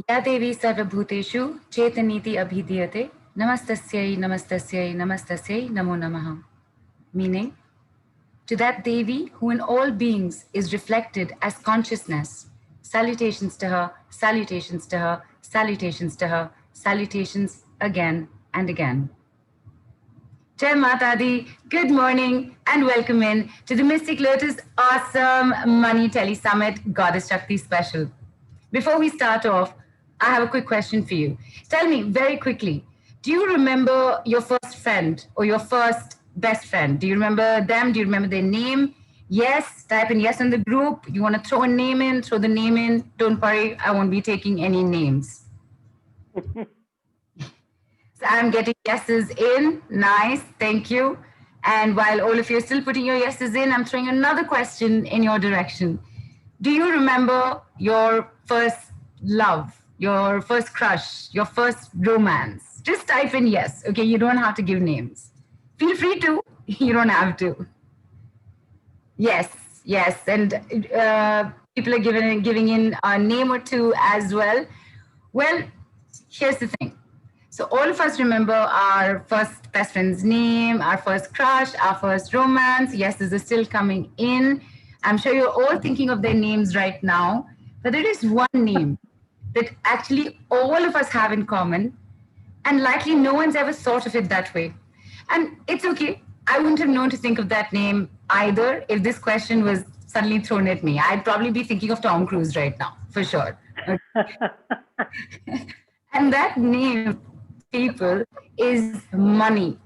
या देवी सर्वभूतेषु चेतनीति abhidhyate namastasyai namastasyai namastasyai namo namaha. Meaning, to that Devi who in all beings is reflected as consciousness, salutations to her, salutations to her, salutations to her, salutations again and again. Jai Mata Di, good morning and welcome in to the Mystic Lotus Awesome Money Tele Summit Goddess Shakti Special. Before we start off, I have a quick question for you. Tell me very quickly, do you remember your first friend or your first best friend? Do you remember them? Do you remember their name? Yes, type in yes in the group. You want to throw a name in, throw the name in. Don't worry, I won't be taking any names. So I'm getting yeses in. Nice, thank you. And while all of you are still putting your yeses in, I'm throwing another question in your direction. Do you remember your first love, your first crush, your first romance? Just type in yes. Okay, you don't have to give names. Feel free to. You don't have to. Yes, yes, and people are giving in a name or two as well. Well, here's the thing. So all of us remember our first best friend's name, our first crush, our first romance. Yeses are still coming in. I'm sure you're all thinking of their names right now, but there is one name that actually all of us have in common, and likely no one's ever thought of it that way. And it's okay. I wouldn't have known to think of that name either if this question was suddenly thrown at me. I'd probably be thinking of Tom Cruise right now, for sure. And that name, people, is money.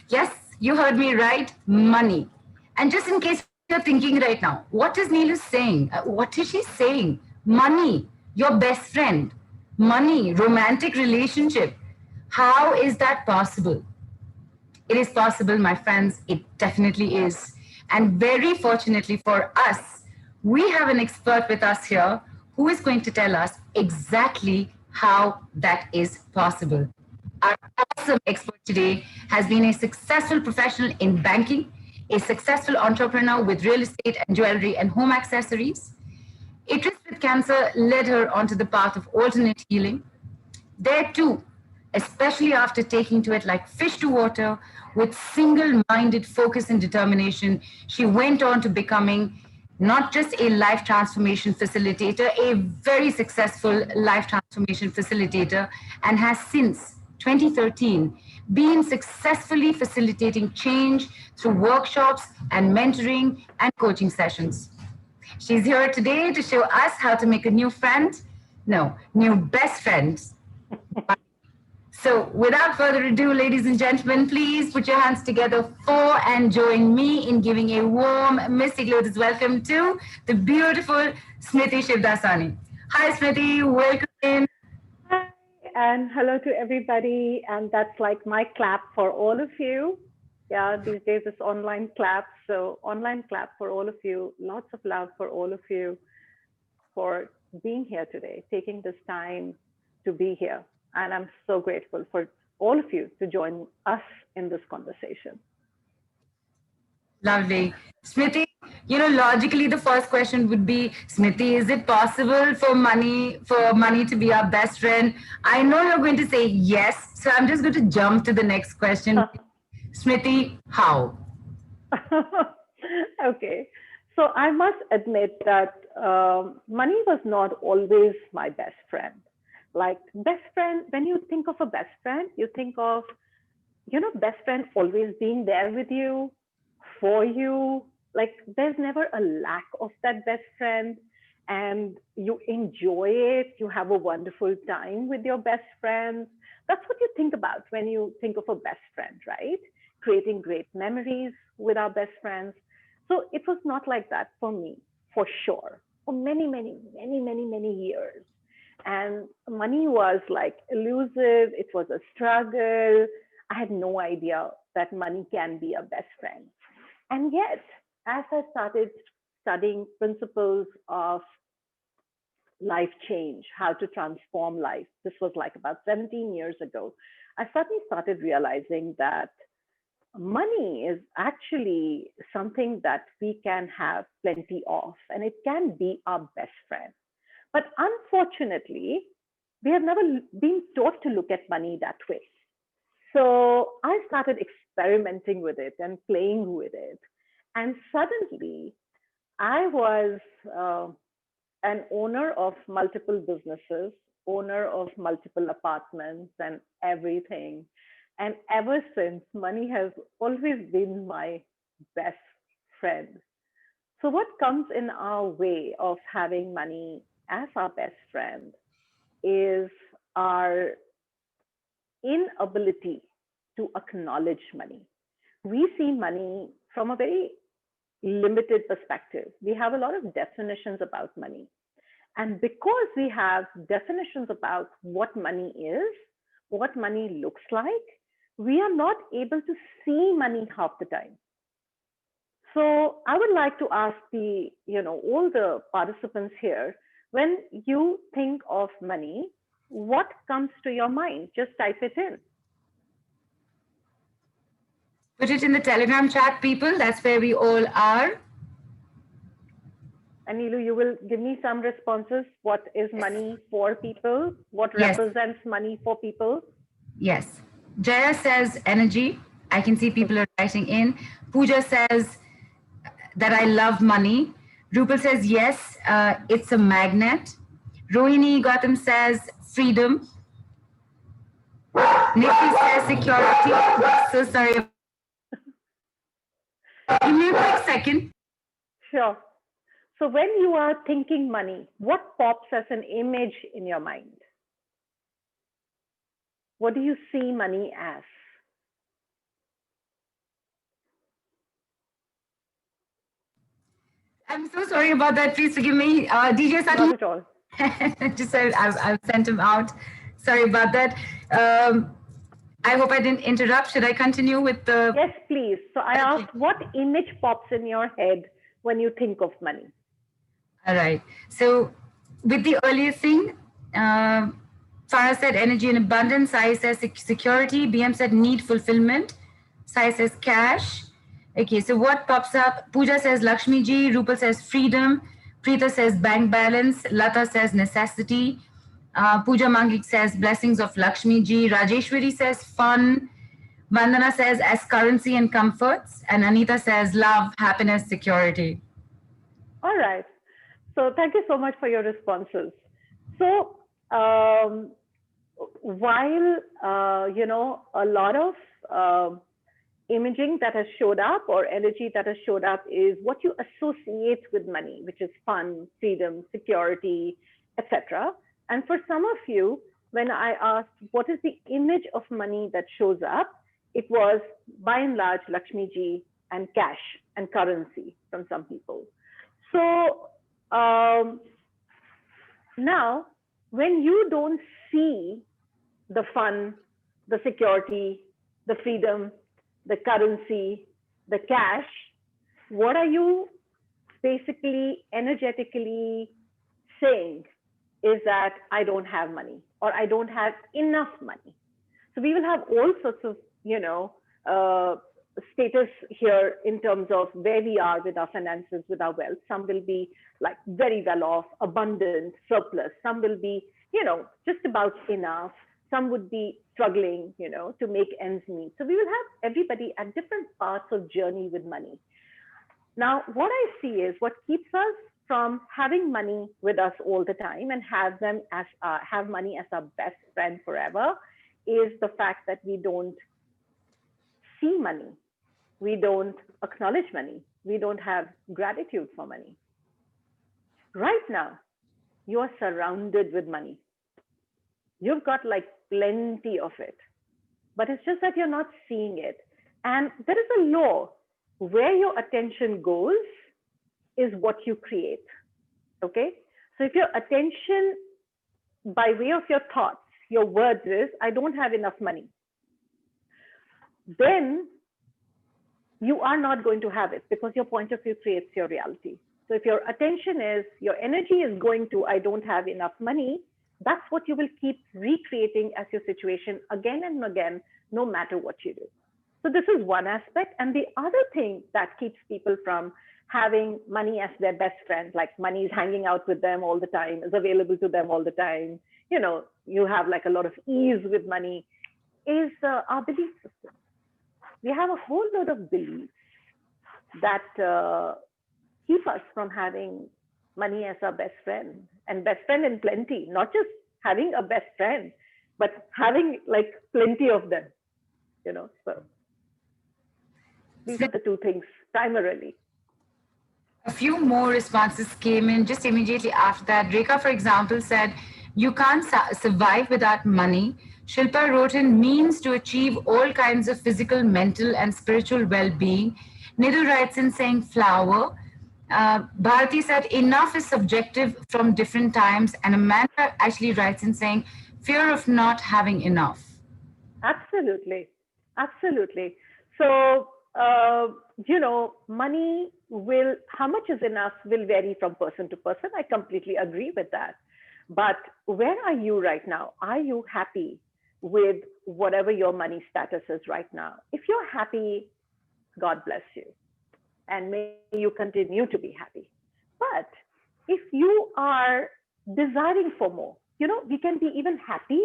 Yes, you heard me right, money. And just in case you're thinking right now, what is Neelu saying? What is she saying? Money, your best friend. Money, romantic relationship. How is that possible? It is possible, my friends. It definitely is. And very fortunately for us, we have an expert with us here who is going to tell us exactly how that is possible. Our awesome expert today has been a successful professional in banking, a successful entrepreneur with real estate and jewelry and home accessories. A tryst with cancer led her onto the path of alternate healing. There too, especially after taking to it like fish to water, with single-minded focus and determination, she went on to becoming not just a life transformation facilitator, a very successful life transformation facilitator, and has since 2013 been successfully facilitating change through workshops and mentoring and coaching sessions. She's here today to show us how to make a new friend, no, new best friends. So without further ado, ladies and gentlemen, please put your hands together for and join me in giving a warm Mystic Lotus welcome to the beautiful Smriti Shivdasani. Hi, Smriti, welcome in. Hi, and hello to everybody. And that's like my clap for all of you. Yeah, these days it's online clap. So online clap for all of you. Lots of love for all of you for being here today, taking this time to be here. And I'm so grateful for all of you to join us in this conversation. Lovely. Smriti, logically the first question would be, Smriti, is it possible for money to be our best friend? I know you're going to say yes, so I'm just going to jump to the next question. Smriti, how? Okay. So I must admit that money was not always my best friend. Like best friend, when you think of a best friend, you think of, best friend always being there with you, for you. Like there's never a lack of that best friend, and you enjoy it. You have a wonderful time with your best friends. That's what you think about when you think of a best friend, right? Creating great memories with our best friends. So it was not like that for me, for sure, for many, many, many, many, many years. And money was like elusive. It was a struggle. I had no idea that money can be a best friend. And yet, as I started studying principles of life change, how to transform life, this was like about 17 years ago, I suddenly started realizing that money is actually something that we can have plenty of, and it can be our best friend. But unfortunately, we have never been taught to look at money that way. So I started experimenting with it and playing with it. And suddenly I was an owner of multiple businesses, owner of multiple apartments and everything. And ever since, money has always been my best friend. So, what comes in our way of having money as our best friend is our inability to acknowledge money. We see money from a very limited perspective. We have a lot of definitions about money. And because we have definitions about what money is, what money looks like, we are not able to see money half the time. So I would like to ask all the participants here, when you think of money, what comes to your mind? Just type it in. Put it in the Telegram chat, people. That's where we all are. Anilu, you will give me some responses. What is money for people? What represents money for people? Yes. Jaya says energy. I can see people are writing in. Pooja says that I love money. Rupal says yes, it's a magnet. Rohini Gautam says freedom. Nikki says security. So sorry. Give me a quick second. Sure. So when you are thinking money, what pops as an image in your mind? What do you see money as? I'm so sorry about that. Please forgive me. DJ Sati. Not at all. Just I've sent him out. Sorry about that. I hope I didn't interrupt. Should I continue with the... Yes, please. So I asked, what image pops in your head when you think of money? All right. So with the earlier thing, Farah said energy and abundance. Sai says security. BM said need fulfillment. Sai says cash. Okay, so what pops up? Pooja says Lakshmi ji. Rupal says freedom. Preeta says bank balance. Lata says necessity. Pooja Mangik says blessings of Lakshmi ji. Rajeshwari says fun. Vandana says as currency and comforts. And Anita says love, happiness, security. All right. So thank you so much for your responses. So while, a lot of imaging that has showed up or energy that has showed up is what you associate with money, which is fun, freedom, security, etc. And for some of you, when I asked what is the image of money that shows up, it was by and large Lakshmi ji and cash and currency from some people. So now, when you don't see the fun, the security, the freedom, the currency, the cash, what are you basically energetically saying is that I don't have money or I don't have enough money. So we will have all sorts of, status here in terms of where we are with our finances, with our wealth. Some will be like very well off, abundant, surplus. Some will be, just about enough. Some would be struggling, to make ends meet. So we will have everybody at different parts of journey with money. Now, what I see is what keeps us from having money with us all the time and have money as our best friend forever is the fact that we don't see money. We don't acknowledge money. We don't have gratitude for money. Right now, you are surrounded with money. You've got like plenty of it, but it's just that you're not seeing it. And there is a law: where your attention goes is what you create. Okay? So if your attention by way of your thoughts, your words is, I don't have enough money, then you are not going to have it because your point of view creates your reality. So if your attention is, your energy is going to, I don't have enough money, that's what you will keep recreating as your situation again and again, no matter what you do. So this is one aspect. And the other thing that keeps people from having money as their best friend, like money is hanging out with them all the time, is available to them all the time, you have like a lot of ease with money, is our belief system. We have a whole lot of beliefs that keep us from having money as our best friend, and best friend in plenty, not just having a best friend, but having like plenty of them, So these are the two things primarily. A few more responses came in just immediately after that. Rekha, for example, said, "You can't survive without money." Shilpa wrote in, "Means to achieve all kinds of physical, mental, and spiritual well being." Nidhu writes in saying, "Flower." Bharati said, "Enough is subjective from different times." And Amanda actually writes in saying, "Fear of not having enough." Absolutely. Absolutely. So, money will, how much is enough will vary from person to person. I completely agree with that. But where are you right now? Are you happy with whatever your money status is right now? If you're happy, God bless you. And may you continue to be happy. But if you are desiring for more, we can be even happy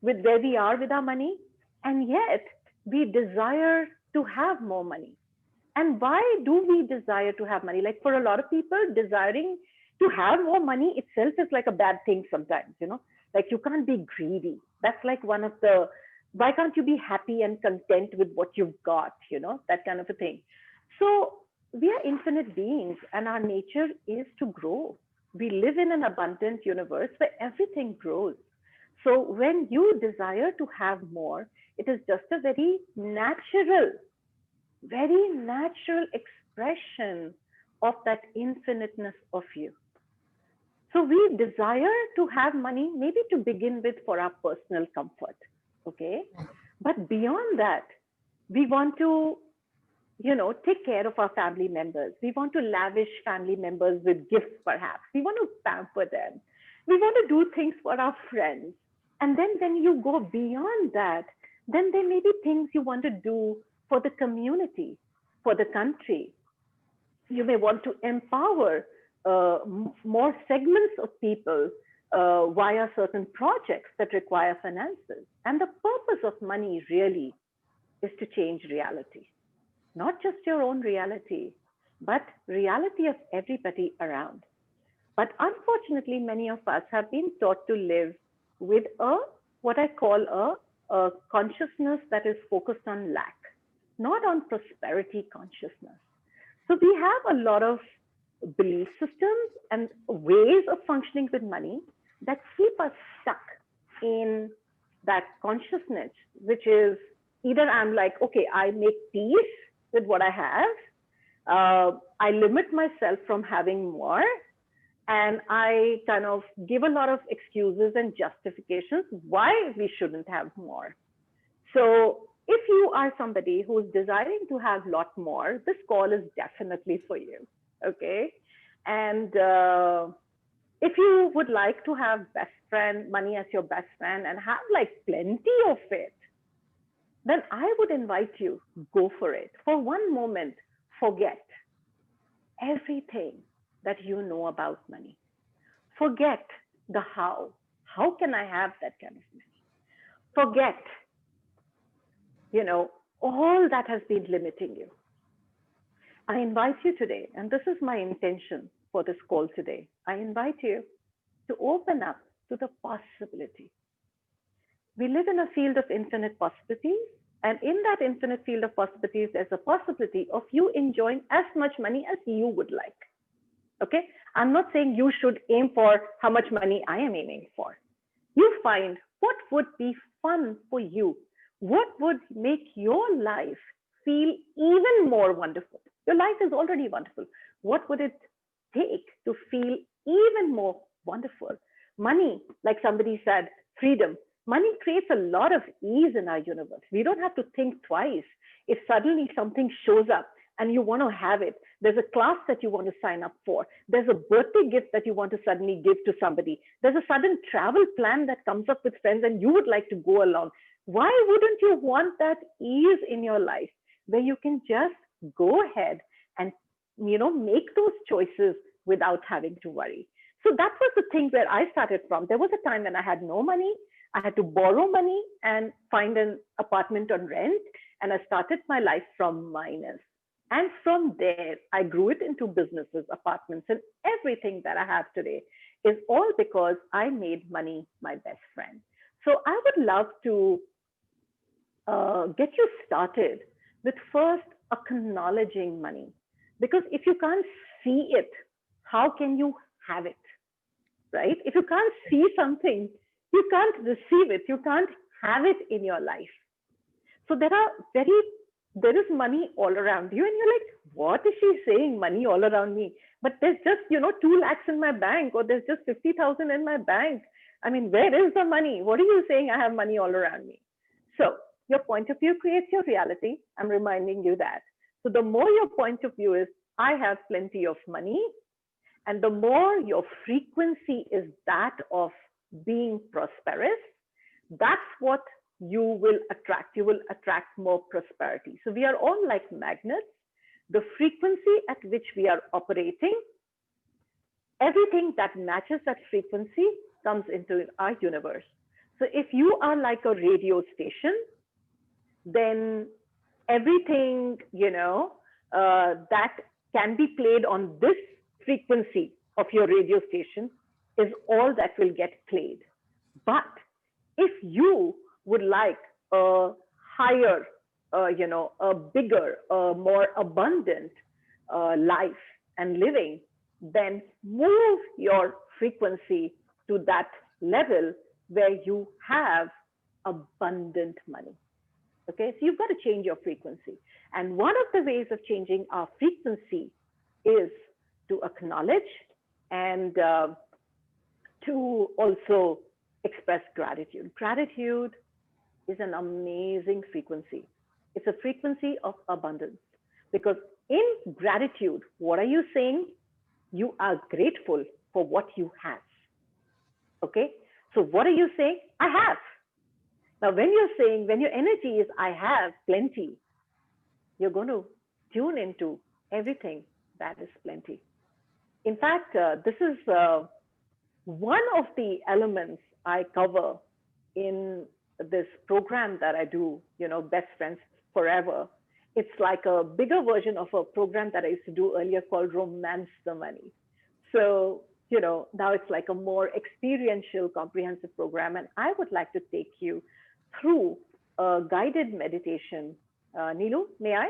with where we are with our money, and yet we desire to have more money. And why do we desire to have money? Like for a lot of people, desiring to have more money itself is like a bad thing sometimes, like you can't be greedy. That's like one of the, why can't you be happy and content with what you've got, that kind of a thing. So we are infinite beings and our nature is to grow. We live in an abundant universe where everything grows. So when you desire to have more, it is just a very natural expression of that infiniteness of you. So we desire to have money, maybe to begin with for our personal comfort, okay? But beyond that, we want to, take care of our family members. We want to lavish family members with gifts, perhaps. We want to pamper them. We want to do things for our friends. And then when you go beyond that, then there may be things you want to do for the community, for the country. You may want to empower more segments of people via certain projects that require finances. And the purpose of money really is to change reality, not just your own reality, but reality of everybody around. But unfortunately, many of us have been taught to live with what I call a consciousness that is focused on lack, not on prosperity consciousness. So we have a lot of belief systems and ways of functioning with money that keep us stuck in that consciousness, which is either I'm like, okay, I make peace with what I have. I limit myself from having more. And I kind of give a lot of excuses and justifications why we shouldn't have more. So if you are somebody who's desiring to have a lot more, this call is definitely for you, okay? And if you would like to have best friend, money as your best friend and have like plenty of it, then I would invite you, go for it. For one moment, forget everything that you know about money. Forget the how. How can I have that kind of money? Forget, all that has been limiting you. I invite you today, and this is my intention for this call today. I invite you to open up to the possibility. We live in a field of infinite possibilities, and in that infinite field of possibilities, there's a possibility of you enjoying as much money as you would like. Okay? I'm not saying you should aim for how much money I am aiming for. You find what would be fun for you. What would make your life feel even more wonderful? Your life is already wonderful. What would it take to feel even more wonderful? Money, like somebody said, freedom. Money creates a lot of ease in our universe. We don't have to think twice. If suddenly something shows up and you want to have it, there's a class that you want to sign up for, there's a birthday gift that you want to suddenly give to somebody, there's a sudden travel plan that comes up with friends and you would like to go along. Why wouldn't you want that ease in your life where you can just go ahead and make those choices without having to worry? So that was the thing where I started from. There was a time when I had no money. I had to borrow money and find an apartment on rent. And I started my life from minus. And from there, I grew it into businesses, apartments, and everything that I have today is all because I made money my best friend. So I would love to get you started with first acknowledging money. Because if you can't see it, how can you have it? Right? If you can't see something, you can't receive it, you can't have it in your life. So there is money all around you, and you're like, what is she saying? Money all around me? But there's just 2 lakhs in my bank, or there's just 50,000 in my bank. I mean, where is the money? What are you saying? I have money all around me. So your point of view creates your reality. I'm reminding you that. So the more your point of view is, I have plenty of money, and the more your frequency is that of being prosperous, that's what you will attract. You will attract more prosperity. So we are all like magnets. The frequency at which we are operating, everything that matches that frequency comes into our universe. So if you are like a radio station, then everything, that can be played on this frequency of your radio station is all that will get played. But if you would like a higher, a bigger, more abundant life and living, then move your frequency to that level where you have abundant money. Okay, so you've got to change your frequency. And one of the ways of changing our frequency is to acknowledge and to also express gratitude. Gratitude is an amazing frequency. It's a frequency of abundance, because in gratitude, what are you saying? You are grateful for what you have. Okay, so what are you saying? I have. Now, when your energy is I have plenty, you're going to tune into everything that is plenty. In fact, this is one of the elements I cover in this program that I do, Best Friends Forever. It's like a bigger version of a program that I used to do earlier called Romance the Money. So, now it's like a more experiential, comprehensive program. And I would like to take you through a guided meditation. Neelu, may I?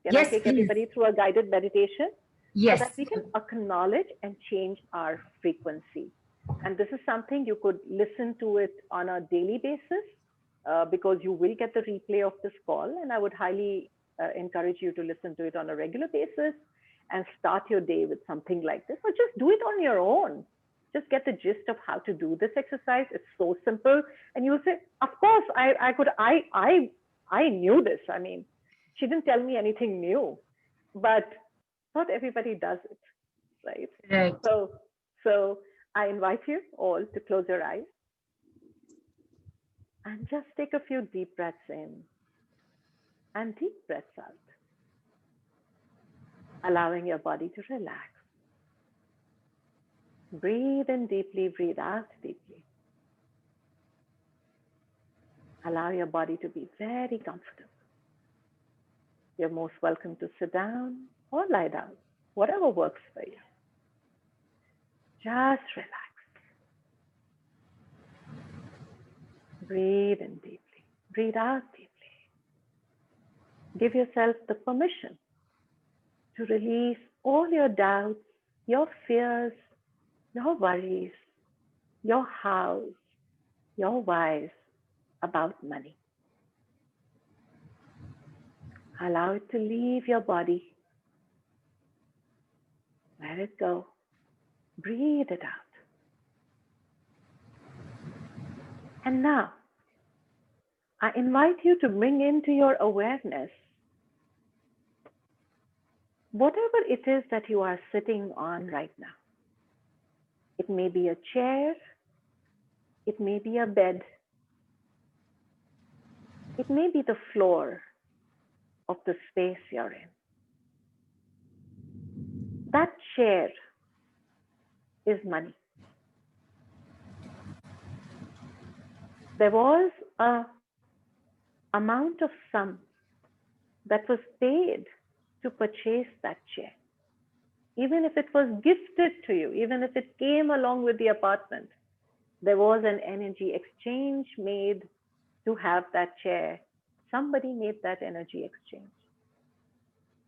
Can I take everybody through a guided meditation? Yes. So that we can acknowledge and change our frequency. And this is something you could listen to it on a daily basis, because you will get the replay of this call. And I would highly encourage you to listen to it on a regular basis and start your day with something like this, or just do it on your own. Just get the gist of how to do this exercise. It's so simple. And you'll say, of course, I knew this. I mean, she didn't tell me anything new, but not everybody does it, right? Right. So I invite you all to close your eyes and just take a few deep breaths in and deep breaths out, allowing your body to relax. Breathe in deeply, breathe out deeply. Allow your body to be very comfortable. You're most welcome to sit down or lie down, whatever works for you. Just relax. Breathe in deeply, breathe out deeply. Give yourself the permission to release all your doubts, your fears, your worries, your hows, your whys about money. Allow it to leave your body. Let it go. Breathe it out. And now, I invite you to bring into your awareness whatever it is that you are sitting on right now. It may be a chair. It may be a bed. It may be the floor of the space you're in. That chair is money. there was a amount of sum that was paid to purchase that chair. Even if it was gifted to you, even if it came along with the apartment, there was an energy exchange made to have that chair. Somebody made that energy exchange.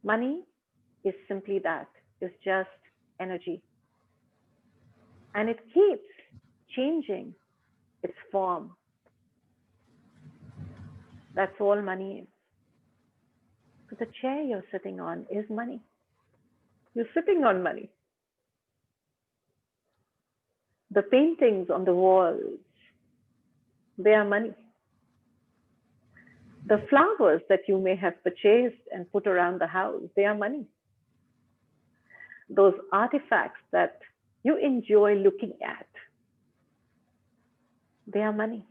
Money is simply that, it's just energy. And it keeps changing its form. That's all money is. So the chair you're sitting on is money. You're sitting on money. The paintings on the walls, they are money. The flowers that you may have purchased and put around the house, they are money. Those artifacts that you enjoy looking at, they are money.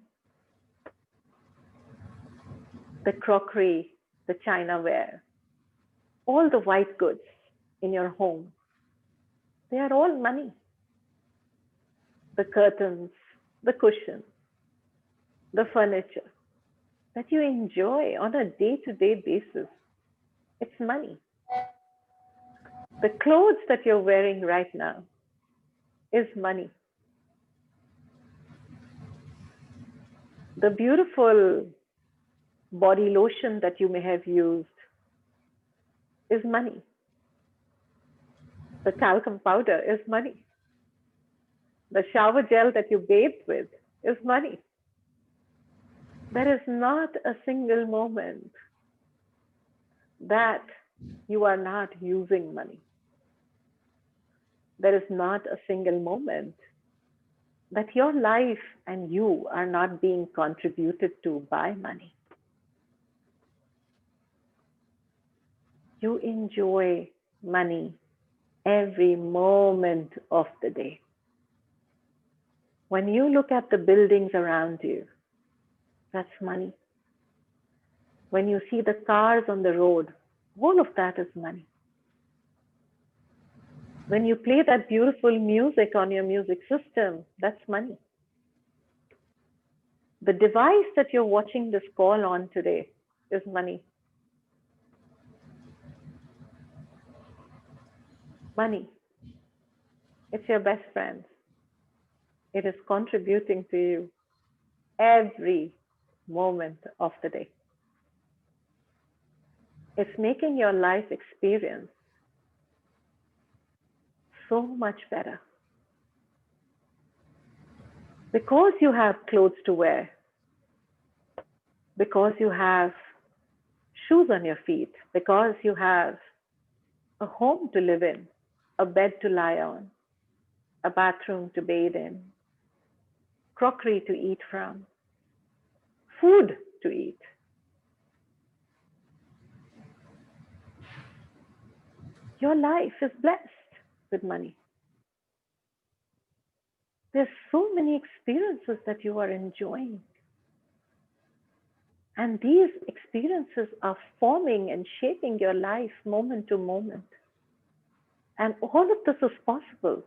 The crockery, the chinaware, all the white goods in your home, they are all money. The curtains, the cushions, the furniture that you enjoy on a day-to-day basis, it's money. The clothes that you're wearing right now is money. The beautiful body lotion that you may have used is money. The talcum powder is money. The shower gel that you bathe with is money. There is not a single moment that you are not using money. There is not a single moment that your life and you are not being contributed to by money. You enjoy money every moment of the day. When you look at the buildings around you, that's money. When you see the cars on the road, all of that is money. When you play that beautiful music on your music system, that's money. The device that you're watching this call on today is money. Money. It's your best friend. It is contributing to you every moment of the day. It's making your life experience so much better. Because you have clothes to wear, because you have shoes on your feet, because you have a home to live in, a bed to lie on, a bathroom to bathe in, crockery to eat from, food to eat. Your life is blessed with money. There's so many experiences that you are enjoying. And these experiences are forming and shaping your life moment to moment. And all of this is possible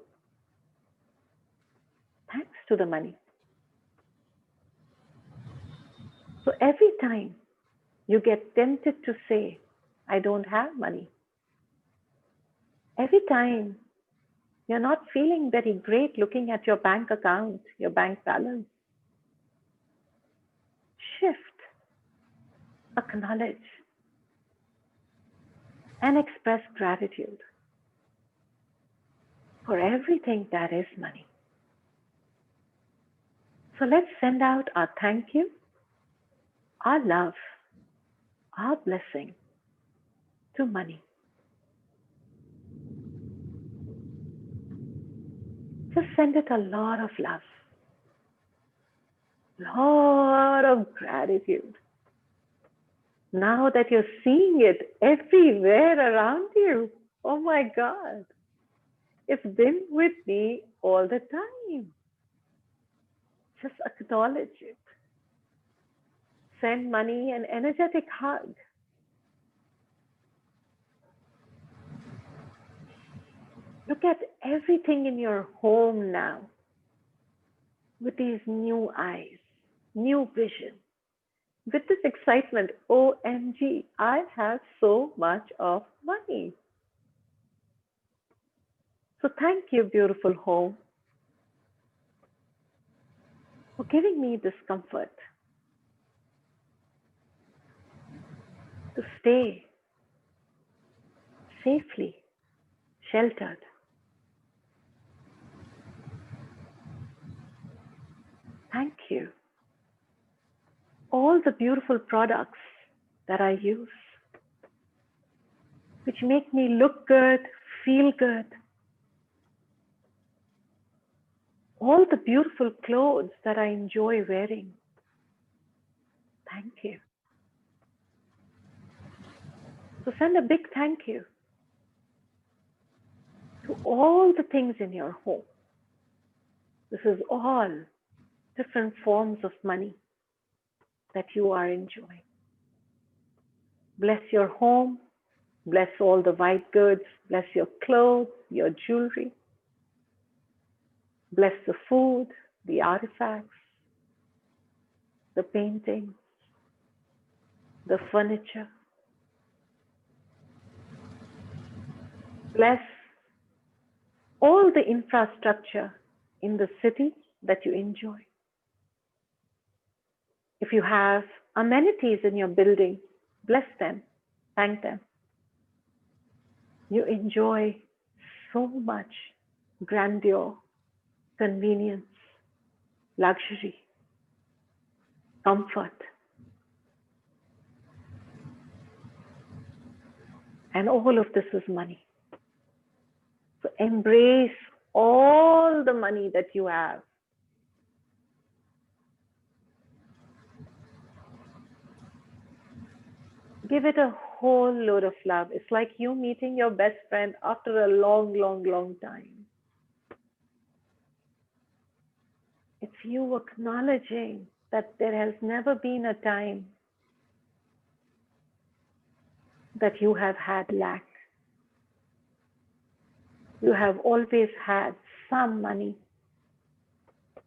thanks to the money. So every time you get tempted to say, I don't have money, every time you're not feeling very great looking at your bank account, your bank balance, shift, acknowledge, and express gratitude for everything that is money. So let's send out our thank you, our love, our blessing to money. Just send it a lot of love, lot of gratitude. Now that you're seeing it everywhere around you, oh my God, it's been with me all the time. Just acknowledge it. Send money an energetic hug. Look at everything in your home now with these new eyes. new vision, with this excitement. OMG, I have so much of money. So thank you, beautiful home, for giving me this comfort to stay safely sheltered. Thank you. All the beautiful products that I use, which make me look good, feel good. All the beautiful clothes that I enjoy wearing. Thank you. So send a big thank you to all the things in your home. This is all different forms of money that you are enjoying. Bless your home, bless all the white goods, bless your clothes, your jewelry, bless the food, the artifacts, the paintings, the furniture. Bless all the infrastructure in the city that you enjoy. If you have amenities in your building, bless them, thank them. You enjoy so much grandeur, convenience, luxury, comfort. And all of this is money. So embrace all the money that you have. Give it a whole load of love. It's like you meeting your best friend after a long, long, long time. It's you acknowledging that there has never been a time that you have had lack. You have always had some money,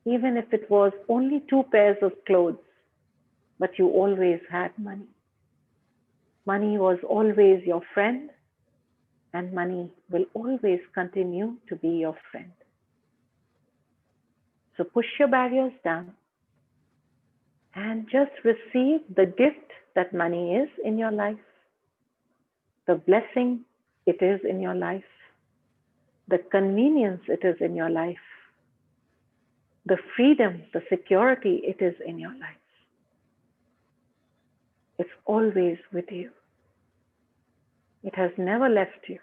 even if it was only 2 pairs of clothes, but you always had money. Money was always your friend, and money will always continue to be your friend. So push your barriers down and just receive the gift that money is in your life, the blessing it is in your life, the convenience it is in your life, the freedom, the security it is in your life. It's always with you. It has never left you.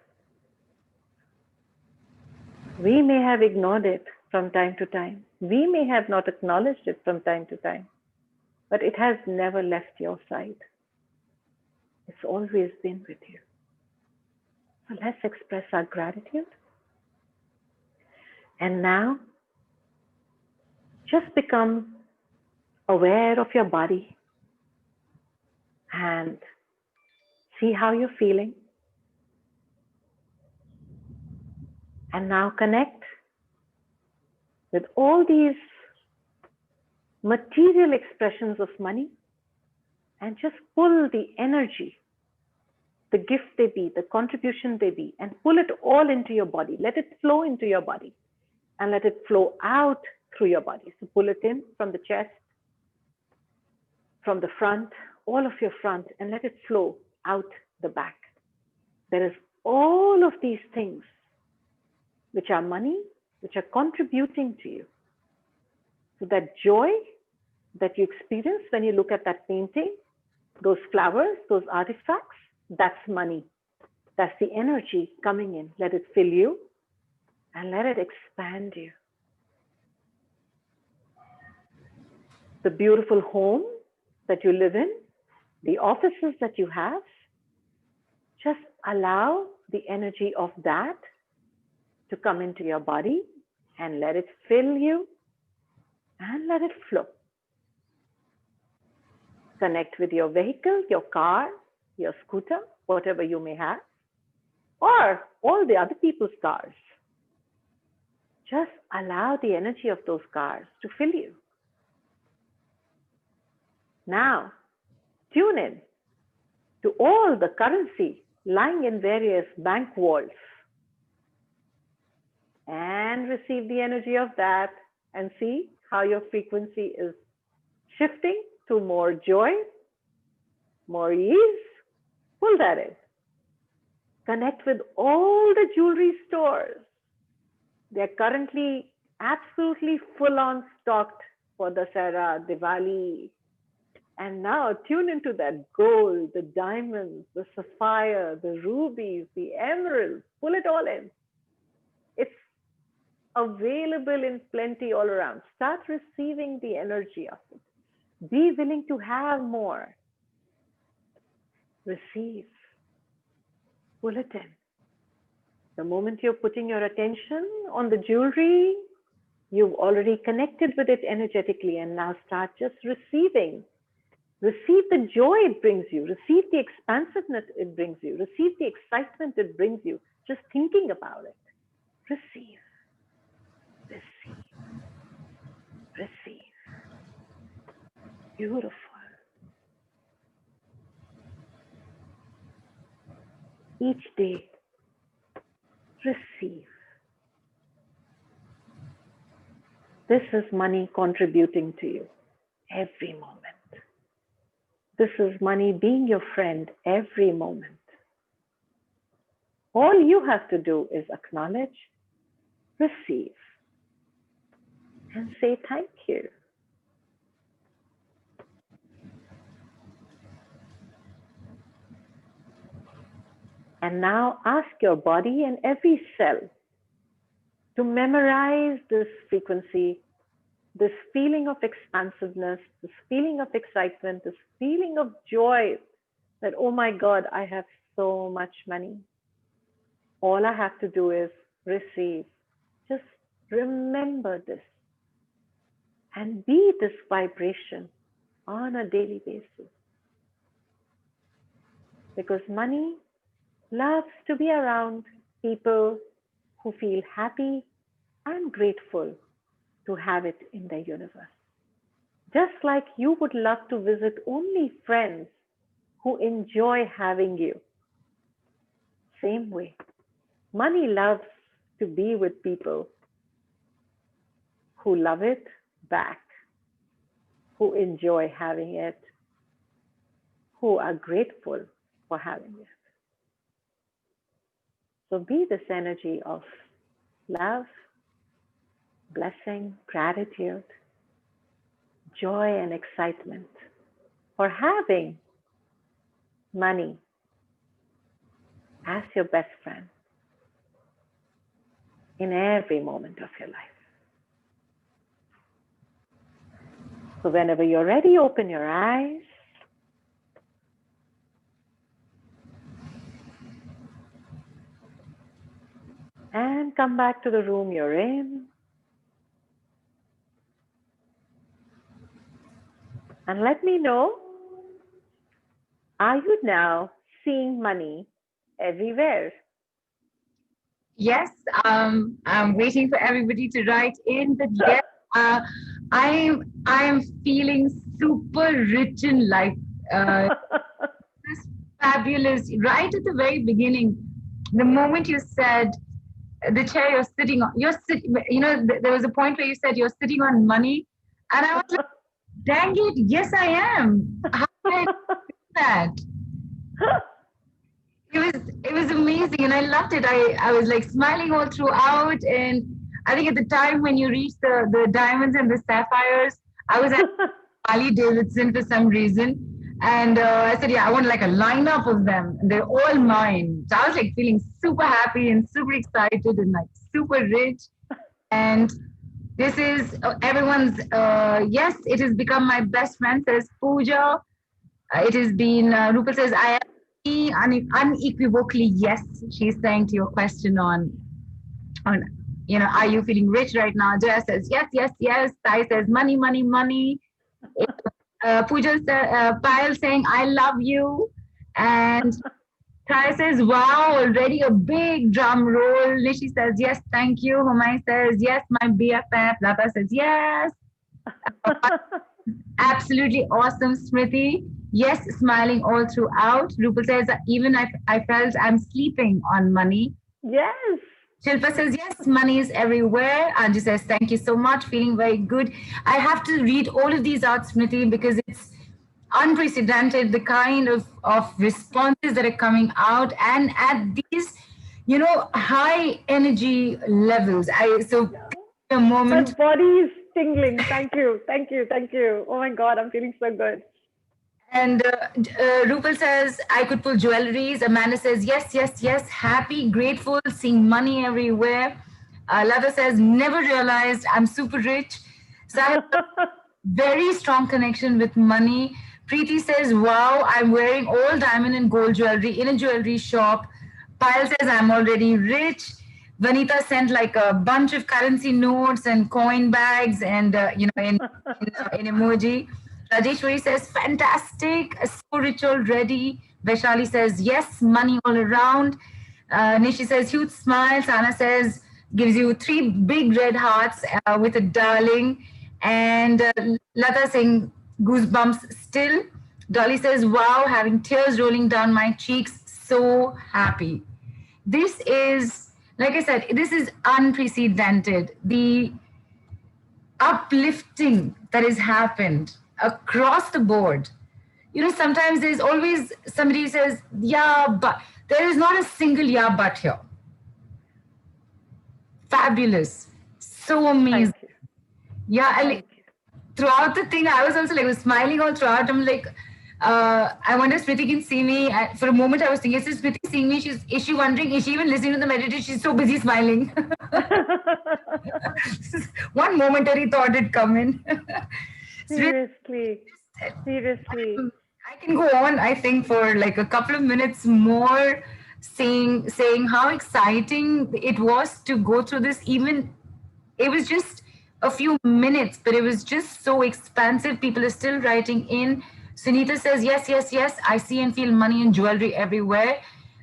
We may have ignored it from time to time. We may have not acknowledged it from time to time, but it has never left your side. It's always been with you. So let's express our gratitude. And now, just become aware of your body and see how you're feeling. And now connect with all these material expressions of money and just pull the energy, the gift they be, the contribution they be, and pull it all into your body. Let it flow into your body and let it flow out through your body. So pull it in from the chest, from the front, all of your front, and let it flow out the back. There is all of these things which are money, which are contributing to you. So that joy that you experience when you look at that painting, those flowers, those artifacts, that's money. That's the energy coming in. Let it fill you and let it expand you. The beautiful home that you live in, the offices that you have, just allow the energy of that to come into your body and let it fill you and let it flow. Connect with your vehicle, your car, your scooter, whatever you may have, or all the other people's cars. Just allow the energy of those cars to fill you. Now, tune in to all the currency lying in various bank vaults and receive the energy of that and see how your frequency is shifting to more joy, more ease. Pull that in. Connect with all the jewelry stores. They're currently absolutely full on stocked for Dasara, Diwali. And now tune into that gold, the diamonds, the sapphire, the rubies, the emeralds. Pull it all in. It's available in plenty all around. Start receiving the energy of it. Be willing to have more. Receive. Pull it in. The moment you're putting your attention on the jewelry, you've already connected with it energetically, and now start just receiving. Receive the joy it brings you. Receive the expansiveness it brings you. Receive the excitement it brings you. Just thinking about it. Receive. Receive. Receive. Beautiful. Each day, receive. This is money contributing to you every moment. This is money being your friend every moment. All you have to do is acknowledge, receive, and say thank you. And now ask your body and every cell to memorize this frequency, this feeling of expansiveness, this feeling of excitement, this feeling of joy that, oh my God, I have so much money. All I have to do is receive. Just remember this and be this vibration on a daily basis. Because money loves to be around people who feel happy and grateful to have it in their universe. Just like you would love to visit only friends who enjoy having you. Same way, money loves to be with people who love it back, who enjoy having it, who are grateful for having it. So be this energy of love, blessing, gratitude, joy, and excitement for having money as your best friend in every moment of your life. So whenever you're ready, open your eyes. And come back to the room you're in. And let me know, are you now seeing money everywhere? Yes, I'm waiting for everybody to write in that yes, I'm feeling super rich in life. This fabulous. Right at the very beginning, the moment you said the chair you're sitting on, there was a point where you said you're sitting on money, and I was like, dang it, yes I am. How did I do that? It was amazing, and I loved it. I was like smiling all throughout, and I think at the time when you reached the diamonds and the sapphires, I was at Harley Davidson for some reason, and I said, yeah, I want like a lineup of them, and they're all mine. So I was like feeling super happy and super excited and like super rich, and this is everyone's. Yes, it has become my best friend. Says Pooja. It has been. Rupal says I am unequivocally yes. She's saying to your question on are you feeling rich right now? Jaya says yes, yes, yes. Sai says money, money, money. Pooja Payal saying I love you, and Kai says wow, already a big drum roll. Nishi says yes, thank you. Humay says yes, my BFF. Lata says yes. Absolutely awesome, Smriti. Yes, smiling all throughout. Rupal says, even I felt I'm sleeping on money. Yes. Shilpa says, yes, money is everywhere. Anju says, thank you so much. Feeling very good. I have to read all of these out, Smriti, because it's unprecedented, the kind of responses that are coming out and at these, high energy levels. So a My moment. body is tingling. Thank you. Thank you. Thank you. Oh my God, I'm feeling so good. And Rupal says, I could pull jewelries. Amanda says, yes, yes, yes. Happy, grateful, seeing money everywhere. Lada says, never realized I'm super rich. So I have a very strong connection with money. Preeti says, wow, I'm wearing all diamond and gold jewelry in a jewelry shop. Pyle says, I'm already rich. Vanita sent like a bunch of currency notes and coin bags and, in emoji. Rajeshwari says, fantastic, so rich already. Vaishali says, yes, money all around. Nishi says, huge smile. Sana says, gives you three big red hearts with a darling. And Lata saying, goosebumps still. Dolly says, wow, having tears rolling down my cheeks. So happy. This is, like I said, this is unprecedented. The uplifting that has happened across the board. Sometimes there's always somebody who says, yeah, but there is not a single yeah, but here. Fabulous. So amazing. Thank you. Yeah, Thank you. throughout the thing, I was also like, was smiling all throughout. I'm like, I wonder if Smriti can see me. For a moment, I was thinking, is Smriti seeing me? Is she wondering? Is she even listening to the meditation? She's so busy smiling. One momentary thought had come in. Smriti, Seriously. Seriously. I can go on, I think, for like a couple of minutes more, saying how exciting it was to go through this. Even it was just a few minutes, but it was just so expansive. People are still writing in. Sunita says, yes, yes, yes. I see and feel money and jewelry everywhere.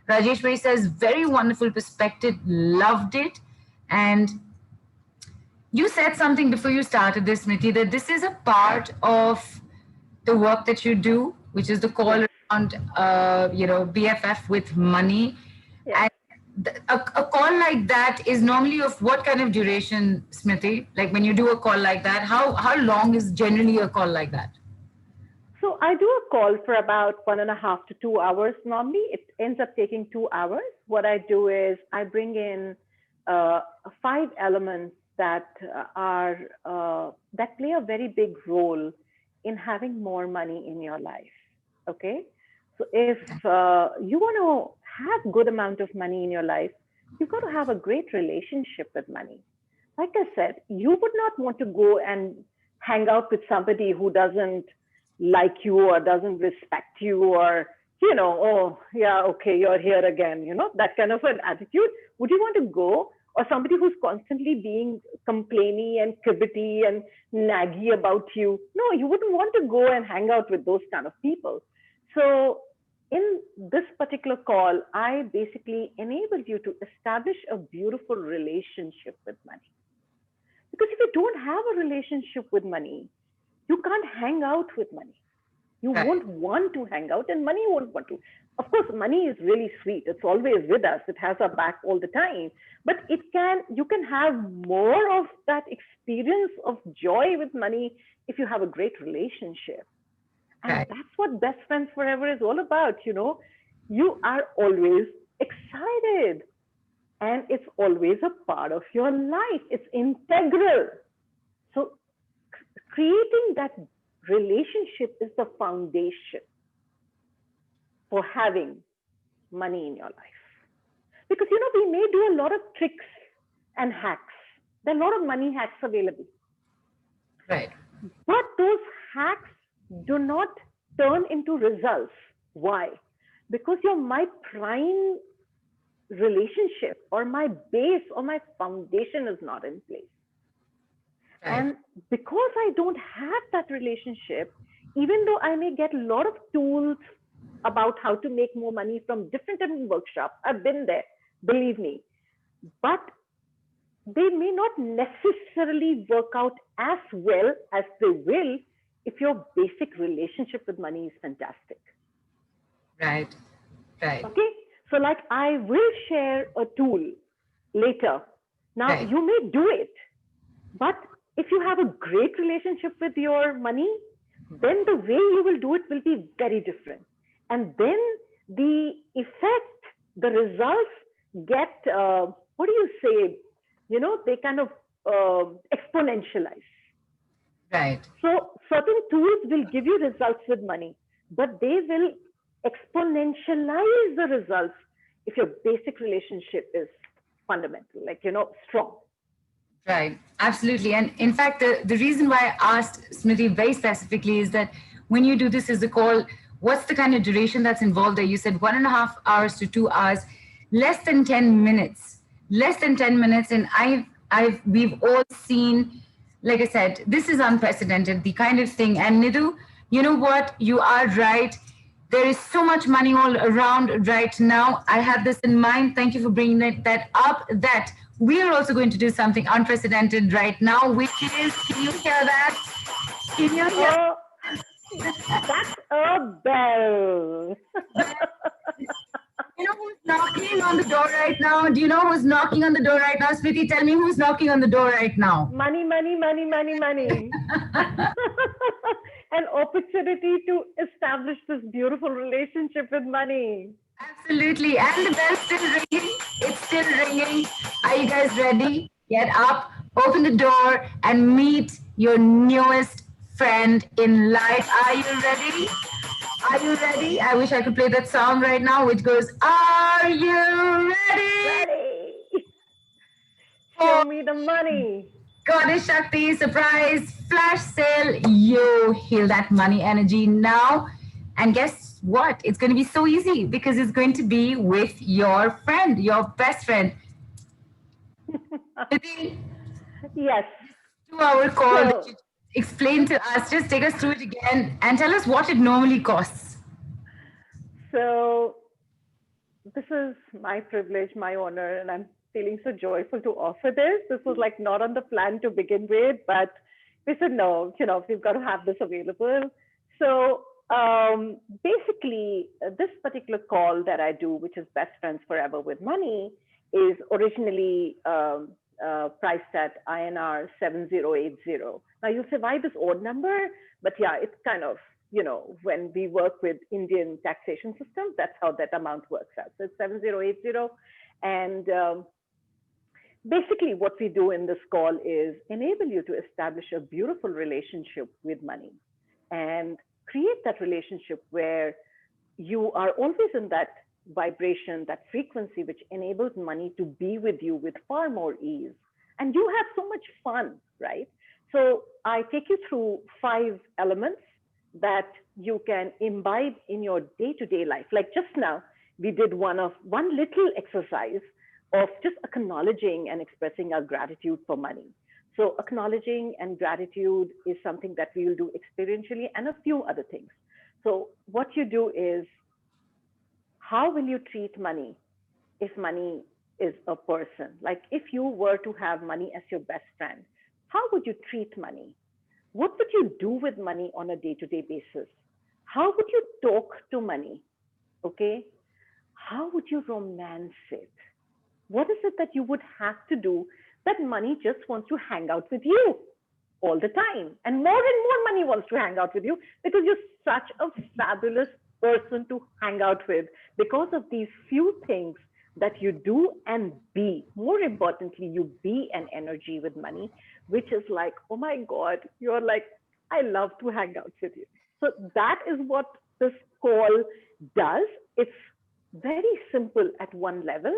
Rajeshwari says, very wonderful perspective. Loved it. And you said something before you started this, Smriti, that this is a part of the work that you do, which is the call Yes. around, BFF with money. Yes. And a call like that is normally of what kind of duration, Smriti? Like when you do a call like that, how long is generally a call like that? So I do a call for about 1.5 to 2 hours. Normally, it ends up taking 2 hours. What I do is I bring in uh, five elements that that play a very big role in having more money in your life. Okay, so if you want to have good amount of money in your life, you've got to have a great relationship with money. Like I said, you would not want to go and hang out with somebody who doesn't like you or doesn't respect you or, oh, yeah, okay, you're here again, that kind of an attitude. Would you want to go? Or somebody who's constantly being complainy and cribbity and naggy about you? No, you wouldn't want to go and hang out with those kind of people. So, in this particular call, I basically enabled you to establish a beautiful relationship with money. Because if you don't have a relationship with money, you can't hang out with money. You Right. won't want to hang out, and money won't want to. Of course, money is really sweet. It's always with us. It has our back all the time. But you can have more of that experience of joy with money if you have a great relationship. And Right. that's what Best Friends Forever is all about. You are always excited, and it's always a part of your life. It's integral. So creating that relationship is the foundation for having money in your life. Because we may do a lot of tricks and hacks. There are a lot of money hacks available. Right. But those hacks do not turn into results. Why? Because my prime relationship or my base or my foundation is not in place. Right. And because I don't have that relationship, even though I may get a lot of tools about how to make more money from different workshops, I've been there, believe me, but they may not necessarily work out as well as they will if your basic relationship with money is fantastic. Right. Right. Okay, so like I will share a tool later. Now Right. you may do it, but if you have a great relationship with your money, then the way you will do it will be very different. And then the effect, the results get, what do you say? They kind of exponentialize. Right. So certain tools will give you results with money, but they will exponentialize the results if your basic relationship is fundamental, like, strong. Right, absolutely. And in fact, the reason why I asked Smriti very specifically is that when you do this as a call, what's the kind of duration that's involved there? You said 1.5 hours to 2 hours, less than 10 minutes, less than 10 minutes. And we've all seen, like I said, this is unprecedented, the kind of thing. And Nidhu, you know what? You are right. There is so much money all around right now. I had this in mind. Thank you for bringing that up. That we are also going to do something unprecedented right now, which is, can you hear that? Can you hear? Oh, that's a bell. You know who's knocking on the door right now? Do you know who's knocking on the door right now? Smriti, tell me who's knocking on the door right now. Money, money, money, money, money. An opportunity to establish this beautiful relationship with money. Absolutely. And the bell's still ringing. It's still ringing. Are you guys ready? Get up, open the door, and meet your newest friend in life. Are you ready? Are you ready? I wish I could play that song right now, which goes, Are you ready? Ready? Show me the money. Goddess Shakti surprise flash sale. You heal that money energy now. And guess what? It's going to be so easy because it's going to be with your friend, your best friend. Yes. 2 hour call that So, you explain to us. Just take us through it again and tell us what it normally costs. so this is my privilege, my honor, and I'm feeling so joyful to offer this. This was like not on the plan to begin with, but we said no, we've got to have this available. So basically, this particular call that I do, which is Best Friends Forever with Money, is originally priced at INR 7080. Now you'll say, why this odd number? But yeah, it's kind of, when we work with Indian taxation systems, that's how that amount works out. So it's 7080. And basically what we do in this call is enable you to establish a beautiful relationship with money and create that relationship where you are always in that vibration, that frequency, which enables money to be with you with far more ease. And you have so much fun, right? So I take you through 5 elements that you can imbibe in your day-to-day life. Like just now, we did one little exercise of just acknowledging and expressing our gratitude for money. So acknowledging and gratitude is something that we will do experientially, and a few other things. So what you do is, how will you treat money if money is a person? Like if you were to have money as your best friend, how would you treat money? What would you do with money on a day-to-day basis? How would you talk to money? Okay. How would you romance it? What is it that you would have to do that money just wants to hang out with you all the time? And more money wants to hang out with you because you're such a fabulous person to hang out with because of these few things that you do and be. More importantly, you be an energy with money, which is like, oh my God, you're like, I love to hang out with you. So that is what this call does. It's very simple at one level,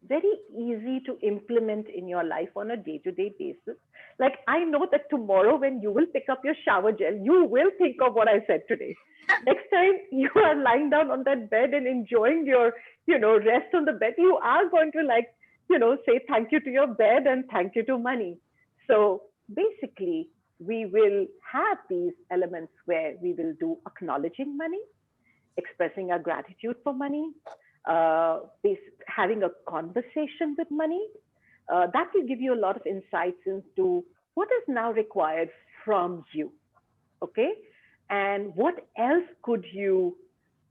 very easy to implement in your life on a day-to-day basis. Like I know that tomorrow when you will pick up your shower gel, you will think of what I said today. Next time you are lying down on that bed and enjoying your, rest on the bed, you are going to say thank you to your bed and thank you to money. So basically, we will have these elements where we will do acknowledging money, expressing our gratitude for money, having a conversation with money. That will give you a lot of insights into what is now required from you. Okay. And what else could you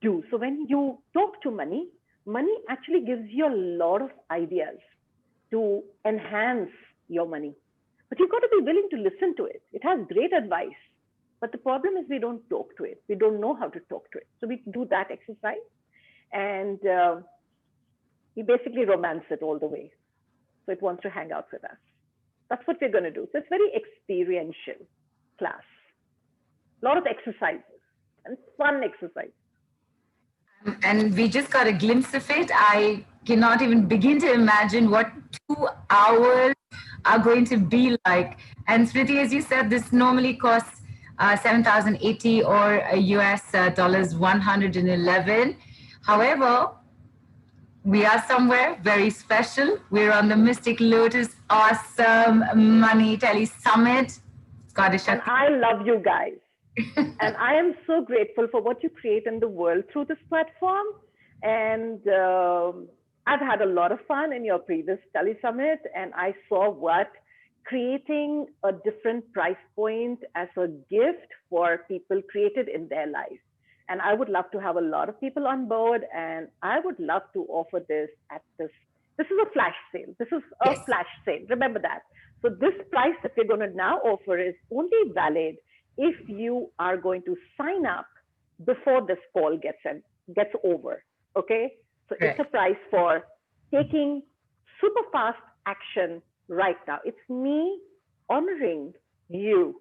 do? So when you talk to money, money actually gives you a lot of ideas to enhance your money. But you've got to be willing to listen to it. It has great advice. But the problem is we don't talk to it. We don't know how to talk to it. So we do that exercise and we basically romance it all the way. So it wants to hang out with us. That's what we're going to do. So it's very experiential class. A lot of exercises and fun exercise. And we just got a glimpse of it. I cannot even begin to imagine what 2 hours are going to be like. And Smriti, as you said, this normally costs 7,080 or US dollars 111. However, we are somewhere very special. We're on the Mystic Lotus Awesome Money Tele Summit. And I love you guys. And I am so grateful for what you create in the world through this platform. And I've had a lot of fun in your previous Tele Summit, and I saw what creating a different price point as a gift for people created in their life. And I would love to have a lot of people on board, and I would love to offer this at this. This is a flash sale. This is a flash sale. Remember that. So this price that we're going to now offer is only valid if you are going to sign up before this call gets over. Okay. So it's a price for taking super fast action right now. It's me honoring you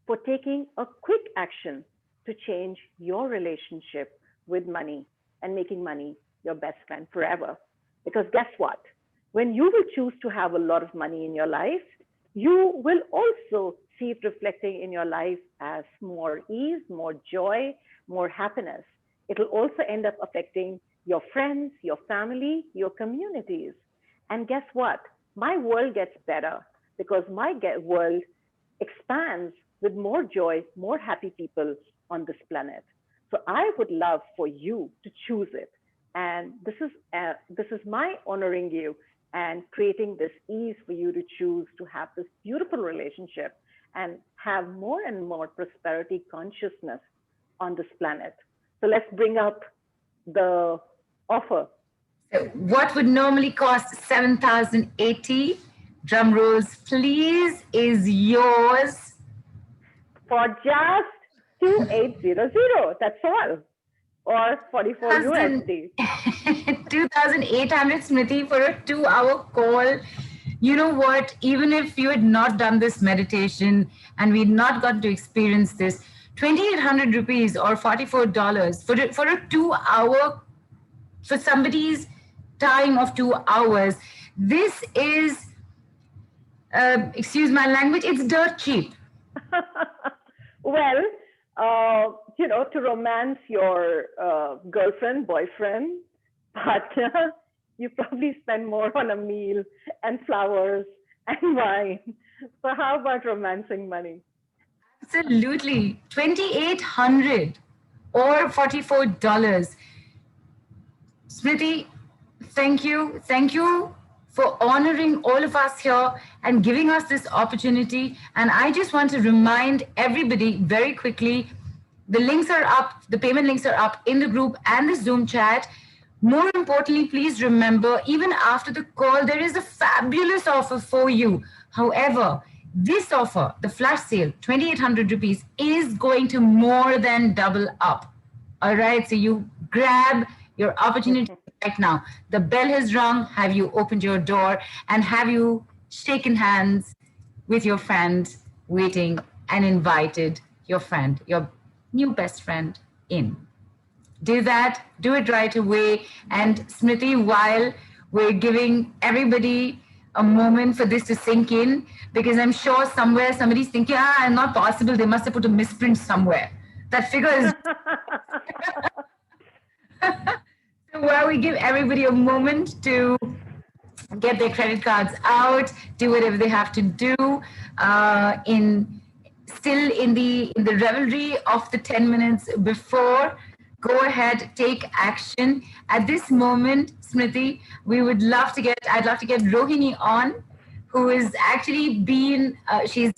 for taking a quick action to change your relationship with money and making money your best friend forever. Because guess what? When you will choose to have a lot of money in your life, you will also see it reflecting in your life as more ease, more joy, more happiness. It'll also end up affecting your friends, your family, your communities. And guess what? My world gets better because my world expands with more joy, more happy people on this planet. So I would love for you to choose it. And this is my honoring you and creating this ease for you to choose to have this beautiful relationship and have more and more prosperity consciousness on this planet. So let's bring up the offer. So what would normally cost 7,080, drum rolls please, is yours for just 2,800. That's all. Or 44 USD. 2,800, Smriti, for a 2-hour call. You know what? Even if you had not done this meditation and we'd not gotten to experience this, 2,800 rupees or $44 for a 2-hour, for somebody's time of 2 hours, this is, excuse my language, it's dirt cheap. Well, to romance your girlfriend, boyfriend, partner, you probably spend more on a meal and flowers and wine. So how about romancing money? Absolutely. 2,800 or $44. Smriti, thank you. Thank you for honoring all of us here and giving us this opportunity. And I just want to remind everybody very quickly, the links are up, the payment links are up in the group and the Zoom chat. More importantly, please remember, even after the call, there is a fabulous offer for you. However, this offer, the flash sale, 2,800 rupees, is going to more than double up. All right, so you grab your opportunity right now. The bell has rung. Have you opened your door and have you shaken hands with your friend waiting and invited your friend, your new best friend in? Do that, do it right away. And Smriti, while we're giving everybody a moment for this to sink in, because I'm sure somewhere somebody's thinking, not possible, they must have put a misprint somewhere. That figure is... So while we give everybody a moment to get their credit cards out, do whatever they have to do, still in the revelry of the 10 minutes before, go ahead, take action. At this moment, Smriti, I'd love to get Rohini on, who has actually been, she's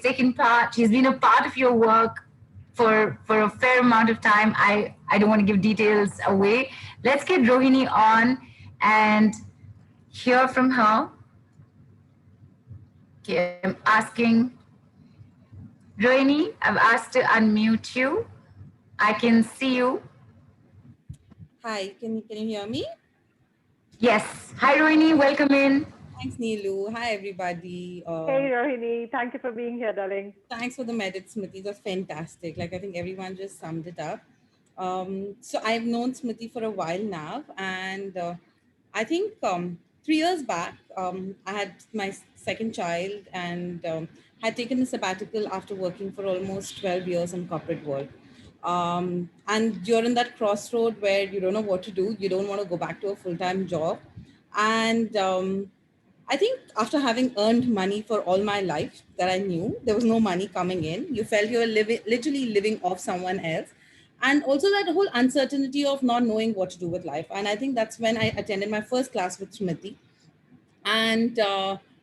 taken part, she's been a part of your work for a fair amount of time. I don't want to give details away. Let's get Rohini on and hear from her. Okay, I'm asking Rohini. I've asked to unmute you. I can see you. Hi, can you hear me? Yes. Hi, Rohini. Welcome in. Thanks, Neelu. Hi, everybody. Hey, Rohini. Thank you for being here, darling. Thanks for the medit, Smriti. It was fantastic. Like, I think everyone just summed it up. So I've known Smriti for a while now, and I think 3 years back, I had my second child and had taken a sabbatical after working for almost 12 years in corporate world. And you're in that crossroad where you don't know what to do. You don't want to go back to a full-time job. And I think after having earned money for all my life that I knew, there was no money coming in. You felt you were literally living off someone else. And also that whole uncertainty of not knowing what to do with life. And I think that's when I attended my first class with Smriti. And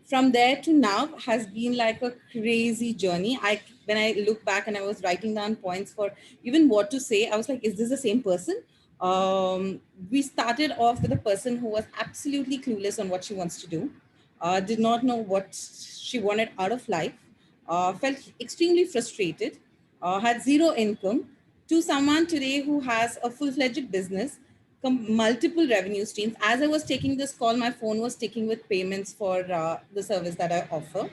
from there to now has been like a crazy journey. When I look back and I was writing down points for even what to say, I was like, is this the same person? We started off with a person who was absolutely clueless on what she wants to do, did not know what she wanted out of life, felt extremely frustrated, had zero income, to someone today who has a full-fledged business, multiple revenue streams. As I was taking this call, my phone was ticking with payments for the service that I offer.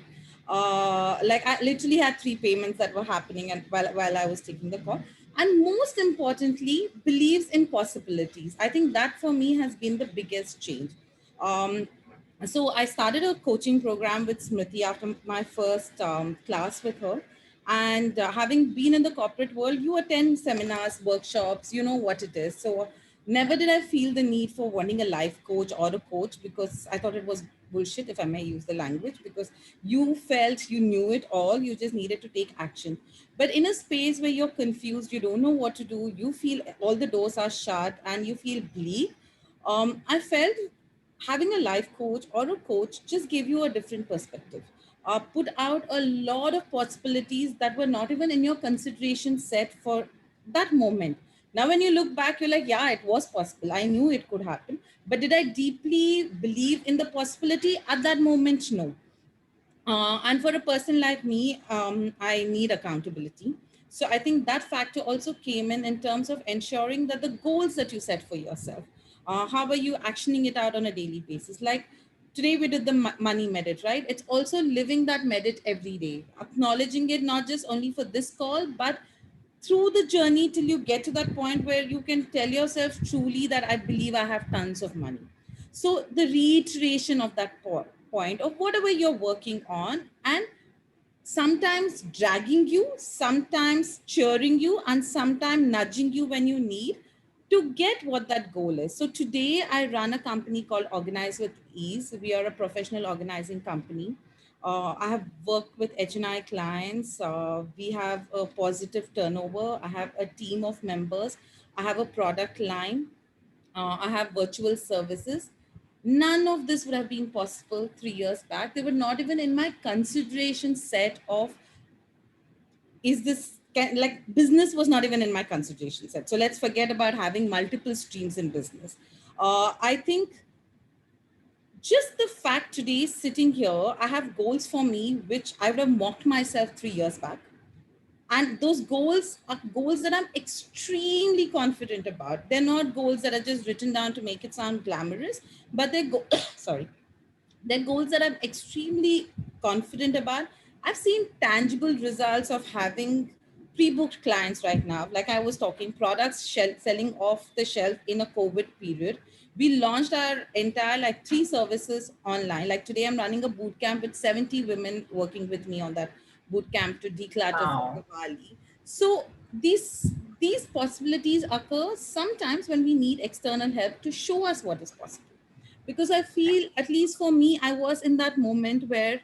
Like I literally had 3 payments that were happening and while I was taking the call. And most importantly, believes in possibilities. I think that for me has been the biggest change. Um, so I started a coaching program with Smriti after my first class with her. And having been in the corporate world, you attend seminars, workshops, you know what it is. So never did I feel the need for wanting a life coach or a coach, because I thought it was bullshit, if I may use the language, because you felt you knew it all, you just needed to take action. But in a space where you're confused, you don't know what to do, you feel all the doors are shut and you feel bleak, I felt having a life coach or a coach just gave you a different perspective, put out a lot of possibilities that were not even in your consideration set for that moment. Now when you look back, you're like, yeah, it was possible, I knew it could happen, but did I deeply believe in the possibility at that moment? No. And for a person like me, I need accountability. So I think that factor also came in terms of ensuring that the goals that you set for yourself, how are you actioning it out on a daily basis? Like today we did the money medit, right? It's also living that medit every day, acknowledging it, not just only for this call, but through the journey till you get to that point where you can tell yourself truly that I believe I have tons of money. So the reiteration of that point of whatever you're working on, and sometimes dragging you, sometimes cheering you, and sometimes nudging you when you need to get what that goal is. So today I run a company called Organize with Ease. We are a professional organizing company. I have worked with HNI clients. We have a positive turnover. I have a team of members. I have a product line. I have virtual services. None of this would have been possible 3 years back. They were not even in my consideration set of, is this like business was not even in my consideration set. So let's forget about having multiple streams in business. I think just the fact today sitting here, I have goals for me, which I would have mocked myself 3 years back. And those goals are goals that I'm extremely confident about. They're not goals that are just written down to make it sound glamorous, but they're sorry, they're goals that I'm extremely confident about. I've seen tangible results of having pre-booked clients right now. Like I was talking, products selling off the shelf in a COVID period. We launched our entire like 3 services online. Like today, I'm running a boot camp with 70 women working with me on that boot camp to declutter for Wow. Diwali. So these possibilities occur sometimes when we need external help to show us what is possible, because I feel, at least for me, I was in that moment where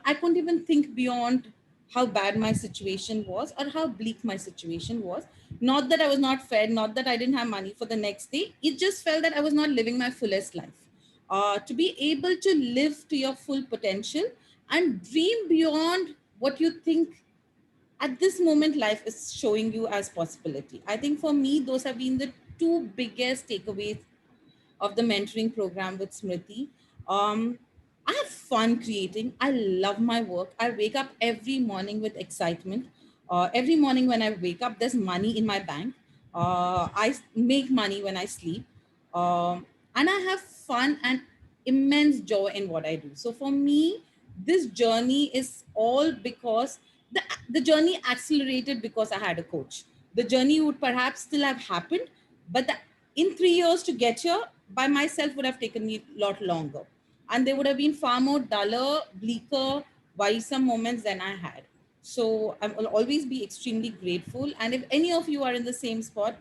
I couldn't even think beyond how bad my situation was or how bleak my situation was. Not that I was not fed, not that I didn't have money for the next day. It just felt that I was not living my fullest life. To be able to live to your full potential and dream beyond what you think at this moment life is showing you as possibility. I think for me those have been the two biggest takeaways of the mentoring program with Smriti. Um, I have fun creating. I love my work. I wake up every morning with excitement. Every morning when I wake up, there's money in my bank. Make money when I sleep. And I have fun and immense joy in what I do. So for me, this journey is all because the journey accelerated because I had a coach. The journey would perhaps still have happened, but in 3 years to get here by myself would have taken me a lot longer. And there would have been far more duller, bleaker, worrisome moments than I had. So I will always be extremely grateful. And if any of you are in the same spot,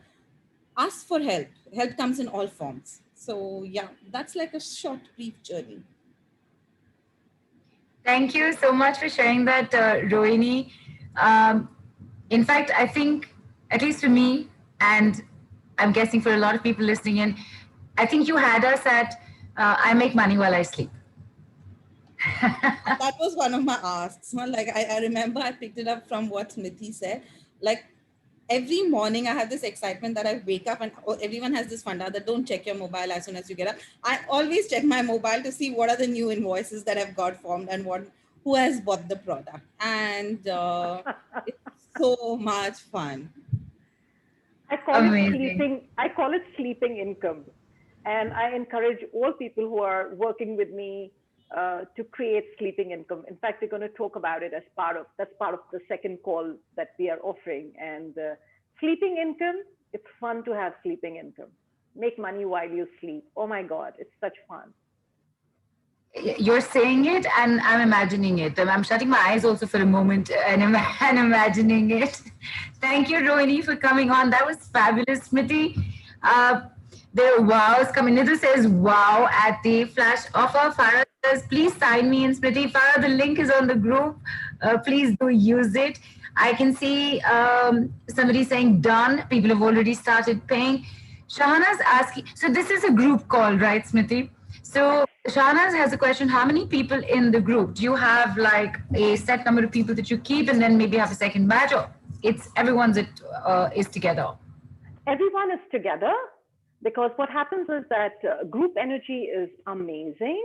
ask for help. Help comes in all forms. So yeah, that's like a short, brief journey. Thank you so much for sharing that, Rohini. Um, in fact, I think, at least for me, and I'm guessing for a lot of people listening in, I think you had us at I make money while I sleep. That was one of my asks. Well, like I remember I picked it up from what Smriti said. Like every morning I have this excitement that I wake up and everyone has this funda that don't check your mobile as soon as you get up. I always check my mobile to see what are the new invoices that have got formed and who has bought the product. And it's so much fun. I call it Amazing. sleeping. I call it sleeping income, and I encourage all people who are working with me to create sleeping income. In fact, we're going to talk about it as part of the second call that we are offering. And sleeping income, it's fun to have sleeping income. Make money while you sleep. Oh my God, it's such fun. You're saying it, and I'm imagining it. I'm shutting my eyes also for a moment and, and imagining it. Thank you, Rohini, for coming on. That was fabulous, Smriti. Uh, the wows coming. Nidhu says wow at the flash offer. Farah says, please sign me in, Smriti. Farah, the link is on the group. Please do use it. I can see somebody saying done. People have already started paying. Shahana's asking, so this is a group call, right, Smriti? Yes. So Shahana's has a question. How many people in the group? Do you have like a set number of people that you keep and then maybe have a second batch, or it's everyone's is together? Everyone is together because what happens is that group energy is amazing.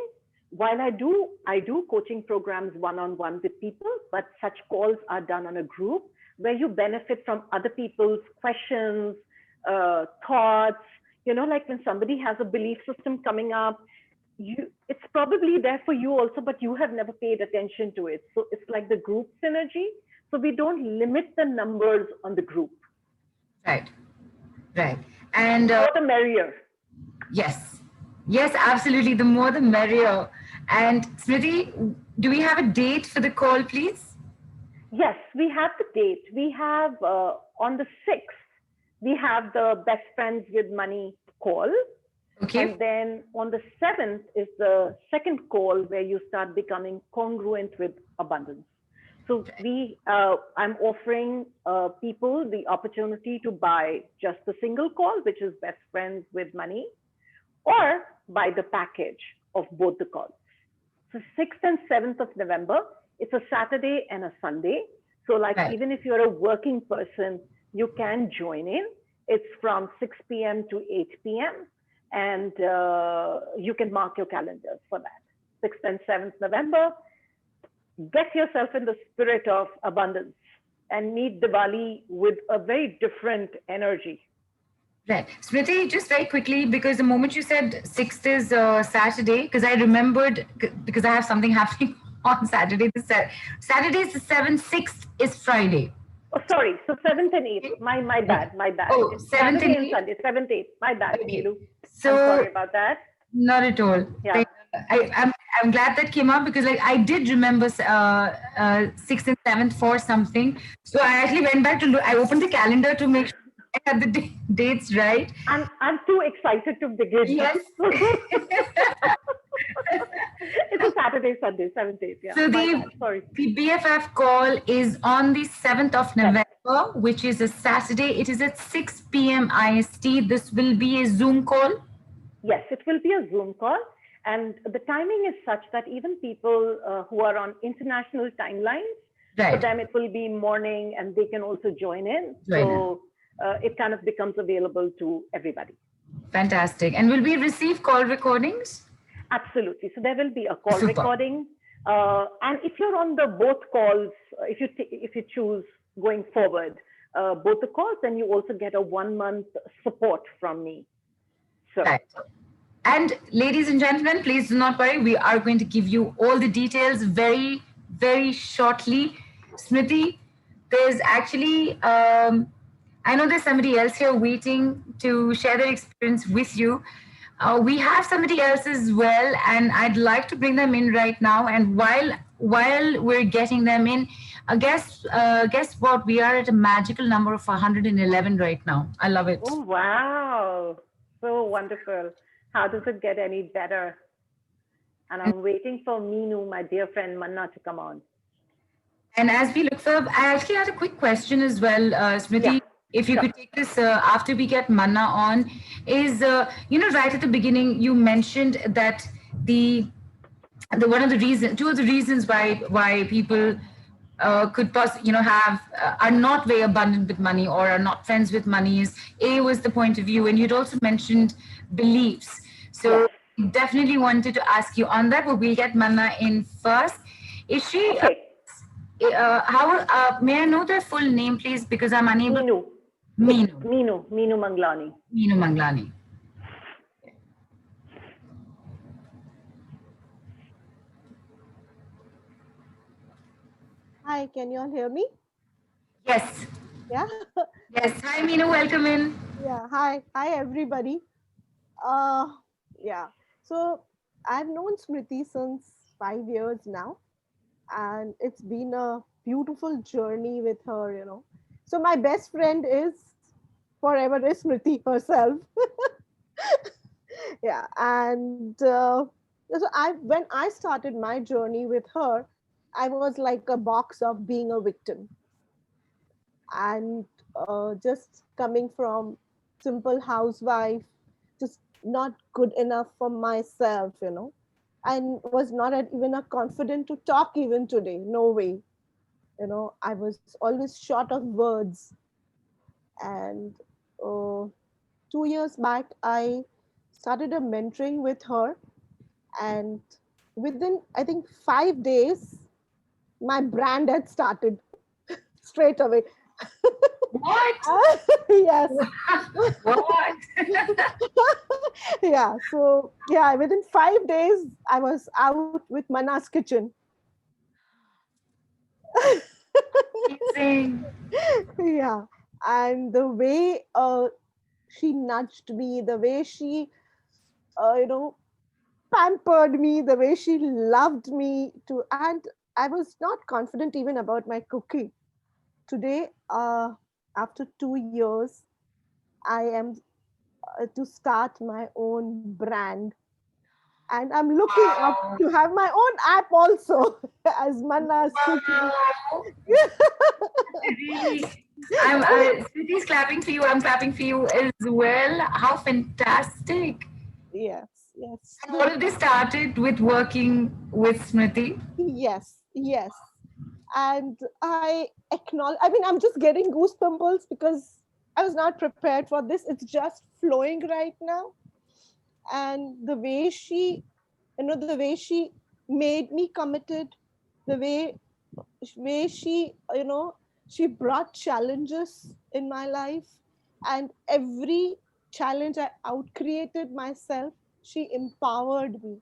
While I do coaching programs one on one with people, but such calls are done on a group where you benefit from other people's questions, thoughts. Like when somebody has a belief system coming up, it's probably there for you also, but you have never paid attention to it. So it's like the group synergy. So we don't limit the numbers on the group. Right, right. And More the merrier. yes, yes, absolutely. The more the merrier. And Smriti, do we have a date for the call, please? Yes, we have the date. We have on the 6th, we have the Best Friends with Money call. Okay. And then on the 7th is the second call where you start becoming congruent with abundance. So I'm offering people the opportunity to buy just the single call, which is Best Friends with Money, or buy the package of both the calls. So 6th and 7th of November, it's a Saturday and a Sunday. So like Right. even if you're a working person, you can join in. It's from 6 p.m. to 8 p.m. And you can mark your calendars for that. 6th and 7th November, get yourself in the spirit of abundance and meet Diwali with a very different energy. Right. Smriti, just very quickly, because the moment you said 6th is Saturday, because I remembered, because I have something happening on Saturday. Saturday is the 7th, 6th is Friday. Oh, sorry. So 7th and 8th. My bad. My bad. Oh, It's 7th Saturday and and 8th? Sunday. 7th, 8th. My bad, Okay. Nilu. So, I'm sorry about that. not at all. Yeah. I'm glad that came up because like I did remember 6th and 7th for something. So I actually went back to look. I opened the calendar to make sure I had the dates right. I'm too excited to begin. Yes. It's a Saturday, Sunday, 7th, 8th. Yeah. So My bad. Sorry. the BFF call is on the 7th of November, which is a Saturday. It is at 6 p.m. IST. This will be a Zoom call. Yes, it will be a Zoom call. And the timing is such that even people who are on international timelines, Right. For them, it will be morning and they can also join in. Join in. So it kind of becomes available to everybody. Fantastic. And will we receive call recordings? Absolutely. So there will be a call Super. recording. And if you're on the both calls, if you choose going forward, both the calls, then you also get a 1 month support from me. So. Right. And ladies and gentlemen, please do not worry. We are going to give you all the details very, very shortly. Smriti, there's actually, I know there's somebody else here waiting to share their experience with you. We have somebody else as well, and I'd like to bring them in right now. And while we're getting them in, guess what? We are at a magical number of 111 right now. I love it. Oh, wow. So wonderful. How does it get any better? And I'm waiting for Meenu, my dear friend Manna, to come on. And as we look for, I actually had a quick question as well, Smriti. Yeah, if you could take this after we get Manna on, is right at the beginning you mentioned that the one of the reasons, two of the reasons why people could have are not very abundant with money or are not friends with money is was the point of view, and you'd also mentioned beliefs. So yes. definitely wanted to ask you on that, but we'll get Manna in first. Is she? Okay. How may I know their full name, please? Because I'm unable. Meenu. Meenu. Meenu Manglani. Meenu Manglani. Hi, can you all hear me? Yes. Yeah. Yes. Hi, Meenu. Welcome in. Yeah. Hi, everybody. Yeah. So I've known Smriti since 5 years now, and it's been a beautiful journey with her. So my best friend is forever is Smriti herself. Yeah, and so when I started my journey with her, I was like a box of being a victim, and just coming from simple housewife, just not good enough for myself, and was not even a confident to talk even today. No way. I was always short of words. And uh, 2 years back, I started a mentoring with her, and within, I think, 5 days, my brand had started straight away. What? Yes. What? Yeah. So yeah, within 5 days, I was out with Mana's kitchen. Amazing. Yeah, and the way she nudged me, the way she, you know, pampered me, the way she loved me to, and I was not confident even about my cooking. Today, after 2 years, I am to start my own brand, and I'm looking up Wow. to have my own app also as Manna's Kitchen. Wow. Really. Smriti's clapping for you. I'm clapping for you as well. How fantastic. Yes, yes. And all of this started with working with Smriti. Yes, yes. And I acknowledge, I mean, I'm just getting goosebumps because I was not prepared for this. It's just flowing right now. And the way she made me committed, the way she, she brought challenges in my life, and every challenge I outcreated myself, she empowered me,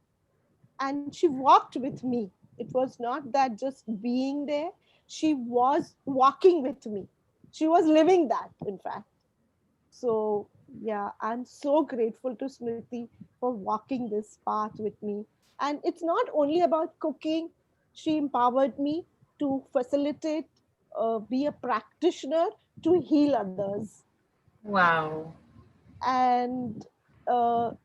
and she walked with me. It was not that just being there, she was walking with me. She was living that, in fact. So yeah, I'm so grateful to Smriti for walking this path with me. And it's not only about cooking. She empowered me to facilitate, be a practitioner, to heal others. Wow. And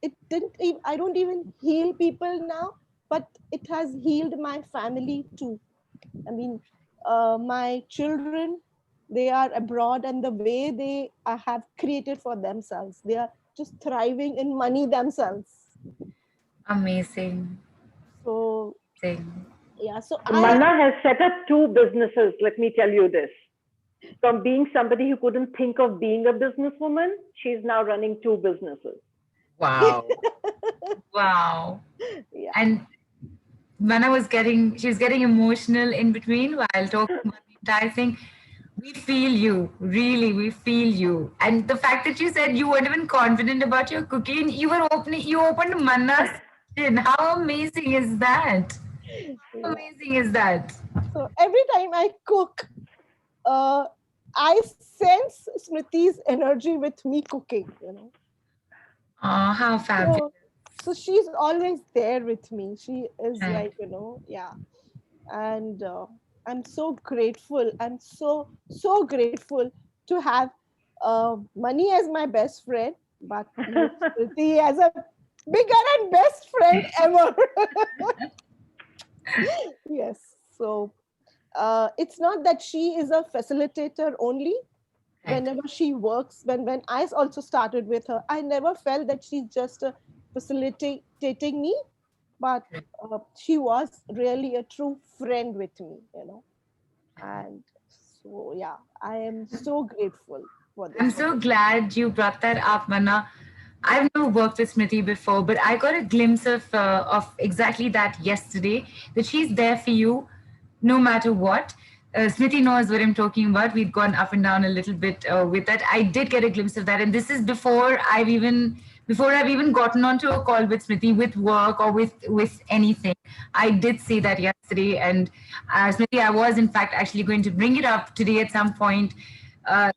it didn't I don't even heal people now, but it has healed my family too. I mean, my children, they are abroad, and the way they have created for themselves, they are just thriving in money themselves. Amazing. So Amazing. Yeah. So Manna has set up 2 businesses. Let me tell you this. From being somebody who couldn't think of being a businesswoman, she's now running 2 businesses. Wow. Wow. yeah. And she was getting emotional in between while talking about the entire thing. We feel you, really, we feel you. And the fact that you said you weren't even confident about your cooking, you opened Manna's kitchen. How amazing is that? How Yeah. amazing is that? So every time I cook, I sense Smriti's energy with me cooking, Oh, how fabulous. So she's always there with me. She is Right. like, yeah. And I'm so grateful. I'm so grateful to have Money as my best friend, but Smriti as a bigger and best friend ever. Yes. So it's not that she is a facilitator only. Right. Whenever she works, when I also started with her, I never felt that she's just facilitating me, but she was really a true friend with me, and so yeah, I am so grateful for I'm this. so glad you brought that up, Manna. I've never worked with Smriti before, but I got a glimpse of exactly that yesterday. That she's there for you, no matter what. Smriti knows what I'm talking about. We'd gone up and down a little bit with that. I did get a glimpse of that, and this is before I've even gotten onto a call with Smriti, with work or with anything. I did say that yesterday, and Smriti, I was in fact actually going to bring it up today at some point,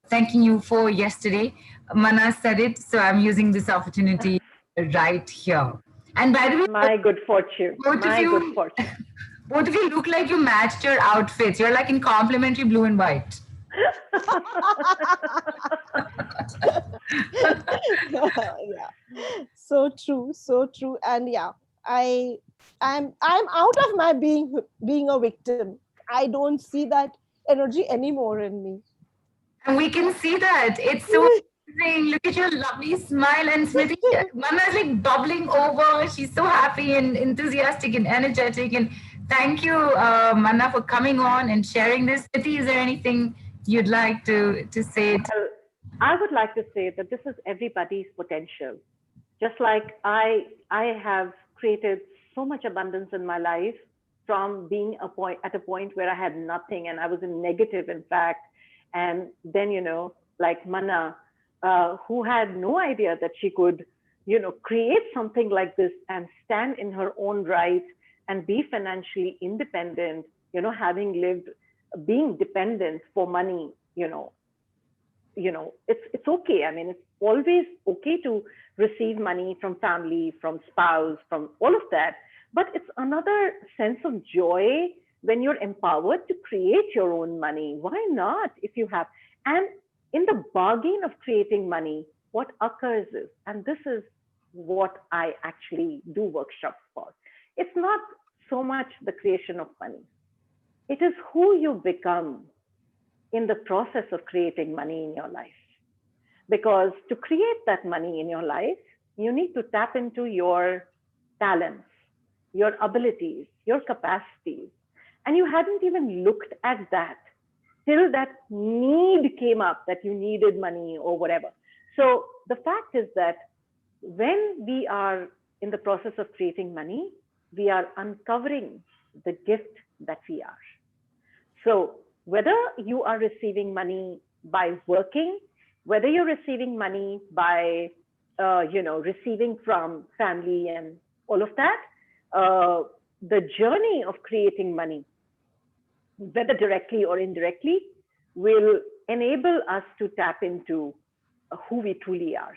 thanking you for yesterday. Mana said it, so I'm using this opportunity right here. And by the way, My good fortune. both of My good you, fortune. both of you look like you matched your outfits. You're like in complimentary blue and white. Yeah, so true, and yeah, I I'm out of my being a victim. I don't see that energy anymore in me. And we can see that. It's so amazing. Look at your lovely smile. And Smriti, Mana is like bubbling over. She's so happy and enthusiastic and energetic. And thank you, Mana, for coming on and sharing this. Smriti, is there anything you'd like to say? Well, I would like to say that this is everybody's potential. Just like I have created so much abundance in my life from being at a point where I had nothing and I was in negative, in fact. And then, like Mana, who had no idea that she could, create something like this and stand in her own right and be financially independent, having lived, being dependent for money, it's okay. I mean, it's always okay to receive money from family, from spouse, from all of that. But it's another sense of joy when you're empowered to create your own money. Why not if you have? And in the bargain of creating money, what occurs is, and this is what I actually do workshops for, it's not so much the creation of money. It is who you become in the process of creating money in your life. Because to create that money in your life, you need to tap into your talents, your abilities, your capacities. And you hadn't even looked at that till that need came up that you needed money or whatever. So the fact is that when we are in the process of creating money, we are uncovering the gift that we are. So whether you are receiving money by working, whether you're receiving money by, receiving from family and all of that, the journey of creating money, whether directly or indirectly, will enable us to tap into who we truly are.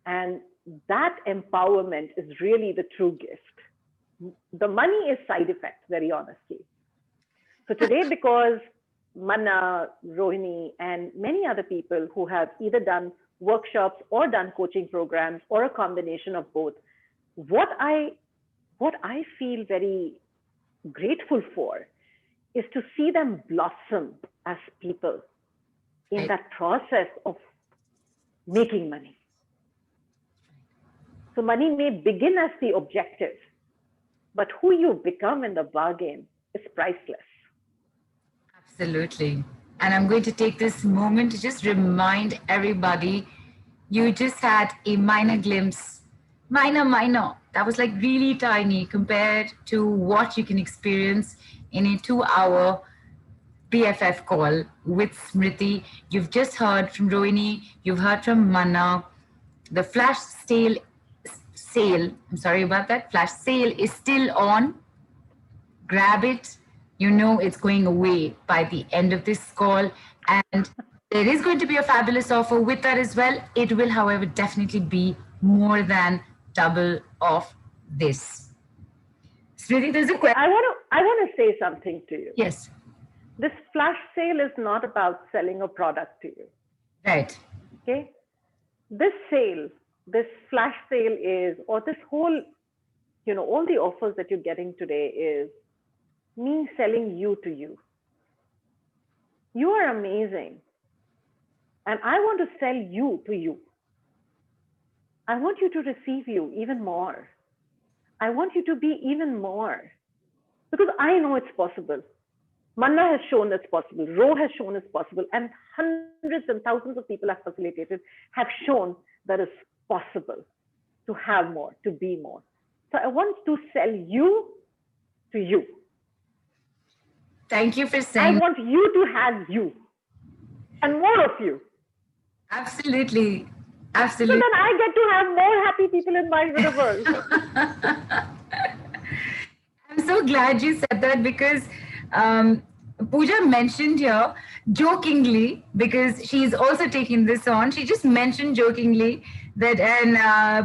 And that empowerment is really the true gift. The money is side effect, very honestly. So today, because Manna, Rohini, and many other people who have either done workshops or done coaching programs or a combination of both, what I feel very grateful for is to see them blossom as people in that process of making money. So money may begin as the objective, but who you become in the bargain is priceless. Absolutely. And I'm going to take this moment to just remind everybody you just had a minor glimpse, minor. That was like really tiny compared to what you can experience in a 2 hour BFF call with Smriti. You've just heard from Rohini, you've heard from Mana. The sale, I'm sorry about that, flash sale is still on. Grab it. You know it's going away by the end of this call. And there is going to be a fabulous offer with that as well. It will, however, definitely be more than double of this. Smriti, there's a question. I want to say something to you. Yes. This flash sale is not about selling a product to you. Right. Okay. This sale, this flash sale is, or this whole, all the offers that you're getting today is me selling you to you. You are amazing. And I want to sell you to you. I want you to receive you even more. I want you to be even more. Because I know it's possible. Manna has shown it's possible. Ro has shown it's possible. And hundreds and thousands of people I've facilitated have shown that it's possible to have more, to be more. So I want to sell you to you. Thank you for saying. I want you to have you and more of you. Absolutely. So Absolutely. then I get to have more happy people in my universe. I'm so glad you said that because Pooja mentioned here jokingly, because she's also taking this on. She just mentioned jokingly that, and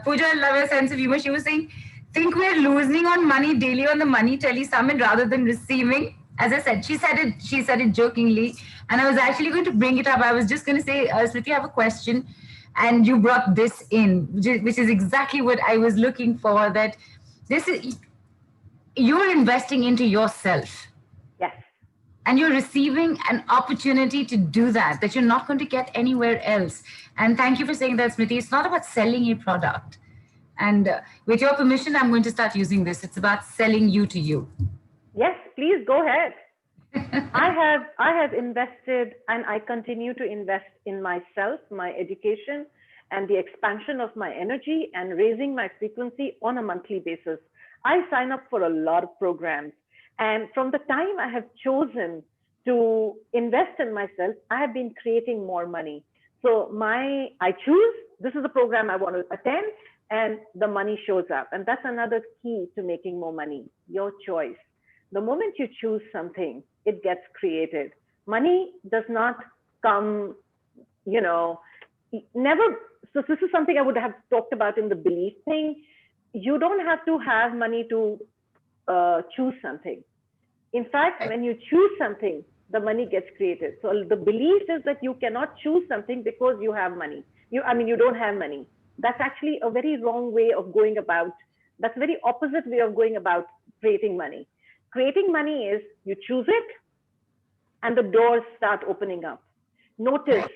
Pooja, I love her sense of humor. She was saying, think we're losing on money daily on the Money Tele Summit rather than receiving. As I said, she said it jokingly. And I was actually going to bring it up. I was just going to say, Smriti, I have a question. And you brought this in, which is exactly what I was looking for, that this is, you're investing into yourself. Yes. And you're receiving an opportunity to do that you're not going to get anywhere else. And thank you for saying that, Smriti. It's not about selling a product. And with your permission, I'm going to start using this. It's about selling you to you. Yes, please go ahead. I have invested and I continue to invest in myself, my education, and the expansion of my energy and raising my frequency on a monthly basis. I sign up for a lot of programs. And from the time I have chosen to invest in myself, I have been creating more money. So I choose, this is the program I want to attend, and the money shows up. And that's another key to making more money, your choice. The moment you choose something, it gets created. Money does not come, never. So this is something I would have talked about in the belief thing. You don't have to have money to choose something. In fact, when you choose something, the money gets created. So the belief is that you cannot choose something because you have money. You don't have money. That's actually a very wrong way of going about. That's a very opposite way of going about creating money. Creating money is you choose it and the doors start opening up. Notice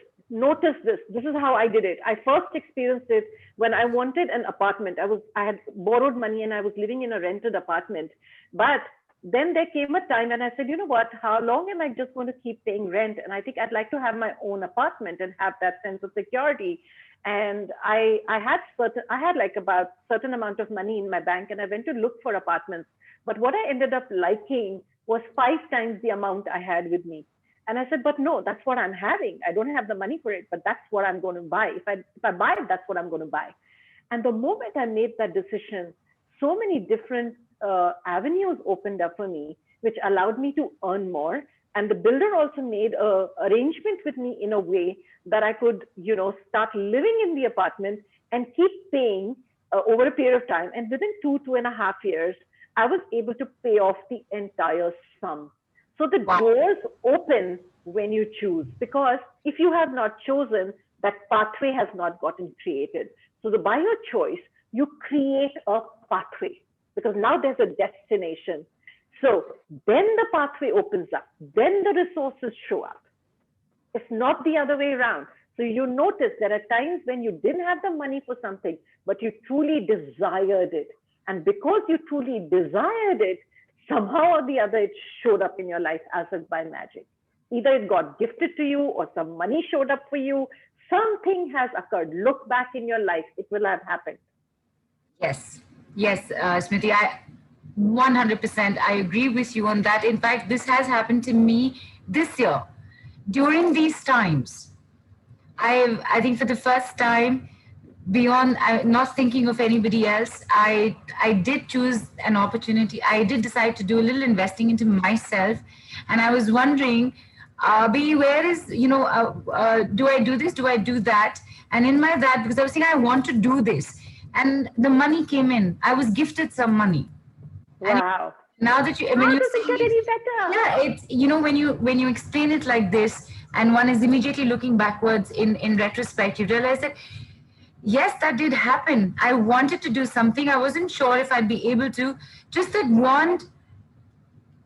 this. This is how I did it. I first experienced it when I wanted an apartment. I had borrowed money and I was living in a rented apartment. But then there came a time and I said, you know what, how long am I just going to keep paying rent? And I think I'd like to have my own apartment and have that sense of security. And I had like about certain amount of money in my bank and I went to look for apartments. But what I ended up liking was 5 times the amount I had with me. And I said, but no, that's what I'm having. I don't have the money for it, but that's what I'm going to buy. If I buy it, that's what I'm going to buy. And the moment I made that decision, so many different avenues opened up for me, which allowed me to earn more. And the builder also made an arrangement with me in a way that I could, start living in the apartment and keep paying over a period of time. And within 2.5 years, I was able to pay off the entire sum. So the doors open when you choose, because if you have not chosen, that pathway has not gotten created. So by your choice, you create a pathway, because now there's a destination. So then the pathway opens up, then the resources show up. It's not the other way around. So you notice there are times when you didn't have the money for something, but you truly desired it. And because you truly desired it, somehow or the other, it showed up in your life as if by magic. Either it got gifted to you or some money showed up for you. Something has occurred. Look back in your life, it will have happened. Yes, yes, Smriti, I 100% I agree with you on that. In fact, this has happened to me this year. During these times, I think for the first time, beyond not thinking of anybody else, I did choose an opportunity. I did decide to do a little investing into myself, and I was wondering, B, where is do I do this? Do I do that? And in my that, because I was saying I want to do this, and the money came in. I was gifted some money. Wow. And now that How does it get any better? yeah, it's when you explain it like this, and one is immediately looking backwards in retrospect, you realize that yes, that did happen. I wanted to do something. I wasn't sure if I'd be able to. Just that want,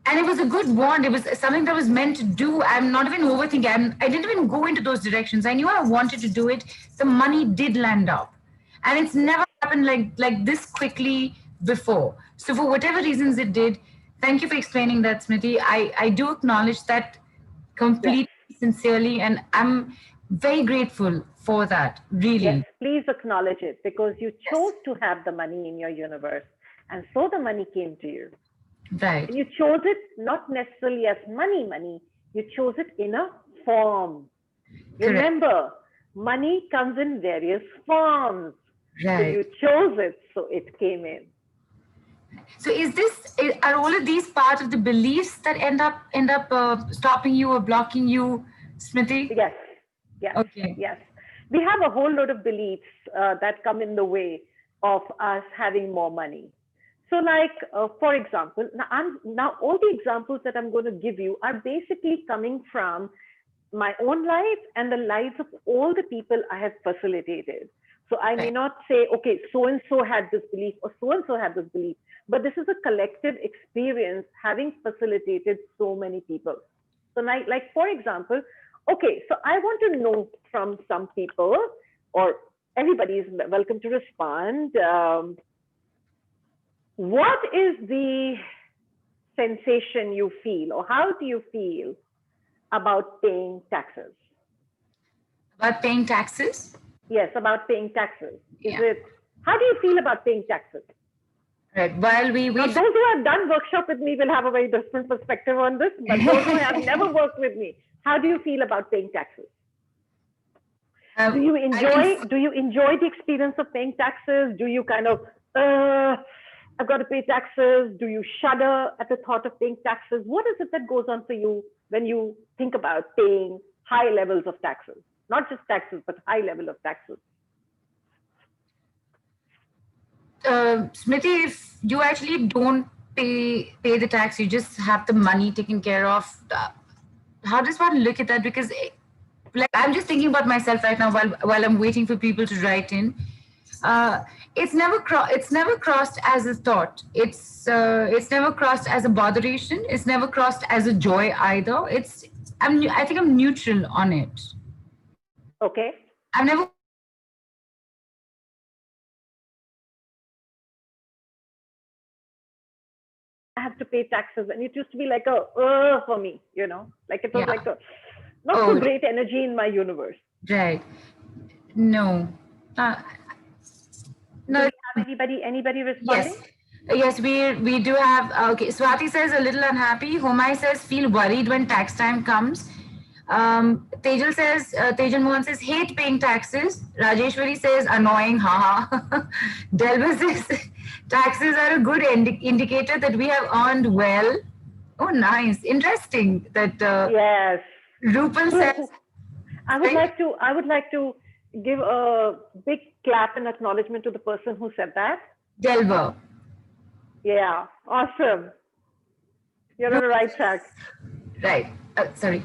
and it was a good want. It was something that was meant to do. I'm not even overthinking. I didn't even go into those directions. I knew I wanted to do it. The money did land up, and it's never happened like this quickly before. So for whatever reasons it did, thank you for explaining that, Smriti. I do acknowledge that completely sincerely, and I'm very grateful for that. Really. Yes, please acknowledge it, because you chose to have the money in your universe, and so the money came to you. Right. And you chose it not necessarily as money. You chose it in a form. Correct. Remember, money comes in various forms. So Right. you chose it, so it came in. So are all of these part of the beliefs that end up stopping you or blocking you, Smriti? Yes, yes, Okay. yes. We have a whole lot of beliefs that come in the way of us having more money. So like, for example, now all the examples that I'm going to give you are basically coming from my own life and the lives of all the people I have facilitated. So I may not say, okay, so-and-so had this belief or so-and-so had this belief, but this is a collective experience having facilitated so many people. So like for example, okay, so I want to know from some people, or everybody is welcome to respond. What is the sensation you feel, or how do you feel about paying taxes? About paying taxes? Yes, about paying taxes. Yeah. How do you feel about paying taxes? Right. While we Now, those who have done workshop with me will have a very different perspective on this, but those who have never worked with me, how do you feel about paying taxes? Do you enjoy the experience of paying taxes? Do you kind of, I've got to pay taxes? Do you shudder at the thought of paying taxes? What is it that goes on for you when you think about paying high levels of taxes? Not just taxes, but high level of taxes. Smriti, if you actually don't pay the tax, you just have the money taken care of. How does one look at that? Because like I'm just thinking about myself right now while I'm waiting for people to write in. It's never crossed as a thought. It's never crossed as a botheration. It's never crossed as a joy either. I think I'm neutral on it. Okay. I've never I have to pay taxes, and it used to be like a for me, like it was like a not so great energy in my universe. Right. No. No. Do we have anybody responding? Yes, we do have. Okay, Swati says a little unhappy. Homai says feel worried when tax time comes. Tejal says, Tejal Mohan says hate paying taxes. Rajeshwari says annoying, haha. Delva says taxes are a good indicator that we have earned well. Oh, nice, interesting. That yes. Rupal says. I would like to give a big clap and acknowledgement to the person who said that. Delva. Yeah, awesome. You're on the right track. Right. Sorry,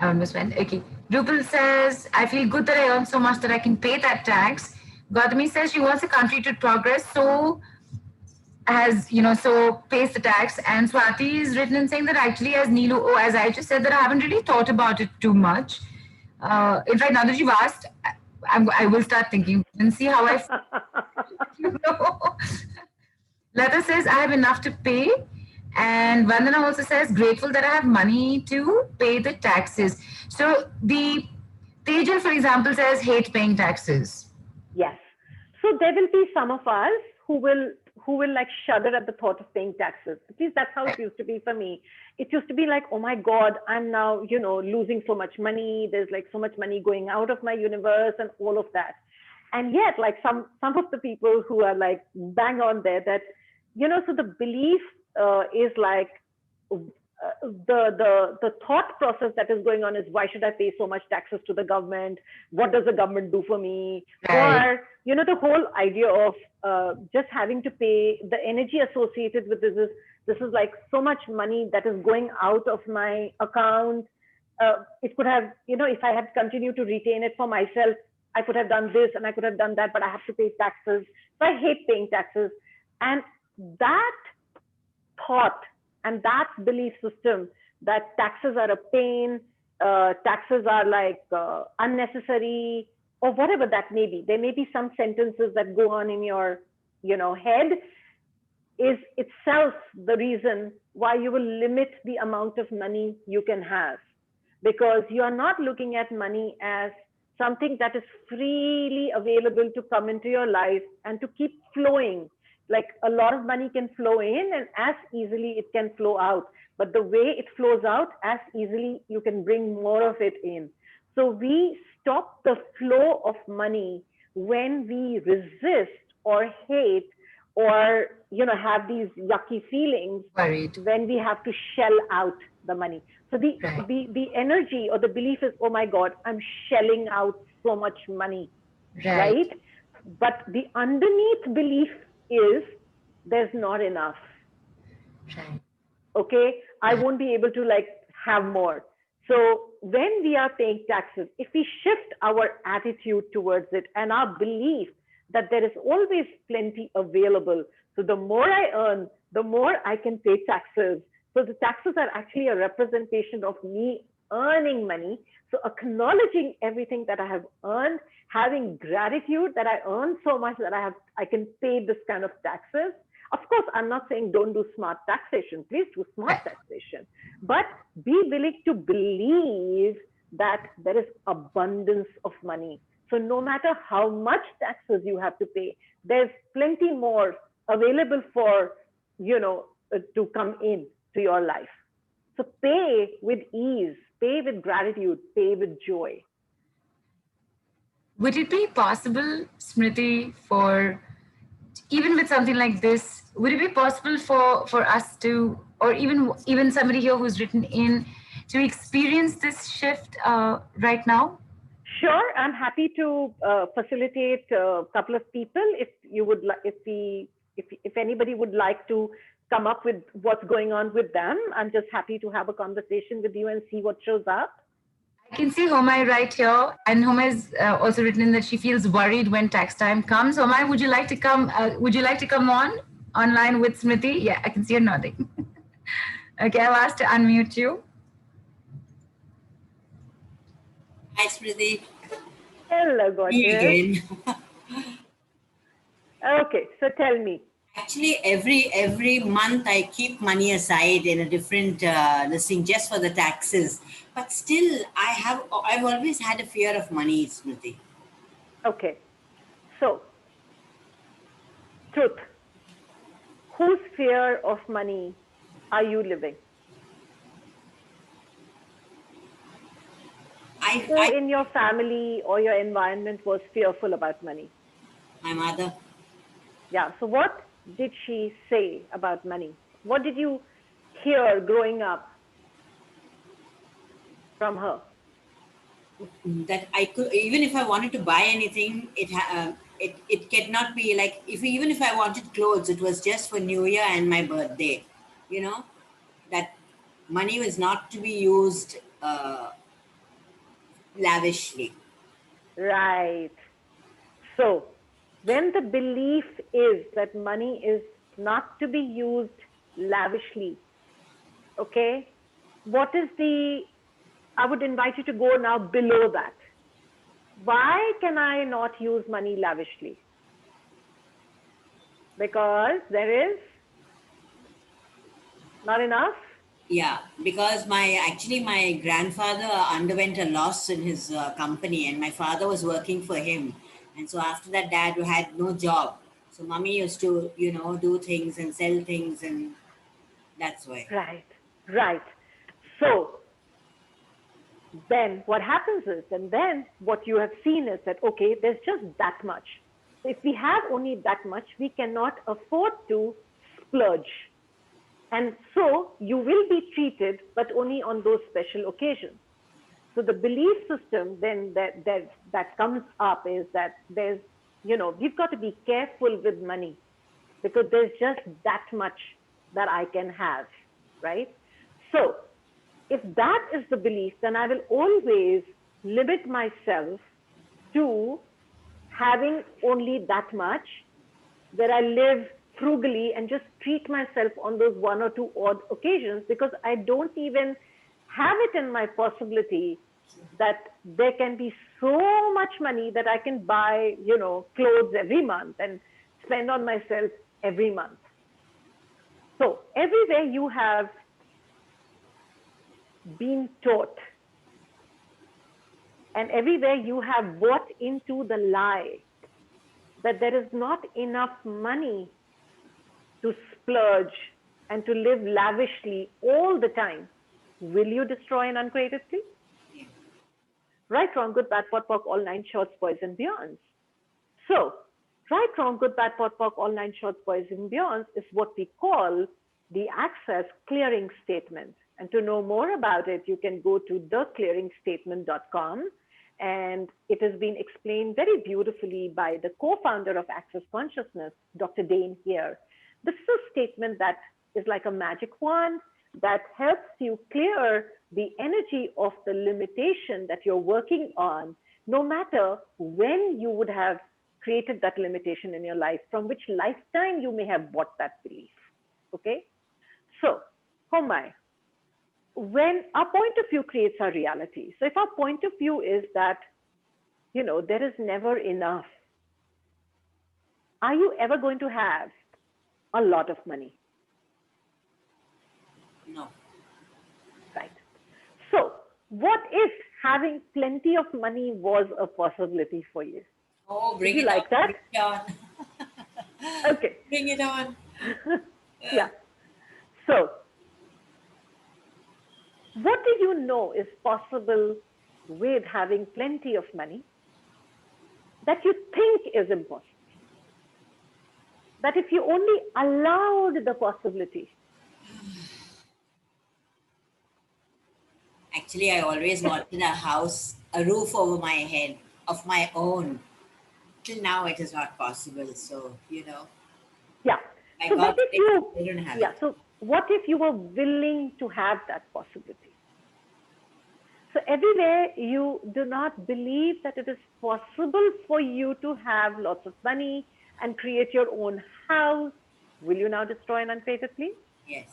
I almost went. Okay. Rupal says, I feel good that I earn so much that I can pay that tax. Gautami says she wants the country to progress, so pays the tax. And Swati is written in saying that actually, as Neelu, as I just said, that I haven't really thought about it too much. In fact, now that you've asked, I will start thinking and see how I feel. Lata says, I have enough to pay. And Vandana also says, grateful that I have money to pay the taxes. So the Tejal, for example, says, hate paying taxes. Yes. So there will be some of us who will like shudder at the thought of paying taxes. At least that's how it used to be for me. It used to be like, oh my God, I'm now, losing so much money. There's like so much money going out of my universe and all of that. And yet, like some of the people who are like bang on there that, so the belief is like the thought process that is going on is, why should I pay so much taxes to the government? What does the government do for me? Right. Or the whole idea of just having to pay, the energy associated with this is like so much money that is going out of my account. It could have, if I had continued to retain it for myself, I could have done this and I could have done that, but I have to pay taxes. So I hate paying taxes. And that thought and that belief system that taxes are a pain, taxes are like unnecessary, or whatever that may be. There may be some sentences that go on in your, head, is itself the reason why you will limit the amount of money you can have, because you are not looking at money as something that is freely available to come into your life and to keep flowing. Like a lot of money can flow in and as easily it can flow out, but the way it flows out, as easily you can bring more of it in. So we stop the flow of money when we resist or hate or have these yucky feelings, Worried. when we have to shell out the money. So Right. the energy or the belief is, oh my God, I'm shelling out so much money, right? But the underneath belief is, there's not enough. Right. Okay, I Yeah. won't be able to like have more. So when we are paying taxes, if we shift our attitude towards it and our belief that there is always plenty available, so the more I earn, the more I can pay taxes. So the taxes are actually a representation of me earning money. So acknowledging everything that I have earned, having gratitude that I earn so much that I can pay this kind of taxes. Of course, I'm not saying don't do smart taxation. Please do smart taxation, but be willing to believe that there is abundance of money. So no matter how much taxes you have to pay, there's plenty more available for, to come in to your life. So pay with ease, pay with gratitude, pay with joy. Would it be possible, Smriti, for even with something like this, would it be possible for us to, or even somebody here who's written in, to experience this shift right now? Sure, I'm happy to facilitate a couple of people. If you would, if anybody would like to come up with what's going on with them, I'm just happy to have a conversation with you and see what shows up. I can see Homai right here, and Homai has also written in that she feels worried when tax time comes. Homai, would you like to come? Would you like to come online with Smriti? Yeah, I can see her nodding. Okay, I've asked to unmute you. Hi, Smriti. Hello, Me gorgeous. again. Okay, so tell me. Actually, every month I keep money aside in a different listing just for the taxes. But still, I've always had a fear of money, Smriti. Okay, so truth. Whose fear of money are you living? Who I in your family or your environment was fearful about money? my mother. Yeah. So what did she say about money? What did you hear growing up from her? That I could, even if I wanted to buy anything, it cannot be like, even if I wanted clothes, it was just for New Year and my birthday. You know that money was not to be used lavishly. Right. So when the belief is that money is not to be used lavishly, okay, what is I would invite you to go now below that. Why can I not use money lavishly? Because there is Not enough? Yeah, because my grandfather underwent a loss in his company, and my father was working for him, and so after that, dad had no job. So mummy used to, do things and sell things, and that's why. Right, right. So then what happens is, and then what you have seen is that, okay, there's just that much. So if we have only that much, we cannot afford to splurge. And so you will be treated, but only on those special occasions. So the belief system then that comes up is that there's, we've got to be careful with money because there's just that much that I can have, right? So if that is the belief, then I will always limit myself to having only that much, where I live frugally and just treat myself on those one or two odd occasions, because I don't even have it in my possibility that there can be so much money that I can buy, clothes every month and spend on myself every month. So everywhere you have been taught and everywhere you have bought into the lie that there is not enough money to splurge and to live lavishly all the time, will you destroy and uncreate it, please? Yeah. Right, wrong, good, bad, pot, pock, all nine shorts, boys and beyonds. So, right, wrong, good, bad, pot, pock, all nine shorts, boys and beyonds is what we call the access clearing statement. And to know more about it, you can go to theclearingstatement.com. And it has been explained very beautifully by the co-founder of Access Consciousness, Dr. Dane here. This is a statement that is like a magic wand that helps you clear the energy of the limitation that you're working on, no matter when you would have created that limitation in your life, from which lifetime you may have bought that belief. Okay? So, oh my. When our point of view creates our reality. So if our point of view is that, there is never enough, are you ever going to have a lot of money? No. Right. So what if having plenty of money was a possibility for you? Oh, bring Would you it like on. that? Bring it on. Okay. Bring it on. Yeah. So what do you know is possible with having plenty of money that you think is impossible? That if you only allowed the possibility. Actually, I always wanted a house, a roof over my head of my own. Till now, it is not possible. So, Yeah. I So what got if you, I don't have yeah, it. so what if you were willing to have that possibility? So everywhere you do not believe that it is possible for you to have lots of money and create your own house, will you now destroy and uncreate it, please? Yes.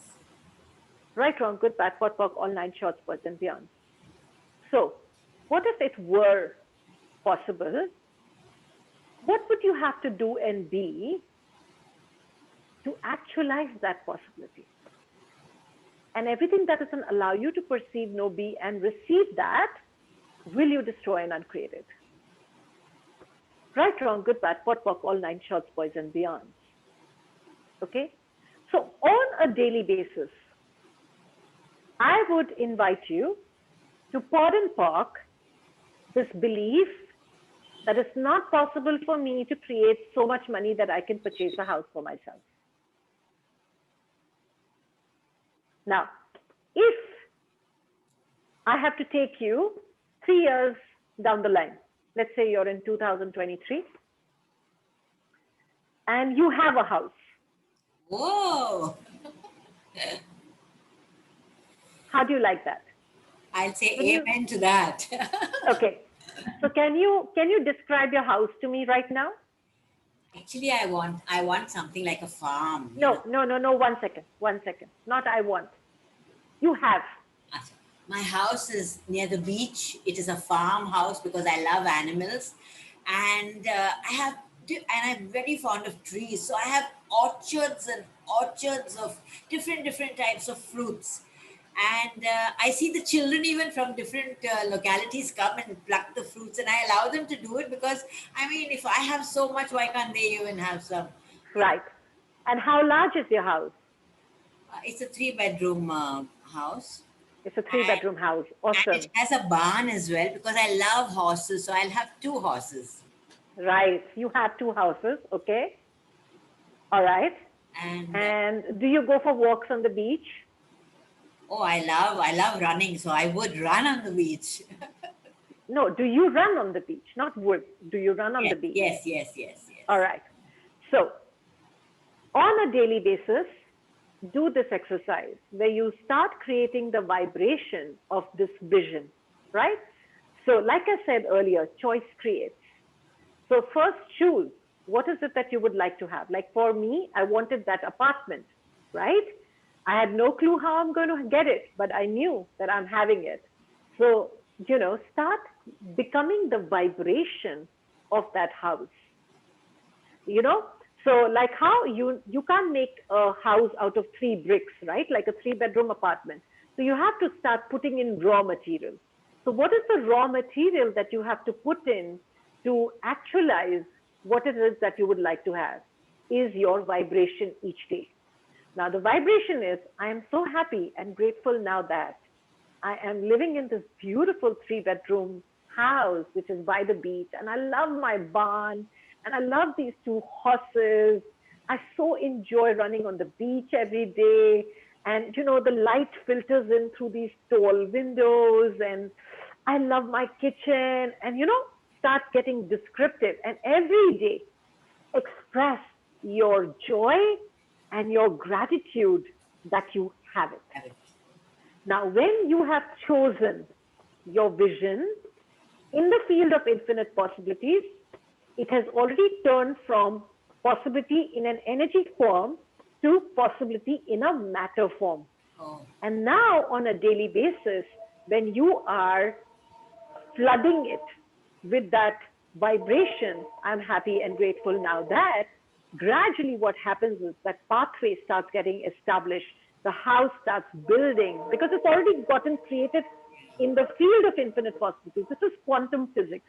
Right, wrong, good, bad, pot, pock, all nine shorts, birds and beyond. So what if it were possible? What would you have to do and be to actualize that possibility? And everything that doesn't allow you to perceive, know, be, and receive that, will you destroy and uncreate it? Right, wrong, good, bad, pot, pock, all nine shorts, boys and beyond. Okay? So on a daily basis, I would invite you to pod and pock this belief that it's not possible for me to create so much money that I can purchase a house for myself. Now, if I have to take you 3 years down the line, let's say you're in 2023, and you have a house. Whoa. How do you like that? I'll say amen to that. Okay. So can you describe your house to me right now? Actually, I want something like a farm. No. 1 second. 1 second. Not I want. You have. My house is near the beach. It is a farmhouse because I love animals, and I'm very fond of trees. So I have orchards and orchards of different types of fruits. And I see the children even from different localities come and pluck the fruits, and I allow them to do it because, I mean, if I have so much, why can't they even have some? You know, Right. And how large is your house? it's a three-bedroom house, It's a and, three-bedroom house. and it Awesome. has a barn as well because I love horses, so I'll have two horses. Right. You have two houses. Okay. All right. And And do you go for walks on the beach? oh, I love running, so I would run on the beach. No, do you run on the beach? Not would. Do you run on Yes, the beach? yes. All right. So, on a daily basis, do this exercise where you start creating the vibration of this vision, right? So, like I said earlier, choice creates. So, first choose what is it that you would like to have. Like for me, I wanted that apartment, right? I had no clue how I'm going to get it, but I knew that I'm having it. So, start becoming the vibration of that house. you know so like how you can't make a house out of three bricks, right? Like a three-bedroom apartment. So you have to start putting in raw material. So what is the raw material that you have to put in to actualize what it is that you would like to have? Is your vibration each day. Now the vibration is, I am so happy and grateful now that I am living in this beautiful three-bedroom house, which is by the beach, and I love my barn, and I love these two horses. I so enjoy running on the beach every day, and the light filters in through these tall windows, and I love my kitchen, and start getting descriptive, and every day express your joy and your gratitude that you have it. Now, when you have chosen your vision in the field of infinite possibilities, it has already turned from possibility in an energy form to possibility in a matter form. Oh, And now, on a daily basis, when you are flooding it with that vibration, I'm happy and grateful now that, gradually what happens is that pathway starts getting established, the house starts building because it's already gotten created in the field of infinite possibilities. This is quantum physics.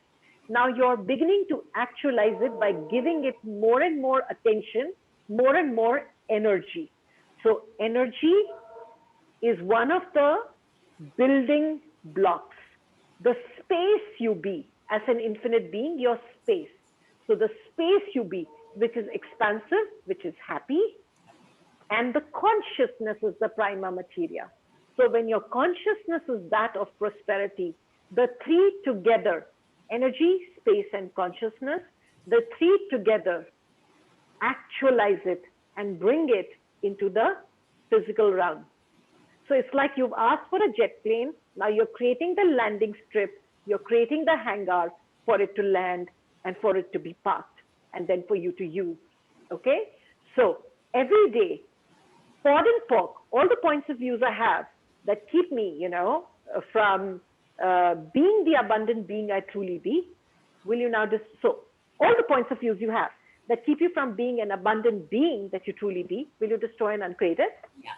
Now you're beginning to actualize it by giving it more and more attention, more and more energy. So energy is one of the building blocks. The space you be as an infinite being, your space. So the space you be, which is expansive, which is happy, and the consciousness is the prima materia. So when your consciousness is that of prosperity, the three together, energy, space, and consciousness, the three together actualize it and bring it into the physical realm. So it's like you've asked for a jet plane. Now you're creating the landing strip, you're creating the hangar for it to land and for it to be parked and then for you to use. Okay? So every day, pod and POC, all the points of views I have that keep me, from being the abundant being I truly be, will you now just, so all the points of views you have that keep you from being an abundant being that you truly be, will you destroy and uncreate it? yeah.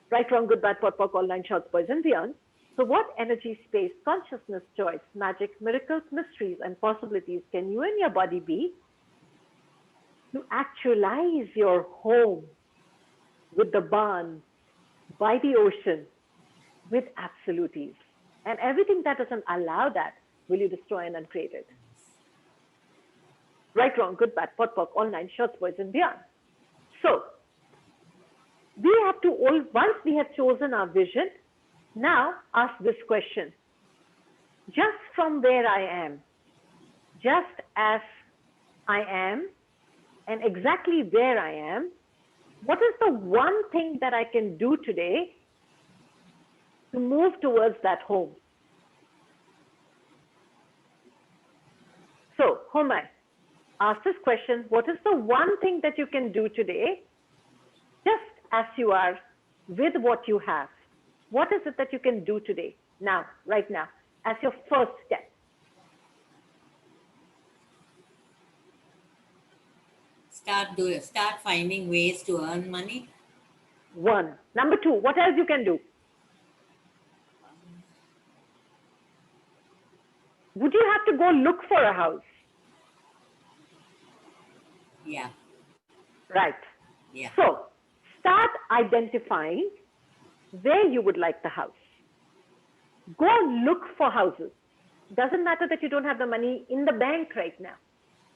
Right, wrong, good, bad, pot, pock, all nine shorts, boys and beyond. So what energy, space, consciousness, choice, magic, miracles, mysteries, and possibilities can you and your body be to actualize your home with the barn, by the ocean, with absolute ease? And everything that doesn't allow that, will you destroy and uncreate it? Right, wrong, good, bad, pot, pock, all nine shorts, boys and beyond. So we have to all, once we have chosen our vision, now ask this question. Just from where I am, just as I am, and exactly where I am, what is the one thing that I can do today to move towards that home? So, Homai, ask this question. What is the one thing that you can do today, just as you are, with what you have? What is it that you can do today, now, right now, as your first step? Start finding ways to earn money. One. Number two, what else you can do? Would you have to go look for a house? Yeah. Right. Yeah. So start identifying where you would like the house. Go look for houses. Doesn't matter that you don't have the money in the bank right now,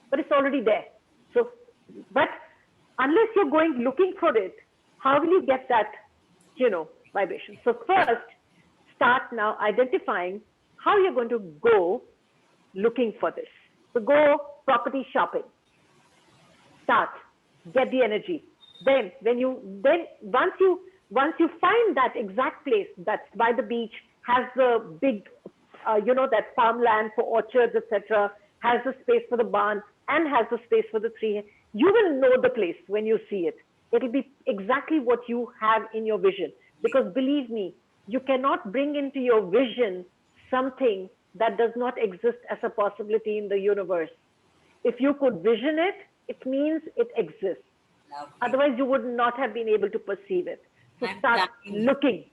but it's already there. So, but unless you're going looking for it, how will you get that, vibration? So first, start now identifying how you're going to go looking for this. So go property shopping. Start, get the energy. Then once you find that exact place that's by the beach, has the big, that farmland for orchards, etc., has the space for the barn and has the space for the tree, you will know the place when you see it. It'll be exactly what you have in your vision. Because believe me, you cannot bring into your vision something that does not exist as a possibility in the universe. If you could vision it, it means it exists. Lovely. Otherwise, you would not have been able to perceive it. So I'm start flying. looking.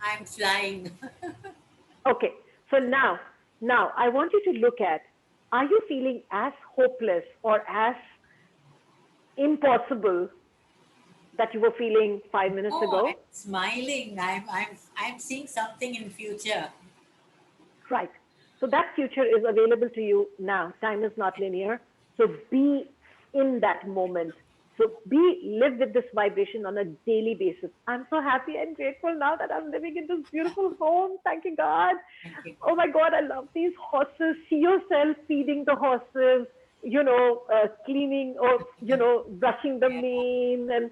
I'm flying. Okay. So now I want you to look at, are you feeling as hopeless or as impossible that you were feeling 5 minutes Oh, ago? I'm smiling. I'm seeing something in future. Right. So that future is available to you now. Time is not linear. So be in that moment. So live with this vibration on a daily basis. I'm so happy and grateful now that I'm living in this beautiful home. Thank you, God. Thank you. Oh my God, I love these horses. See yourself feeding the horses, cleaning or, brushing the mane and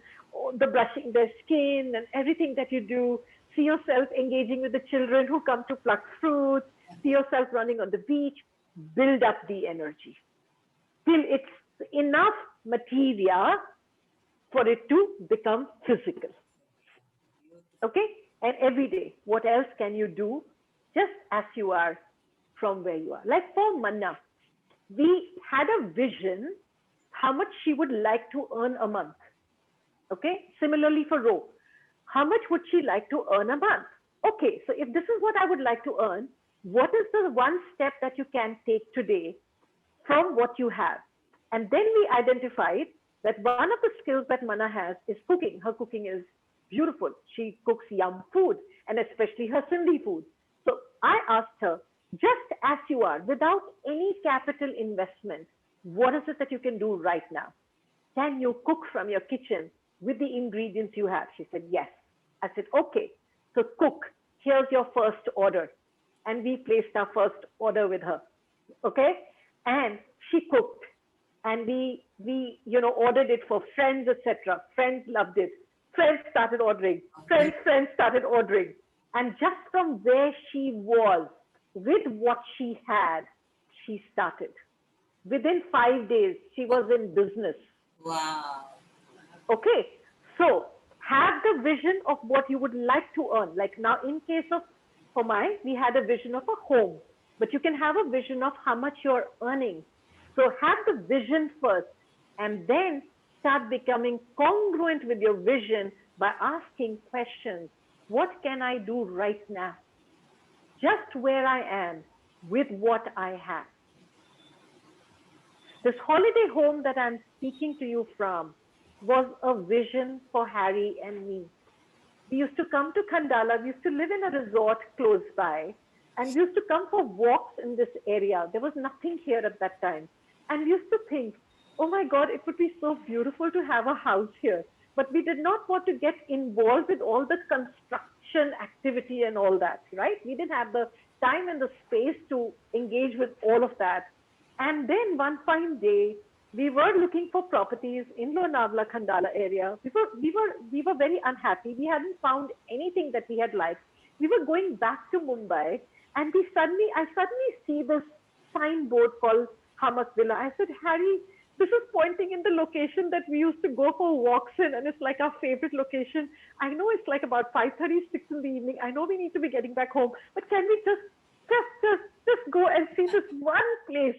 the brushing their skin and everything that you do. See yourself engaging with the children who come to pluck fruits. See yourself running on the beach. Build up the energy till it's enough materia for it to become physical. Okay? And every day, what else can you do just as you are from where you are? Like for Manna, we had a vision how much she would like to earn a month. Okay? Similarly for Ro, how much would she like to earn a month? Okay, so if this is what I would like to earn, what is the one step that you can take today from what you have? And then we identified that one of the skills that Mana has is cooking. Her cooking is beautiful. She cooks yum food, and especially her Sindhi food. So I asked her, just as you are, without any capital investment, what is it that you can do right now? Can you cook from your kitchen with the ingredients you have? She said, yes. I said, okay, so cook. Here's your first order. And we placed our first order with her. Okay? And she cooked. And we ordered it for friends, etc. Friends loved it. Friends started ordering. Friends started ordering. And just from where she was, with what she had, she started. Within 5 days, she was in business. Wow. Okay. So have the vision of what you would like to earn. Like now, in case of Homai, we had a vision of a home, but you can have a vision of how much you're earning. So have the vision first and then start becoming congruent with your vision by asking questions. What can I do right now? Just where I am with what I have. This holiday home that I'm speaking to you from was a vision for Harry and me. We used to come to Khandala. We used to live in a resort close by. And we used to come for walks in this area. There was nothing here at that time. And we used to think, oh my God, it would be so beautiful to have a house here. But we did not want to get involved with all the construction activity and all that, right? We didn't have the time and the space to engage with all of that. And then one fine day, we were looking for properties in Lonavala, Khandala area. We were very unhappy. We hadn't found anything that we had liked. We were going back to Mumbai, and I suddenly see this signboard called Hamak Villa. I said, Harry, this is pointing in the location that we used to go for walks in, and it's like our favorite location. I know it's like about 5:36 in the evening. I know we need to be getting back home, but can we just go and see this one place?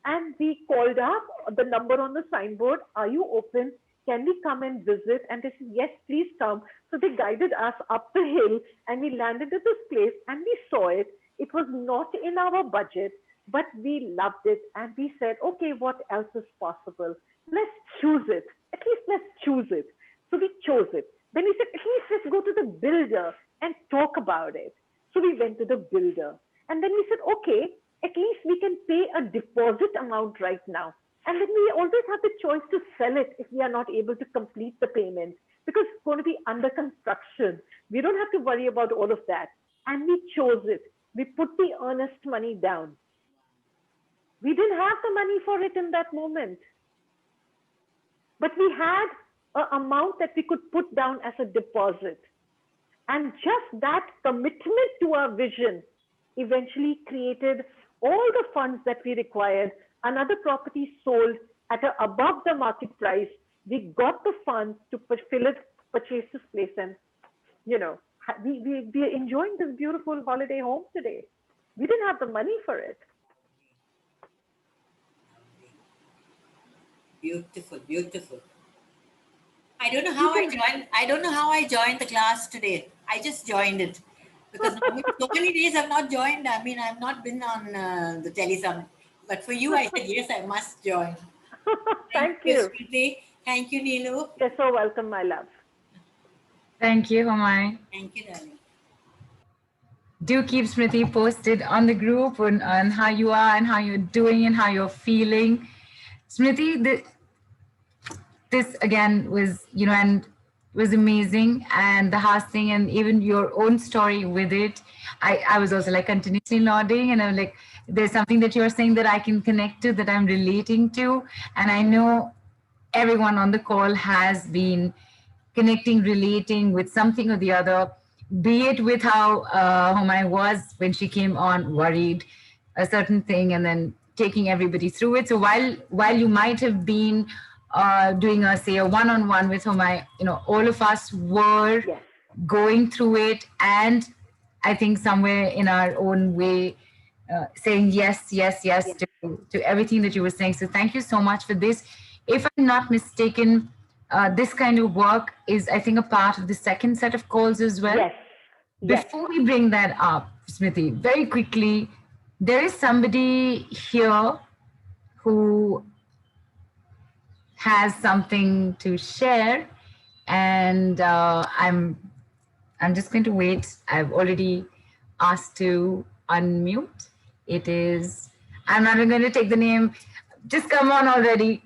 And we called up the number on the signboard. Are you open? Can we come and visit? And they said, yes, please come. So they guided us up the hill and we landed at this place and we saw it. It was not in our budget, but we loved it. And we said, okay, what else is possible? Let's choose it. At least let's choose it. So we chose it. Then we said, at least let's go to the builder and talk about it. So we went to the builder. And then we said, okay, at least we can pay a deposit amount right now. And then we always have the choice to sell it if we are not able to complete the payment because it's going to be under construction. We don't have to worry about all of that. And we chose it. We put the earnest money down. We didn't have the money for it in that moment. But we had an amount that we could put down as a deposit. And just that commitment to our vision eventually created all the funds that we required. Another property sold at above the market price. We got the funds to purchase this place, and we are enjoying this beautiful holiday home today. We didn't have the money for it. Beautiful, beautiful. I don't know how I joined the class today. I just joined it because so many days I've not joined. I mean, I've not been on the Tele Summit. But for you, I said, yes, I must join. Thank you. Smriti. Thank you, Neelu. You're so welcome, my love. Thank you, Humai. Thank you, darling. Do keep Smriti posted on the group on how you are and how you're doing and how you're feeling. Smriti, this again was, and was amazing, and the house thing and even your own story with it. I was also like continuously nodding, and I'm like, there's something that you're saying that I can connect to, that I'm relating to. And I know everyone on the call has been connecting, relating with something or the other, be it with how Humai was when she came on, worried a certain thing and then taking everybody through it. So while you might have been doing a one-on-one with Humai, all of us were going through it, and I think somewhere in our own way saying yes to everything that you were saying. So thank you so much for this. If I'm not mistaken, this kind of work is, I think, a part of the second set of calls as well. Yes. Before we bring that up, Smriti, very quickly, there is somebody here who has something to share, and I'm just going to wait. I've already asked to unmute. It is, I'm not even going to take the name. Just come on already.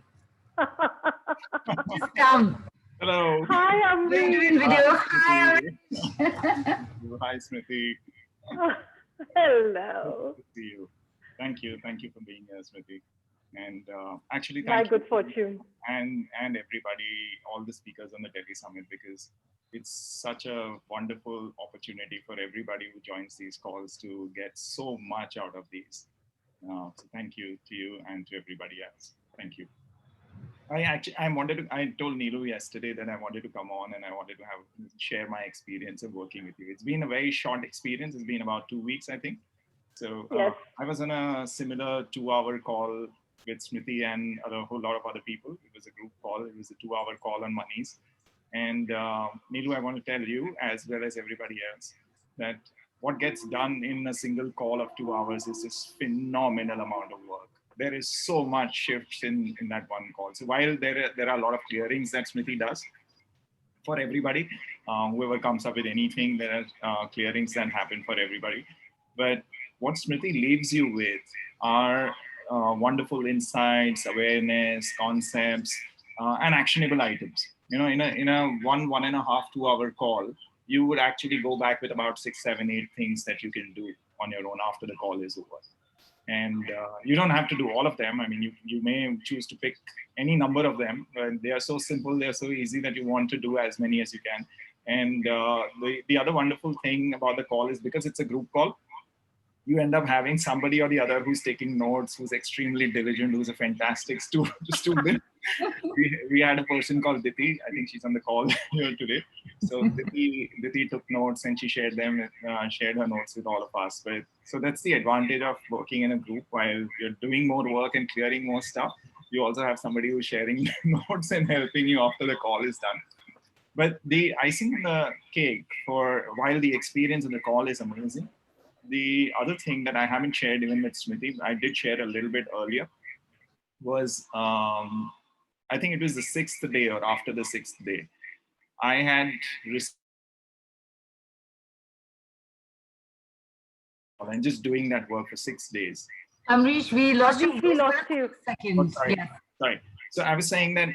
Just come. Hello. Hi, Amri. We're doing video. Hi, Hi, Smriti. Hello. Good to see you. Thank you for being here, Smriti. And actually, My thank good you fortune. and everybody, all the speakers on the Tele Summit, because it's such a wonderful opportunity for everybody who joins these calls to get so much out of these. So thank you to you and to everybody else. Thank you. I told Neelu yesterday that I wanted to come on and I wanted to share my experience of working with you. It's been a very short experience. It's been about 2 weeks, I think. So I was on a similar 2-hour call with Smriti and a whole lot of other people. It was a group call. It was a 2-hour call on monies. And Neelu, I want to tell you, as well as everybody else, that what gets done in a single call of 2 hours is this phenomenal amount of work. There is so much shifts in that one call. So while there are a lot of clearings that Smriti does for everybody, whoever comes up with anything, there are clearings that happen for everybody. But what Smriti leaves you with are wonderful insights, awareness, concepts, and actionable items. In a 1.5, 2 hour call, you would actually go back with about 6, 7, 8 things that you can do on your own after the call is over. And you don't have to do all of them. I mean, you may choose to pick any number of them, but they are so simple, they're so easy that you want to do as many as you can. And the other wonderful thing about the call is because it's a group call, you end up having somebody or the other who's taking notes, who's extremely diligent, who's a fantastic student. We had a person called Diti. I think she's on the call here today. So Diti took notes and she shared her notes with all of us. But so that's the advantage of working in a group. While you're doing more work and clearing more stuff, you also have somebody who's sharing notes and helping you after the call is done. But the icing on the cake, for while the experience in the call is amazing, the other thing that I haven't shared even with Smriti, I did share a little bit earlier, was I think it was the 6th day or after the 6th day, I had received and just doing that work for 6 days. Amrish, we lost you. We lost you. Seconds. Oh, sorry. Yeah. Sorry. So I was saying that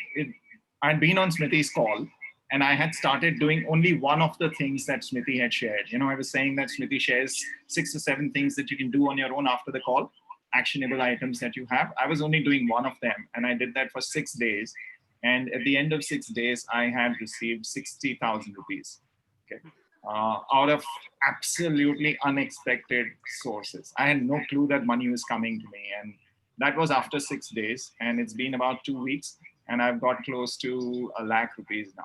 I'd been on Smriti's call and I had started doing only one of the things that Smriti had shared. You know, I was saying that Smriti shares 6 or 7 things that you can do on your own after the call, actionable items that you have. I was only doing one of them, and I did that for 6 days. And at the end of 6 days, I had received 60,000 rupees. Okay. Out of absolutely unexpected sources. I had no clue that money was coming to me. And that was after 6 days. And it's been about 2 weeks. And I've got close to 1 lakh rupees now.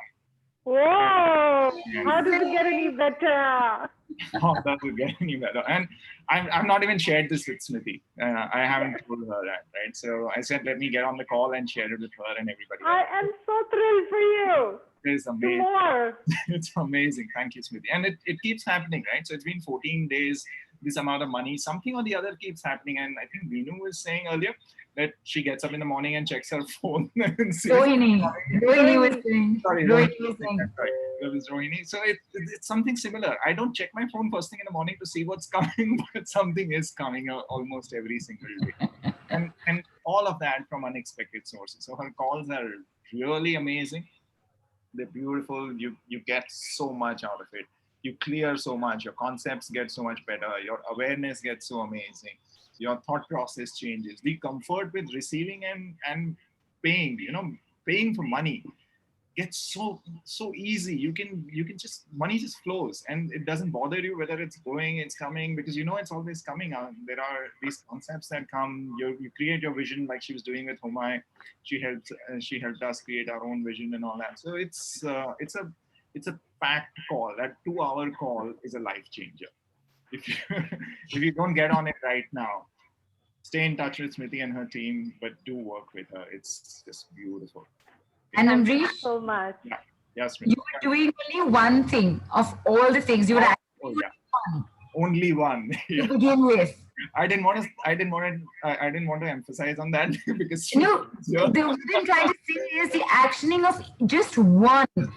Whoa! How does it get any better? How does it get any better? And I've not even shared this with Smriti. I haven't told her that, right? So I said, let me get on the call and share it with her and everybody else. I am so thrilled for you. It's amazing. More. It's amazing. Thank you, Smriti. And it keeps happening, right? So it's been 14 days, this amount of money, something or the other keeps happening. And I think Veenu was saying earlier that she gets up in the morning and checks her phone and sees. Rohini was saying. Sorry, Rohini was saying. Sorry, that was Rohini. So it's something similar. I don't check my phone first thing in the morning to see what's coming, but something is coming almost every single day. And all of that from unexpected sources. So her calls are really amazing. They're beautiful. You get so much out of it. You clear so much. Your concepts get so much better. Your awareness gets so amazing. Your thought process changes. The comfort with receiving and paying, paying for money gets so easy. You can just, money just flows and it doesn't bother you whether it's going, it's coming, because it's always coming out. There are these concepts that come. You create your vision, like she was doing with Humai. She helped us create our own vision and all that. So it's a packed call. That 2-hour call is a life changer. If you don't get on it right now, stay in touch with Smriti and her team, but do work with her. It's just beautiful. And Thank you Amrish, so much. Yeah, Smriti. You were doing only one thing of all the things. You were actually only one. to begin with. I didn't want to emphasize on that because The thing I'm trying to say is the actioning of just one thing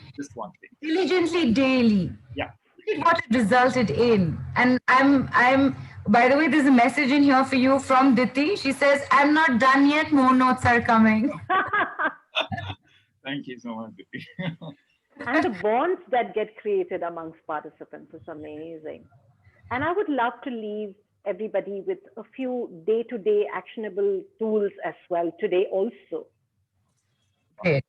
diligently daily. Yeah. Look at what it resulted in. And I'm by the way, there's a message in here for you from Diti. She says, I'm not done yet, more notes are coming. Thank you so much, Diti. And the bonds that get created amongst participants is amazing. And I would love to leave everybody with a few day-to-day actionable tools as well today also. Great.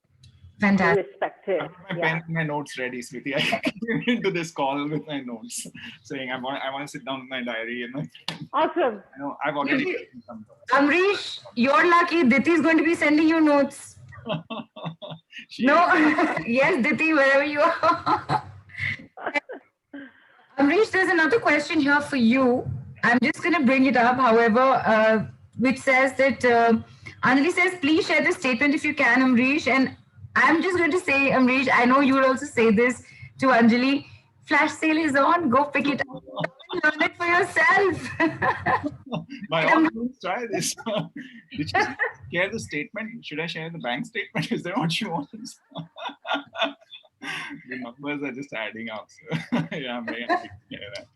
Fantastic. Irrespective. I have my pen and my notes ready, Smriti. I came into this call with my notes, saying I want to sit down with my diary and my pen. Awesome. I've already written some. Amrish, you're lucky. Diti is going to be sending you notes. Yes, Diti, wherever you are. Amrish, there's another question here for you. I'm just going to bring it up, however, which says that Anjali says, please share the statement if you can, Amrish. And I'm just going to say, Amrish, I know you will also say this to Anjali. Flash sale is on. Go pick it up. Learn it for yourself. My audience, try this. Did you share the statement? Should I share the bank statement? Is that what you want? The numbers are just adding up. So yeah, I'm very happy to hear that.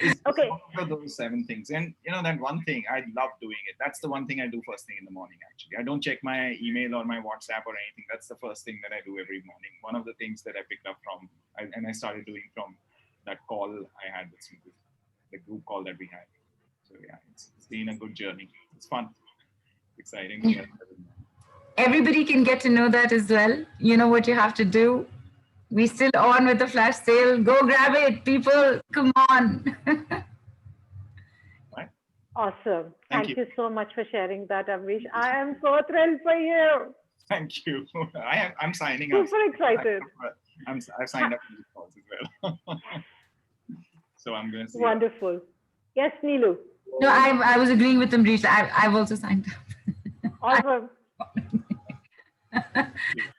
It's Okay. one of those 7 things. And that one thing, I love doing it. That's the one thing I do first thing in the morning, actually. I don't check my email or my WhatsApp or anything. That's the first thing that I do every morning. One of the things that I picked up from, and I started doing from that call I had with Smriti, the group call that we had. So yeah, it's been a good journey. It's fun. It's exciting. Everybody can get to know that as well. You know what you have to do. We still on with the flash sale. Go grab it, people. Come on. Right. Awesome. Thank you so much for sharing that, Amrish. I am so thrilled for you. Thank you. I'm signing up. Super excited. I've signed up for these calls as well. So I'm going to see. Wonderful. Yes, Neelu. No, I was agreeing with Amrish. I've also signed up. Awesome.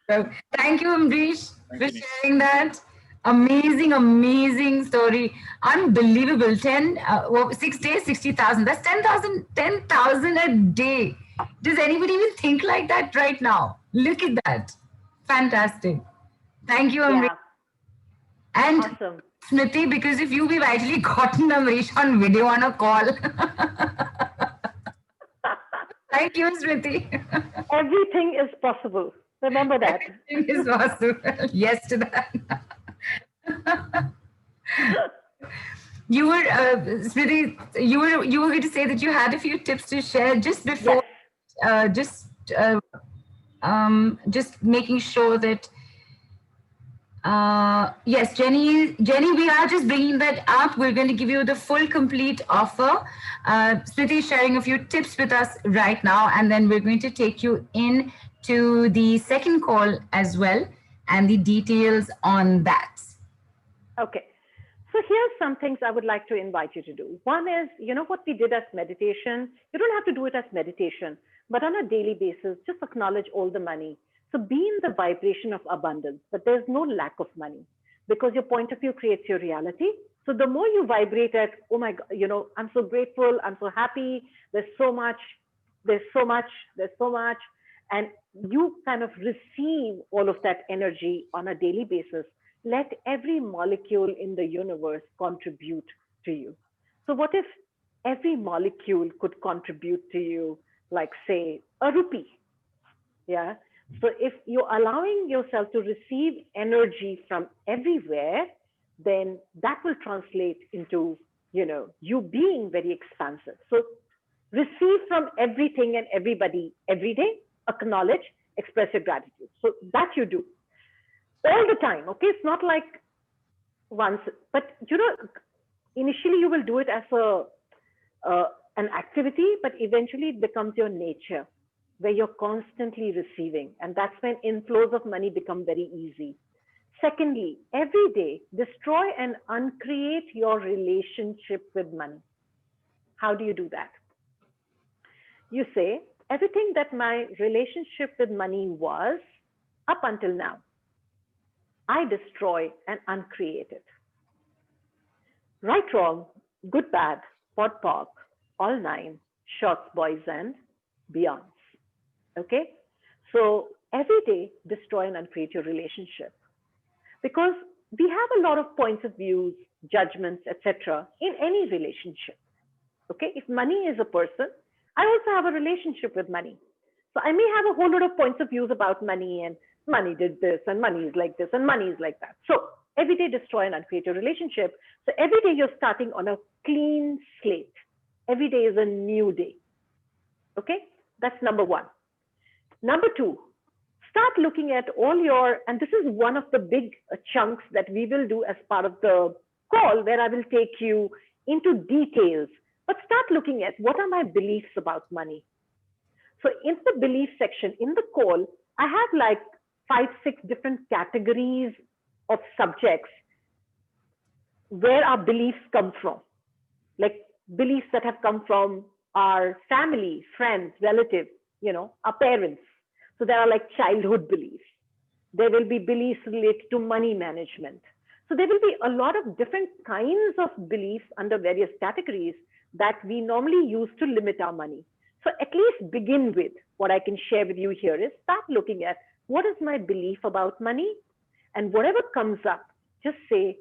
So thank you, Amrish, Thank for you, Neelu. sharing that. Amazing, amazing story. Unbelievable. 6 days, 60,000. That's 10,000, 10,000 a day. Does anybody even think like that right now? Look at that. Fantastic. Thank you, Amrish. Yeah. And Awesome. Smriti, because if you've actually gotten Amrish on video on a call. Thank you, Smriti. Everything is possible. Remember that. Everything is possible. Yes to that. You were, Smriti, you were going to say that you had a few tips to share just before, Yes. just making sure that. Yes, Jenny, we are just bringing that up. We're going to give you the full, complete offer. Smriti is sharing a few tips with us right now, and then we're going to take you in to the second call as well, and the details on that. Okay. So here's some things I would like to invite you to do. One is, you know what we did as meditation? You don't have to do it as meditation, but on a daily basis, just acknowledge all the money. So be in the vibration of abundance, but there's no lack of money because your point of view creates your reality. So the more you vibrate at, oh my God, you know, I'm so grateful, I'm so happy, there's so much, there's so much, there's so much. And you kind of receive all of that energy on a daily basis. Let every molecule in the universe contribute to you. So what if every molecule could contribute to you, like say a rupee? Yeah. So if you're allowing yourself to receive energy from everywhere, then that will translate into, you know, you being very expansive. So receive from everything and everybody every day, acknowledge, express your gratitude. So that you do all the time. Okay. It's not like once, but you know, initially you will do it as an activity, but eventually it becomes your nature where you're constantly receiving. And that's when inflows of money become very easy. Secondly, every day, destroy and uncreate your relationship with money. How do you do that? You say, everything that my relationship with money was up until now, I destroy and uncreate it. Right, wrong, good, bad, pot, pock, all nine, shorts, boys, and beyonds. Okay? So every day, destroy and uncreate your relationship. Because we have a lot of points of views, judgments, etc. in any relationship. Okay? If money is a person, I also have a relationship with money. So I may have a whole lot of points of views about money, and money did this, and money is like this, and money is like that. So every day, destroy and uncreate your relationship. So every day you're starting on a clean slate. Every day is a new day. Okay? That's number one. Number two, start looking at all your, and this is one of the big chunks that we will do as part of the call, where I will take you into details, but start looking at what are my beliefs about money. So in the belief section, in the call, I have like 5, 6 different categories of subjects where our beliefs come from, like beliefs that have come from our family, friends, relatives, you know, our parents. So there are like childhood beliefs. There will be beliefs related to money management. So there will be a lot of different kinds of beliefs under various categories that we normally use to limit our money. So at least begin with what I can share with you here is start looking at what is my belief about money, and whatever comes up, just say,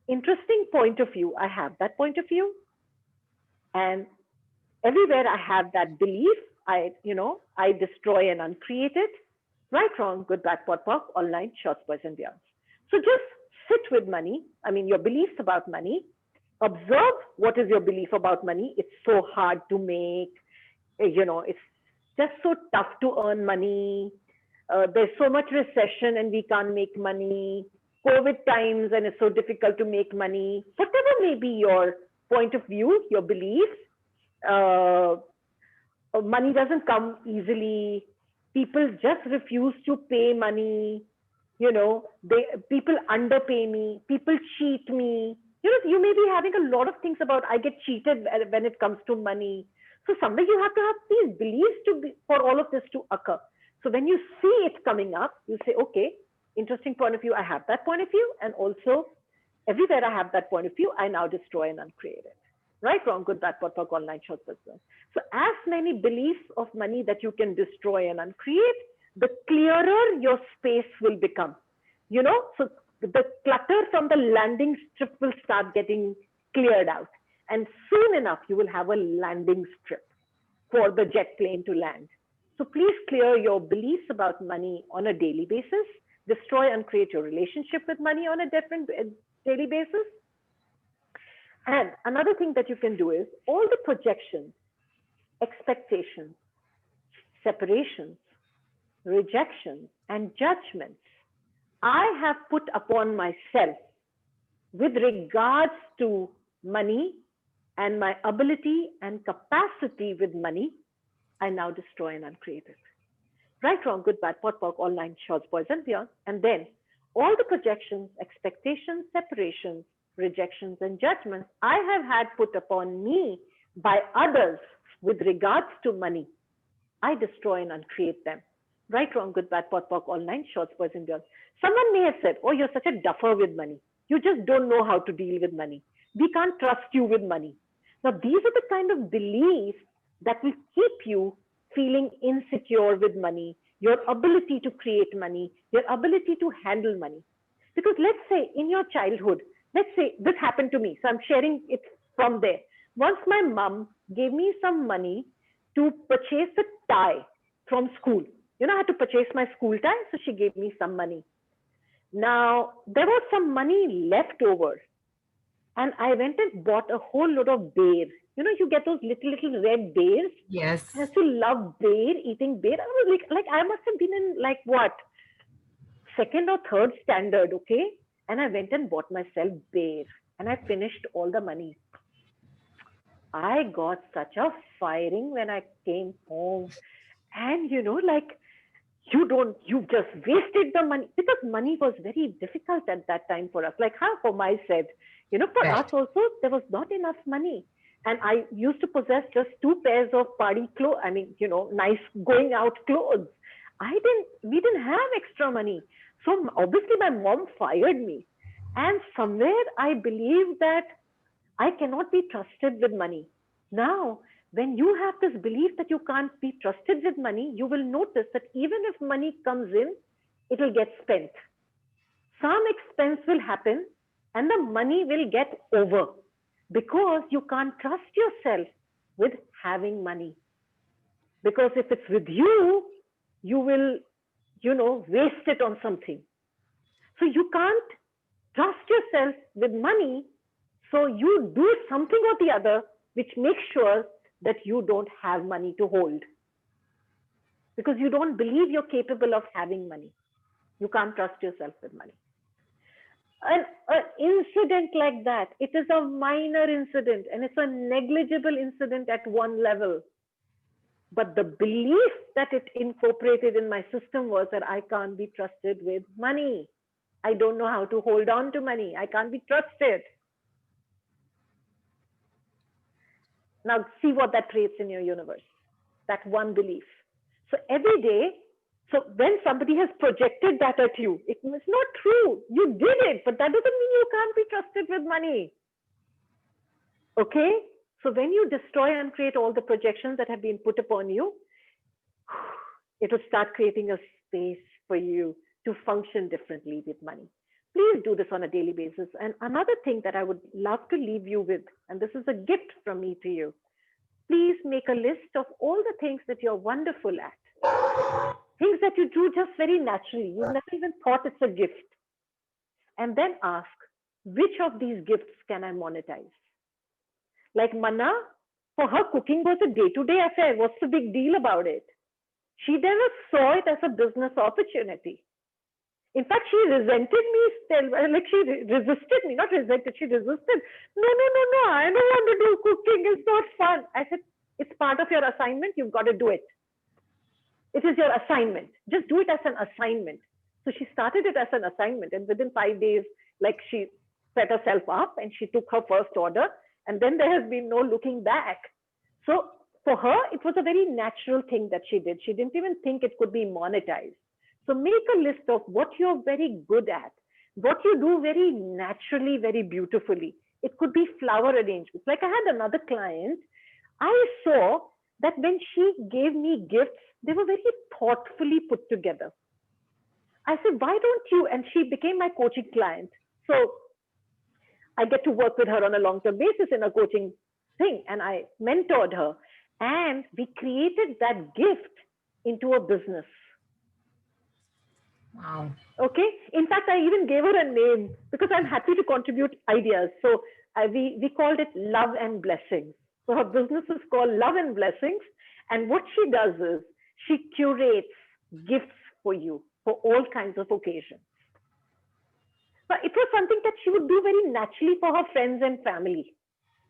interesting point of view. I have that point of view. And everywhere I have that belief, I destroy and uncreate it. Right, wrong, good, bad, pot, pock, all nine, shorts, boys, and beyonds. So just sit with money. I mean, your beliefs about money. Observe what is your belief about money. It's so hard to make. You know, it's just so tough to earn money. There's so much recession and we can't make money. COVID times and it's so difficult to make money. Whatever may be your point of view, your beliefs, money doesn't come easily. People just refuse to pay money. You know, people underpay me, people cheat me. You know, you may be having a lot of things about I get cheated when it comes to money. So somewhere you have to have these beliefs for all of this to occur. So when you see it coming up, you say, okay, interesting point of view. I have that point of view, and also everywhere I have that point of view, I now destroy and uncreate it. Right, wrong, good, bad, pot, talk, online, short business. So as many beliefs of money that you can destroy and uncreate, the clearer your space will become. You know, so the clutter from the landing strip will start getting cleared out. And soon enough, you will have a landing strip for the jet plane to land. So please clear your beliefs about money on a daily basis. Destroy and create your relationship with money on a different daily basis. And another thing that you can do is all the projections, expectations, separations, rejections, and judgments I have put upon myself with regards to money and my ability and capacity with money, I now destroy and uncreate it. Right, wrong, good, bad, pot, pork, all nine shorts, boys, and beyond. And then all the projections, expectations, separations, rejections, and judgments I have had put upon me by others with regards to money, I destroy and uncreate them. Right, wrong, good, bad, pot, pork, all nine shorts, boys, and beyond. Someone may have said, oh, you're such a duffer with money. You just don't know how to deal with money. We can't trust you with money. Now, these are the kind of beliefs that will keep you feeling insecure with money, your ability to create money, your ability to handle money. Because let's say in your childhood, let's say this happened to me. So I'm sharing it from there. Once my mom gave me some money to purchase a tie from school. You know, I had to purchase my school tie, so she gave me some money. Now, there was some money left over, and I went and bought a whole lot of bears. You know, you get those little red bears. Yes. I used to love bear, eating bear. I was like I must have been in like what, second or third standard, okay? And I went and bought myself bear, and I finished all the money. I got such a firing when I came home, and you know, like you just wasted the money, because money was very difficult at that time for us. Like how Homai said, you know, for Right. us also, there was not enough money. And I used to possess just 2 pairs of party clothes. I mean, you know, nice going out clothes. We didn't have extra money. So obviously my mom fired me. And somewhere I believe that I cannot be trusted with money. Now, when you have this belief that you can't be trusted with money, you will notice that even if money comes in, it will get spent. Some expense will happen and the money will get over because you can't trust yourself with having money. Because if it's with you, you will, you know, waste it on something. So you can't trust yourself with money. So you do something or the other which makes sure that you don't have money to hold. Because you don't believe you're capable of having money. You can't trust yourself with money. An incident like that, it is a minor incident and it's a negligible incident at one level. But the belief that it incorporated in my system was that I can't be trusted with money. I don't know how to hold on to money. I can't be trusted. Now see what that creates in your universe, that one belief. So every day, so when somebody has projected that at you, it is not true. You did it, but that doesn't mean you can't be trusted with money. Okay? So when you destroy and create all the projections that have been put upon you, it will start creating a space for you to function differently with money. Please do this on a daily basis. And another thing that I would love to leave you with, and this is a gift from me to you, please make a list of all the things that you're wonderful at. Things that you do just very naturally. You've never even thought it's a gift. And then ask, which of these gifts can I monetize? Like Manna, for her, cooking was a day-to-day affair. What's the big deal about it? She never saw it as a business opportunity. In fact, she resented me still, like she resisted me, not resented, she resisted. No, I don't want to do cooking, it's not fun. I said, it's part of your assignment, you've got to do it. It is your assignment. Just do it as an assignment. So she started it as an assignment, and within 5 days, like, she set herself up and she took her first order, and then there has been no looking back. So for her, it was a very natural thing that she did. She didn't even think it could be monetized. So make a list of what you're very good at, what you do very naturally, very beautifully. It could be flower arrangements. Like, I had another client, I saw that when she gave me gifts, they were very thoughtfully put together. I said, why don't you? And she became my coaching client. So I get to work with her on a long-term basis in a coaching thing, and I mentored her. And we created that gift into a business. Wow. Okay. In fact, I even gave her a name because I'm happy to contribute ideas. So we called it Love and Blessings. So her business is called Love and Blessings. And what she does is she curates gifts for you for all kinds of occasions. But it was something that she would do very naturally for her friends and family.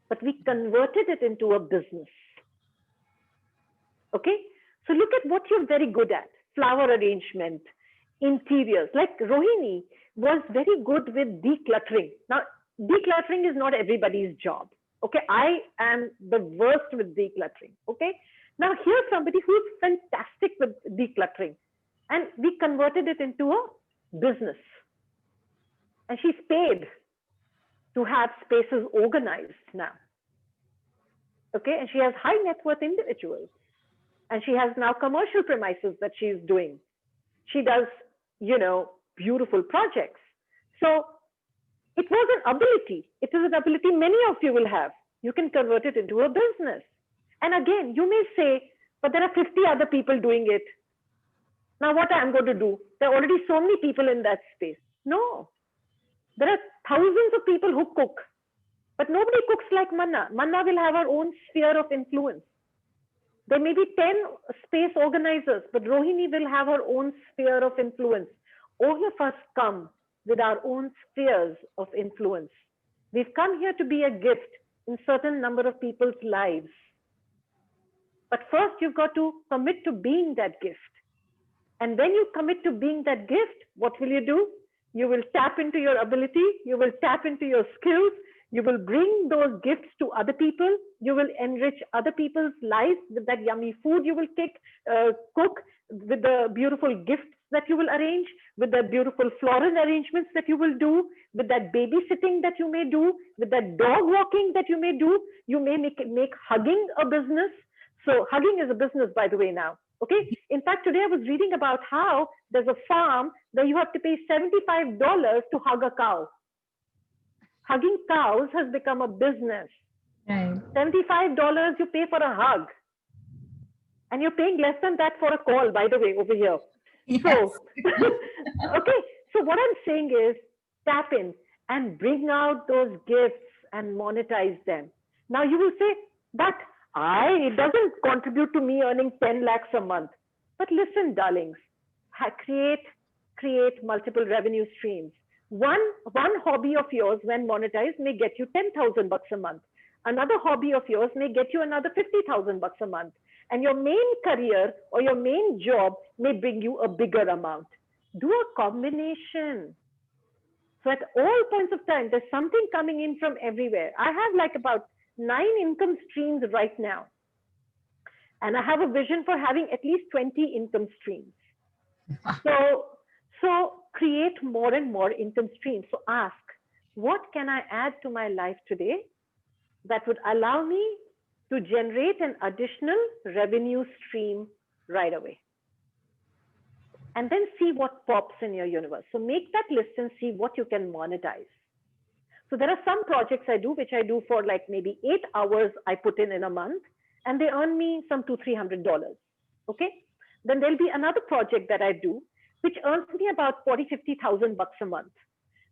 But we converted it into a business. Okay. So look at what you're very good at. Flower arrangement, interiors. Like Rohini was very good with decluttering. Now, decluttering is not everybody's job. Okay. I am the worst with decluttering. Okay. Now, here's somebody who's fantastic with decluttering. And we converted it into a business. And she's paid to have spaces organized now. Okay. And she has high net worth individuals. And she has now commercial premises that she's doing. She does, beautiful projects. So it was an ability. It is an ability many of you will have. You can convert it into a business. And again, you may say, but there are 50 other people doing it. Now what I'm going to do? There are already so many people in that space. No. There are thousands of people who cook, but nobody cooks like Manna. Manna will have her own sphere of influence. There may be 10 space organizers, but Rohini will have her own sphere of influence. All of us come with our own spheres of influence. We've come here to be a gift in certain number of people's lives. But first, you've got to commit to being that gift. And when you commit to being that gift, what will you do? You will tap into your ability. You will tap into your skills. You will bring those gifts to other people. You will enrich other people's lives with that yummy food you will cook, with the beautiful gifts that you will arrange, with the beautiful floral arrangements that you will do, with that babysitting that you may do, with that dog walking that you may do. You may make hugging a business. So hugging is a business, by the way, now. Okay. In fact, today I was reading about how there's a farm where you have to pay $75 to hug a cow. Hugging cows has become a business. Right. $75 you pay for a hug. And you're paying less than that for a call, by the way, over here. Yes. So, okay. So what I'm saying is tap in and bring out those gifts and monetize them. Now you will say, but it doesn't contribute to me earning 10 lakhs a month. But listen, darlings, create multiple revenue streams. One hobby of yours, when monetized, may get you 10,000 bucks a month. Another hobby of yours may get you another 50,000 bucks a month. And your main career or your main job may bring you a bigger amount. Do a combination. So at all points of time, there's something coming in from everywhere. I have like about 9 income streams right now. And I have a vision for having at least 20 income streams. So create more and more income streams. So ask, what can I add to my life today that would allow me to generate an additional revenue stream right away? And then see what pops in your universe. So make that list and see what you can monetize. So there are some projects I do, which I do for like maybe 8 hours I put in a month, and they earn me some $200-300. Okay. Then there'll be another project that I do, which earns me about 40,000-50,000 bucks a month.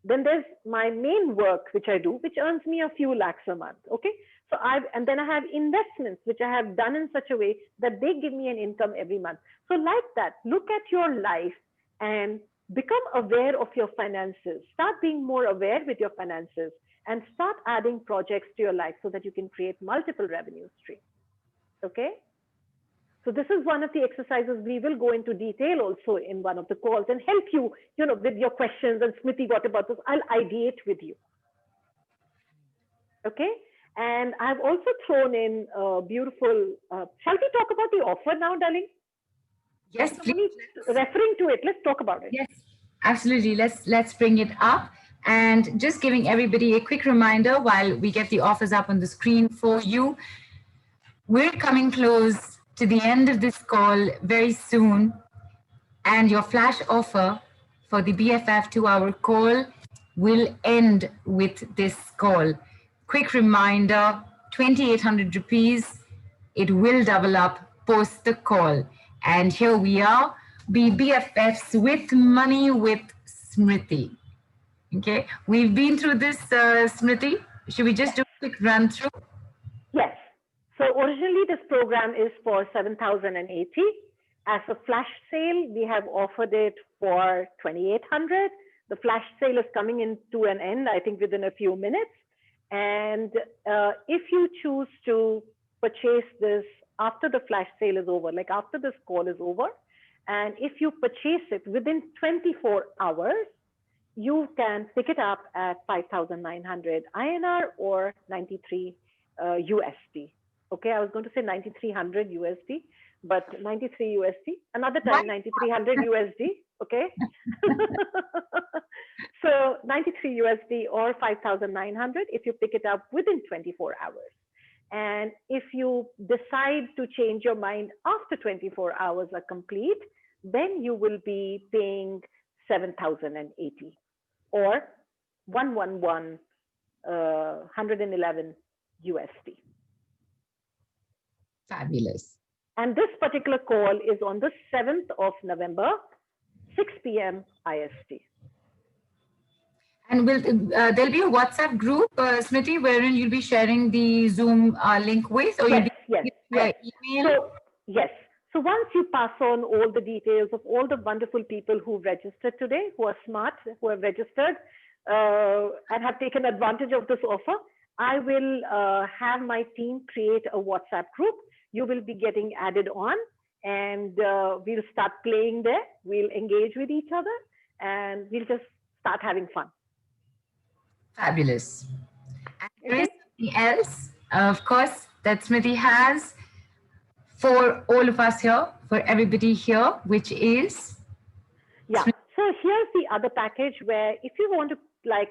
Then there's my main work, which I do, which earns me a few lakhs a month. Okay. So and then I have investments, which I have done in such a way that they give me an income every month. So like that, look at your life and become aware of your finances. Start being more aware with your finances and start adding projects to your life so that you can create multiple revenue streams. Okay. So this is one of the exercises we will go into detail also in one of the calls and help you, with your questions. And Smriti, what about this? I'll ideate with you. Okay. And I've also thrown in a beautiful, shall we talk about the offer now, darling? Yes, Somebody please. referring to it. Let's talk about it. Yes, absolutely. Let's bring it up. And just giving everybody a quick reminder while we get the offers up on the screen for you. We're coming close to the end of this call very soon. And your flash offer for the BFF 2-hour call will end with this call. Quick reminder, 2,800 rupees. It will double up post the call. And here we are, be BFFs with money with Smriti. Okay, we've been through this, Smriti. Should we just do a quick run through? Yes. So originally this program is for 7,080. As a flash sale, we have offered it for 2,800. The flash sale is coming into an end, I think, within a few minutes. And if you choose to purchase this after the flash sale is over, like after this call is over, and if you purchase it within 24 hours, you can pick it up at 5,900 INR or 93 USD. Okay, I was going to say 9,300 USD, but 93 USD. Another time, 9,300 USD. Okay. So 93 USD or 5,900 if you pick it up within 24 hours. And if you decide to change your mind after 24 hours are complete, then you will be paying 7,080 or 111 USD. Fabulous. And this particular call is on the 7th of November, 6 p.m. IST. And will there'll be a WhatsApp group, Smriti, wherein you'll be sharing the Zoom link with, or yes, you'll be email? So, yes. So once you pass on all the details of all the wonderful people who registered today, who are smart, who have registered and have taken advantage of this offer, I will have my team create a WhatsApp group. You will be getting added on, and we'll start playing there. We'll engage with each other, and we'll just start having fun. Fabulous. And there is something else, of course, that Smriti has for all of us here, for everybody here, which is? Yeah. So here's the other package where if you want to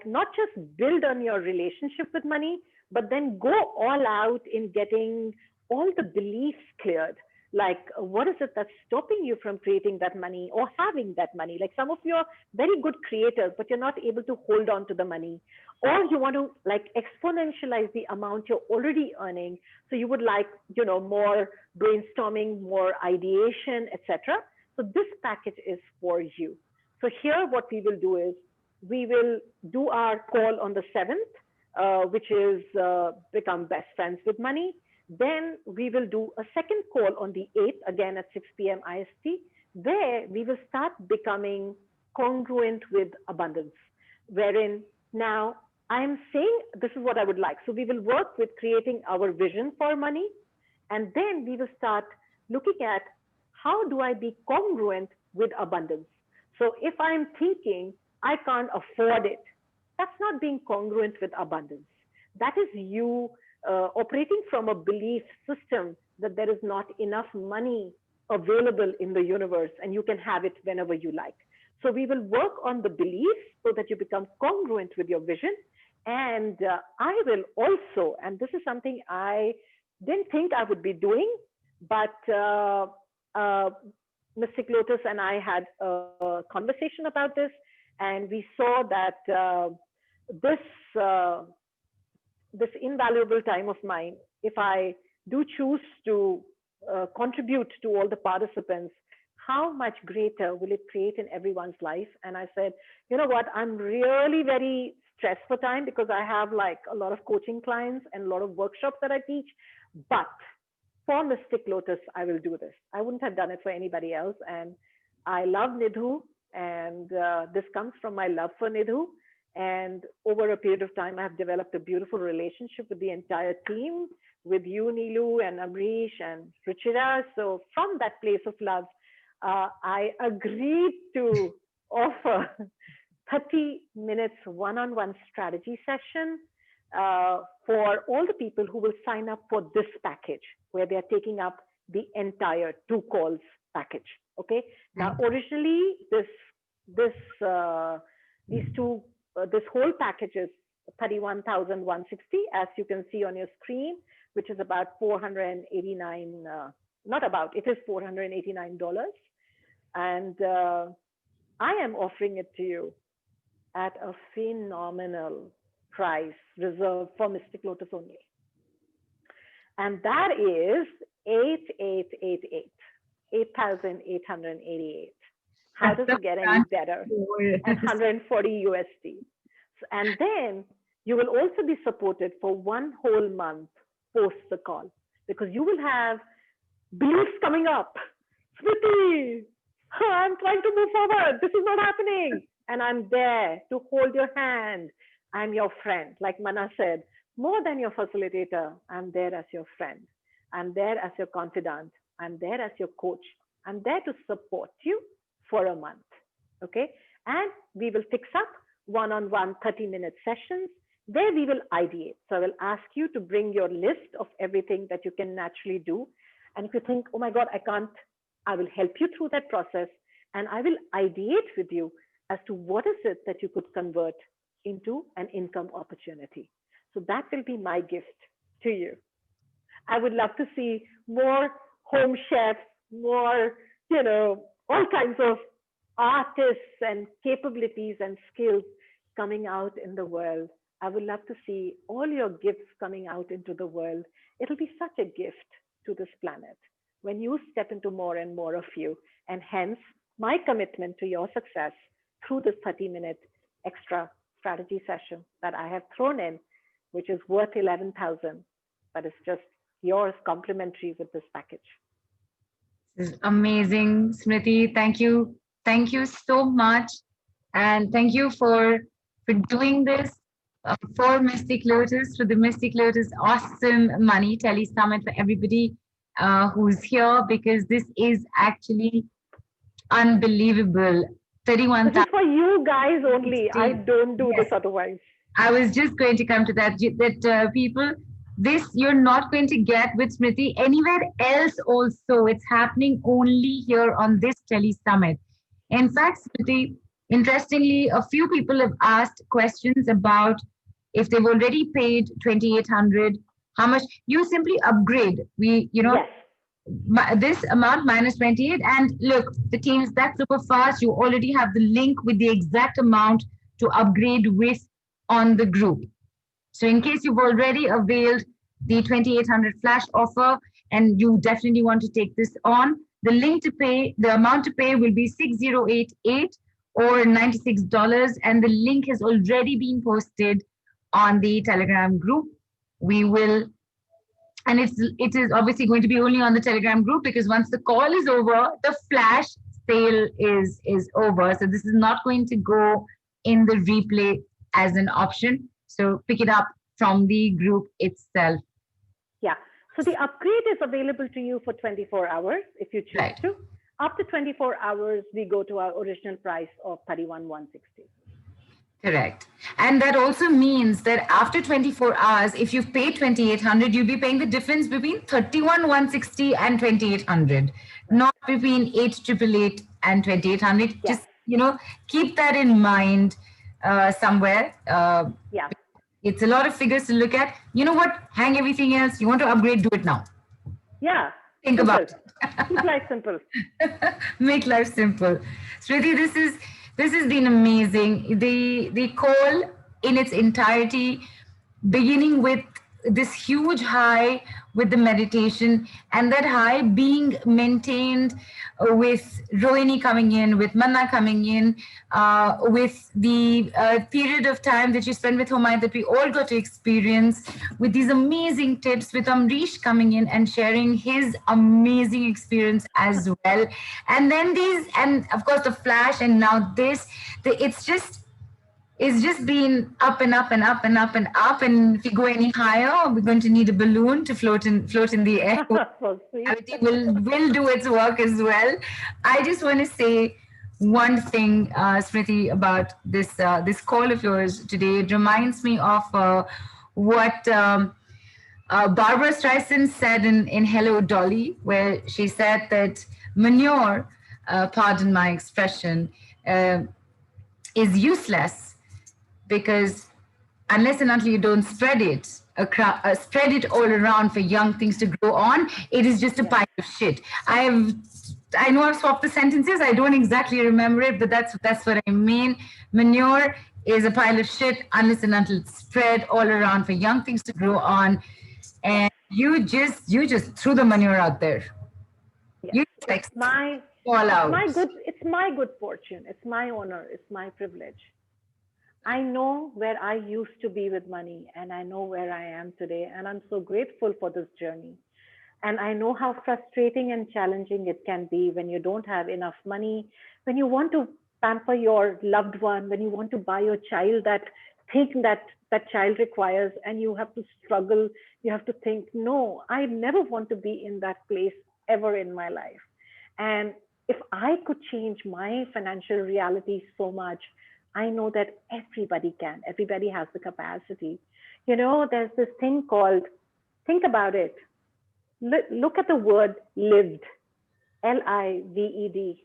not just build on your relationship with money, but then go all out in getting all the beliefs cleared. Like, what is it that's stopping you from creating that money or having that money? Like, some of you are very good creators, but you're not able to hold on to the money. Or you want to exponentialize the amount you're already earning. So you would like, more brainstorming, more ideation, etc. So this package is for you. So here what we will do is we will do our call on the 7th, which is become best friends with money. Then we will do a second call on the 8th, again at 6 p.m. IST, where we will start becoming congruent with abundance, wherein now I'm saying this is what I would like. So we will work with creating our vision for money, and then we will start looking at how do I be congruent with abundance. So if I'm thinking I can't afford it, that's not being congruent with abundance. That is you operating from a belief system that there is not enough money available in the universe and you can have it whenever you like. So we will work on the beliefs so that you become congruent with your vision. And I will also, and this is something I didn't think I would be doing, but Mystic Lotus and I had a conversation about this, and we saw that this invaluable time of mine, if I do choose to contribute to all the participants, how much greater will it create in everyone's life? And I said, you know what, I'm really very stressed for time because I have a lot of coaching clients and a lot of workshops that I teach. But for Mystic Lotus, I will do this. I wouldn't have done it for anybody else. And I love Nidhu, and this comes from my love for Nidhu. And over a period of time, I have developed a beautiful relationship with the entire team. with you, Neelu, and Amrish and Ruchira. So from that place of love, I agreed to offer 30 minutes one-on-one strategy session for all the people who will sign up for this package, where they are taking up the entire 2 calls package. Okay. Now, originally, this whole package is 31,160, as you can see on your screen, which is about 489. Not about, it is $489, and I am offering it to you at a phenomenal price reserved for Mystic Lotus only. And that is 8888, 8,888. How does it get any better? At 140 USD. And then you will also be supported for 1 whole month post the call, because you will have beliefs coming up. Smriti, I'm trying to move forward. This is not happening. And I'm there to hold your hand. I'm your friend. Like Mana said, more than your facilitator, I'm there as your friend. I'm there as your confidant. I'm there as your coach. I'm there to support you for a month. Okay. And we will fix up one-on-one 30-minute sessions. There we will ideate. So I will ask you to bring your list of everything that you can naturally do. And if you think, oh my God, I can't, I will help you through that process. And I will ideate with you as to what is it that you could convert into an income opportunity. So that will be my gift to you. I would love to see more home chefs, more, all kinds of artists and capabilities and skills coming out in the world. I would love to see all your gifts coming out into the world. It'll be such a gift to this planet when you step into more and more of you. And hence, my commitment to your success through this 30-minute extra strategy session that I have thrown in, which is worth 11,000, but it's just yours complimentary with this package. This is amazing, Smriti. Thank you. Thank you so much. And thank you for doing this for Mystic Lotus, for the Mystic Lotus Awesome Money Tele Summit, for everybody who's here, because this is actually unbelievable. 31,000. This is for you guys only. I don't do this otherwise. I was just going to come to that, people, this you're not going to get with Smriti anywhere else also. It's happening only here on this Tele Summit. In fact, Smriti, interestingly, a few people have asked questions about if they've already paid 2,800, how much you simply upgrade. Yes. This amount minus 28, and look, the team is that super fast. You already have the link with the exact amount to upgrade with on the group. So in case you've already availed the 2,800 flash offer and you definitely want to take this on, the link to pay, the amount to pay will be 6,088 or $96, and the link has already been posted on the Telegram group. We will, and it is obviously going to be only on the Telegram group, because once the call is over, the flash sale is over. So this is not going to go in the replay as an option. So pick it up from the group itself. Yeah. So the upgrade is available to you for 24 hours if you choose to. After 24 hours, we go to our original price of 31,160. Correct. And that also means that after 24 hours, if you've paid 2,800, you'll be paying the difference between 31,160 and 2,800, not between 8,888 and 2,800. Yes. Just, keep that in mind somewhere. Yeah. It's a lot of figures to look at. You know what? Hang everything else. You want to upgrade, do it now. Yeah. Think about it. Keep life simple. Make life simple. Smriti, this has been amazing. The call in its entirety, beginning with this huge high with the meditation, and that high being maintained with Rohini coming in, with Manna coming in, with the period of time that you spend with Humayun that we all got to experience, with these amazing tips, with Amrish coming in and sharing his amazing experience as well. And then and of course the flash, and now this, it's just it's just been up and up and up and up and up. And if we go any higher, we're going to need a balloon to float in the air. So sweet. Gravity will do its work as well. I just want to say one thing, Smriti, about this call of yours today. It reminds me of what Barbara Streisand said in Hello Dolly, where she said that manure, pardon my expression, is useless because unless and until you don't spread it, spread it all around for young things to grow on, it is just a pile of shit. I know I've swapped the sentences. I don't exactly remember it, but that's what I mean. Manure is a pile of shit unless and until it's spread all around for young things to grow on. And you just threw the manure out there. Yes. You just like fall out. It's my good fortune. It's my honor. It's my privilege. I know where I used to be with money, and I know where I am today, and I'm so grateful for this journey. And I know how frustrating and challenging it can be when you don't have enough money, when you want to pamper your loved one, when you want to buy your child that thing that child requires, and you have to struggle. You have to think, no, I never want to be in that place ever in my life. And if I could change my financial reality so much, I know that everybody can. Everybody has the capacity. You know, there's this thing called, think about it. Look at the word lived, Lived.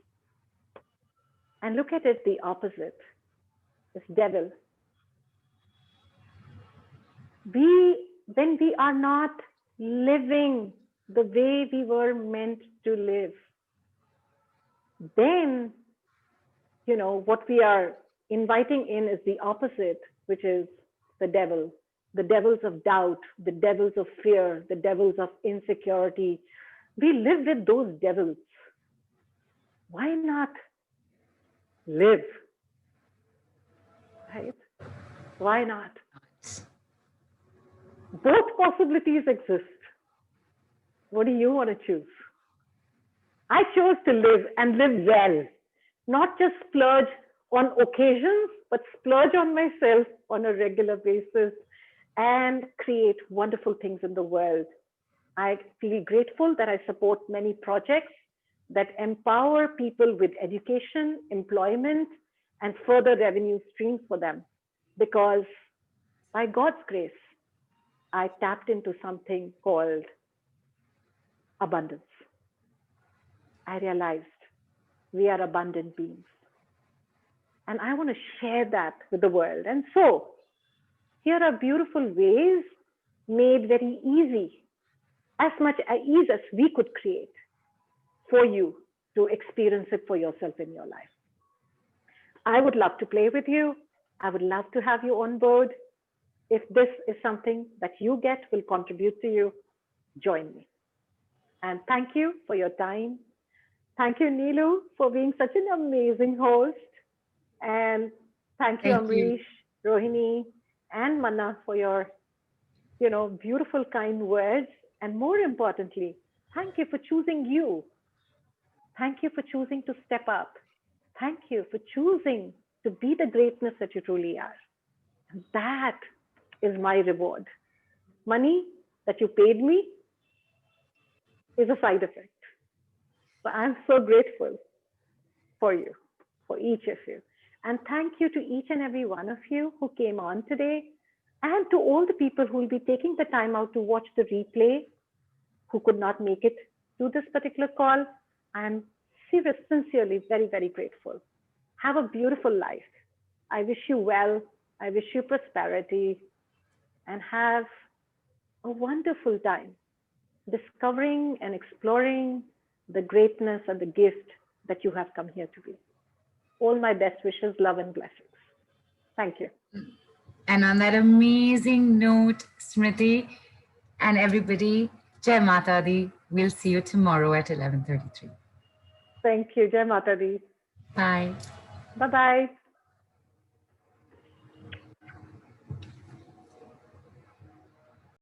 And look at it the opposite. It's devil. When we are not living the way we were meant to live, then, you know, what we are inviting in is the opposite, which is the devil, the devils of doubt, the devils of fear, the devils of insecurity. We live with those devils. Why not live? Right? Why not? Both possibilities exist. What do you want to choose? I chose to live and live well, not just splurge on occasions, but splurge on myself on a regular basis and create wonderful things in the world. I feel grateful that I support many projects that empower people with education, employment, and further revenue streams for them. Because by God's grace, I tapped into something called abundance. I realized we are abundant beings. And I want to share that with the world. And so here are beautiful ways made very easy, as much ease as we could create for you to experience it for yourself in your life. I would love to play with you. I would love to have you on board. If this is something that you get will contribute to you, join me. And thank you for your time. Thank you, Neelu, for being such an amazing host. And thank you, Amrish, Rohini, and Manna for your, beautiful, kind words. And more importantly, thank you for choosing you. Thank you for choosing to step up. Thank you for choosing to be the greatness that you truly are. And that is my reward. Money that you paid me is a side effect. But I'm so grateful for you, for each of you. And thank you to each and every one of you who came on today, and to all the people who will be taking the time out to watch the replay, who could not make it to this particular call. I'm sincerely very, very grateful. Have a beautiful life. I wish you well. I wish you prosperity, and have a wonderful time discovering and exploring the greatness and the gift that you have come here to be. All my best wishes, love, and blessings. Thank you. And on that amazing note, Smriti and everybody, Jai Mata Di. We'll see you tomorrow at 11:33. Thank you. Jai Mata Di. Bye. Bye-bye.